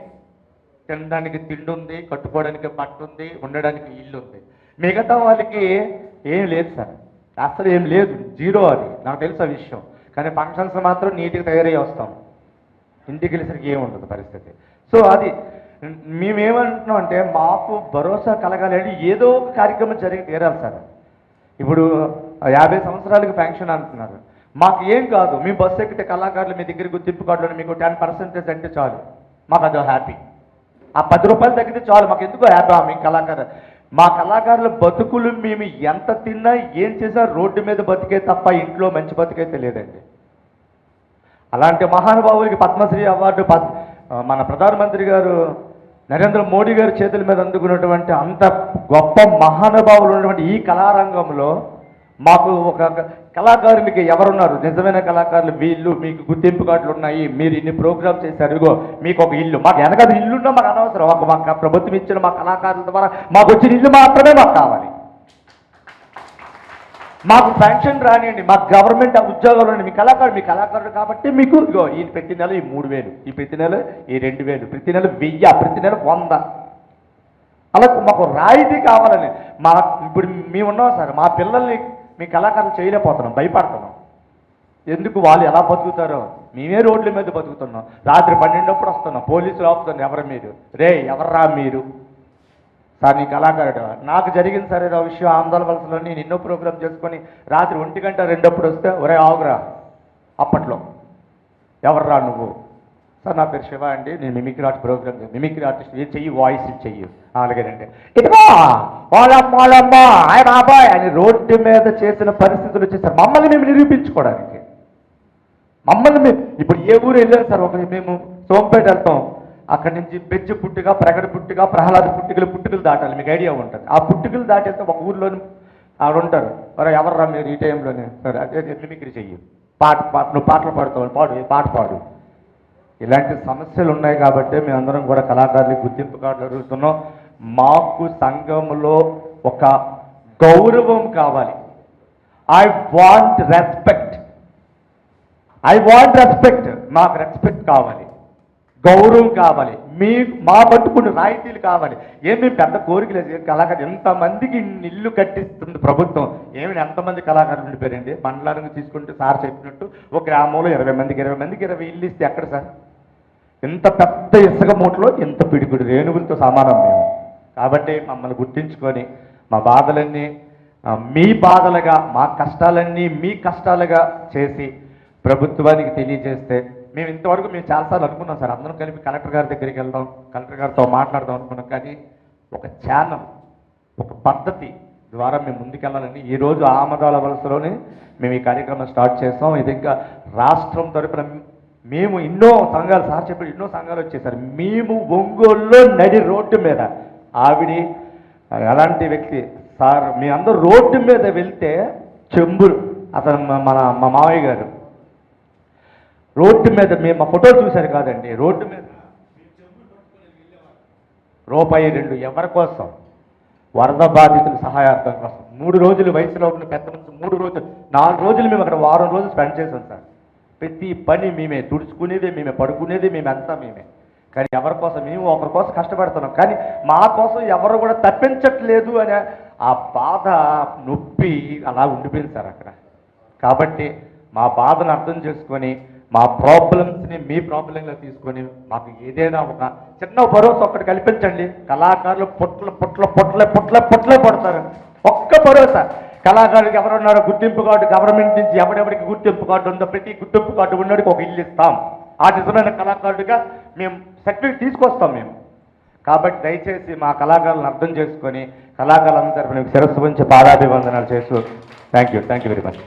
తినడానికి తిండి ఉంది, కట్టుకోవడానికి బట్ట ఉంది, ఉండడానికి ఇల్లు ఉంది. మిగతా వాళ్ళకి ఏం లేదు సార్, అసలు ఏం లేదు, జీరో. అది నాకు తెలుసు ఆ విషయం. కానీ ఫంక్షన్స్ మాత్రం నీట్గా తయారై వస్తాం, ఇంటికి వెళ్ళేసరికి ఏముండదు పరిస్థితి. సో అది మేమేమంటున్నాం అంటే మాకు భరోసా కలగాలి అంటే ఏదో ఒక కార్యక్రమం జరిగి తీరాలి సార్. ఇప్పుడు 50 సంవత్సరాలకు పెన్షన్ అంటున్నారు, మాకు ఏం కాదు. మీ బస్సు ఎక్కితే కళాకారులు మీ దగ్గర గుర్తింపు కార్డులో మీకు 10% అంటే చాలు, మాకు అదో హ్యాపీ. ఆ 10 రూపాయలు తగ్గితే చాలు, మాకు ఎందుకో హ్యాపీ. మీ కళాకారు, మా కళాకారుల బతుకులు మేము ఎంత తిన్నా ఏం చేసినా రోడ్డు మీద బతికే తప్ప ఇంట్లో మంచి బతికైతే లేదండి. అలాంటి మహానుభావులకి పద్మశ్రీ అవార్డు మన ప్రధానమంత్రి గారు నరేంద్ర మోడీ గారి చేతుల మీద అందుకున్నటువంటి అంత గొప్ప మహానుభావులు ఉన్నటువంటి ఈ కళారంగంలో మాకు ఒక కళాకారులకి ఎవరున్నారు నిజమైన కళాకారులు వీళ్ళు, మీకు గుర్తింపు కార్డులు ఉన్నాయి, మీరు ఇన్ని ప్రోగ్రామ్ చేశారు, ఇగో మీకు ఒక ఇల్లు, మాకు వెనకాల ఇల్లున్నా మాకు అనవసరం, ఒక మాకు ప్రభుత్వం ఇచ్చిన మా కళాకారుల ద్వారా మాకు వచ్చిన ఇల్లు మాత్రమే మాకు కావాలి. మాకు పెన్షన్ రానియండి, మాకు గవర్నమెంట్ ఉద్యోగాలు ఉండండి, మీ కళాకారుడు కాబట్టి మీకు ఇగో ఈ ప్రతి నెల ఈ 3,000, ఈ ప్రతి నెల ఈ 2,000, ప్రతి నెల 1000, ప్రతి నెల 100, అలా మాకు రాయితీ కావాలని. ఇప్పుడు మేము ఉన్నాం సార్, మా పిల్లల్ని మీ కళాకారులు చేయలేకపోతున్నాం, భయపడుతున్నాం. ఎందుకు వాళ్ళు ఎలా బతుకుతారో, మేమే రోడ్ల మీద బతుకుతున్నాం. రాత్రి 12 వస్తున్నాం, పోలీసులు ఆపుతున్నాం, ఎవరు మీరు, రే ఎవర్రా మీరు సార్, నీ కళాకారుడు. నాకు జరిగింది సార్ ఏదో విషయం, ఆందోళన వలసలో నేను ఎన్నో ప్రోగ్రామ్ చేసుకొని రాత్రి 1:02 వస్తే ఒరే ఆవురా, అప్పట్లో ఎవర్రా నువ్వు, సార్ నా పేరు శివ అండి, నేను mimicry art program mimicry artist, ఇది చెయ్యి, వాయిస్ చెయ్యి, అలాగేనంటే ఇదిగో వాళ్ళమ్మా ఆయన బాబాయ్ అని రోడ్డు మీద చేసిన పరిస్థితులు వచ్చేసారు. మమ్మల్ని మేము నిరూపించుకోవడానికి, ఇప్పుడు ఏ ఊరు వెళ్ళారు సార్, మేము సోంపేట వెళ్తాం, అక్కడి నుంచి బెజ్జ పుట్టుగా, ప్రగడ పుట్టుగా, ప్రహ్లాద పుట్టుకలు దాటాలి, మీకు ఐడియా ఉంటుంది. ఆ పుట్టుకలు దాటేస్తే ఒక ఊర్లోని ఆవిడ ఉంటారు, మరి ఎవర్రా మీరు ఈ టైంలోనే, సరే అదే మిమిక్రీ చెయ్యి, నువ్వు పాటలు పాడుతావు, పాట పాడు. ఇలాంటి సమస్యలు ఉన్నాయి కాబట్టి మేమందరం కూడా కళాకారులకు గుర్తింపు కార్డులు అడుగుతున్నాం. మాకు సంఘంలో ఒక గౌరవం కావాలి. ఐ వాంట్ రెస్పెక్ట్, మాకు రెస్పెక్ట్ కావాలి, గౌరవం కావాలి, మా పట్టుకుని రాయితీలు కావాలి. ఏమి పెద్ద కోరికలేదు, కళాకారులు ఎంతమందికి ఇల్లు కట్టిస్తుంది ప్రభుత్వం, ఎంతమంది కళాకారులు ఉండిపోయారండి. మండలానికి తీసుకుంటే సార్ చెప్పినట్టు ఒక గ్రామంలో 20 మందికి 20 ఇల్లు ఇస్తే ఎక్కడ సార్, ఇంత పెద్ద ఇసుక మూటలో ఇంత పిడికుడు రేణుగులతో సమానం మేము. కాబట్టి మమ్మల్ని గుర్తించుకొని మా బాధలన్నీ మీ బాధలుగా, మా కష్టాలన్నీ మీ కష్టాలుగా చేసి ప్రభుత్వానికి తెలియజేస్తే, మేము ఇంతవరకు చాలాసార్లు అనుకున్నాం సార్, అందరం కలిపి కలెక్టర్ గారి దగ్గరికి వెళ్దాం, కలెక్టర్ గారితో మాట్లాడదాం అనుకున్నాం. కానీ ఒక ఛానల్, ఒక పద్ధతి ద్వారా మేము ముందుకెళ్ళాలని ఈరోజు ఆమదాల వలసలోనే మేము ఈ కార్యక్రమం స్టార్ట్ చేస్తాం. ఇది ఇంకా రాష్ట్రం తరపున మేము ఎన్నో సంఘాలు, సార్ చెప్పి ఎన్నో సంఘాలు వచ్చేసారు. మేము ఒంగోలులో నడి రోడ్డు మీద, ఆవిడ ఎలాంటి వ్యక్తి సార్, మీ అందరూ రోడ్డు మీద వెళ్తే చెంబులు, అతను మా మావయ్య గారు రోడ్డు మీద, మేము మా ఫోటోలు చూశారు కాదండి, రోడ్డు మీద ₹2 ఎవరి కోసం, వరద బాధితుల సహాయార్థం కోసం. 3 రోజులు వయసులో ఉన్న పెద్ద మనిషి 3 రోజులు 4 రోజులు మేము అక్కడ వారం రోజులు స్పెండ్ చేసాం సార్. ప్రతి పని మేమే, తుడుచుకునేది మేమే, పడుకునేది మేమంతా మేమే. కానీ ఎవరి కోసం, మేము ఒకరి కోసం కష్టపడుతున్నాం, కానీ మా కోసం ఎవరు కూడా తప్పించట్లేదు అనే ఆ బాధ, నొప్పి అలా ఉండిపోయింది సార్ అక్కడ. కాబట్టి మా బాధను అర్థం చేసుకొని, మా ప్రాబ్లమ్స్ని మీ ప్రాబ్లంగా తీసుకొని మాకు ఏదైనా ఒక చిన్న భరోసా ఒక్కటి కల్పించండి. కళాకారులు పొట్లే పడతారు. ఒక్క భరోసా, కళాకారులకు ఎవరున్నారో గుర్తింపు కార్డు, గవర్నమెంట్ నుంచి ఎవరెవరికి గుర్తింపు కార్డు ఉందో ప్రతి గుర్తింపు కార్డు ఉన్నడికి ఒక ఇల్లు ఇస్తాం. ఆ నిజమైన కళాకారుడిగా మేము సర్టిఫికేట్ తీసుకొస్తాం మేము. కాబట్టి దయచేసి మా కళాకారులను అర్థం చేసుకొని కళాకారులందరూ శిరస్సు ఉంచి పాదాభివందనాలు చేస్తూ థ్యాంక్ యూ వెరీ మచ్.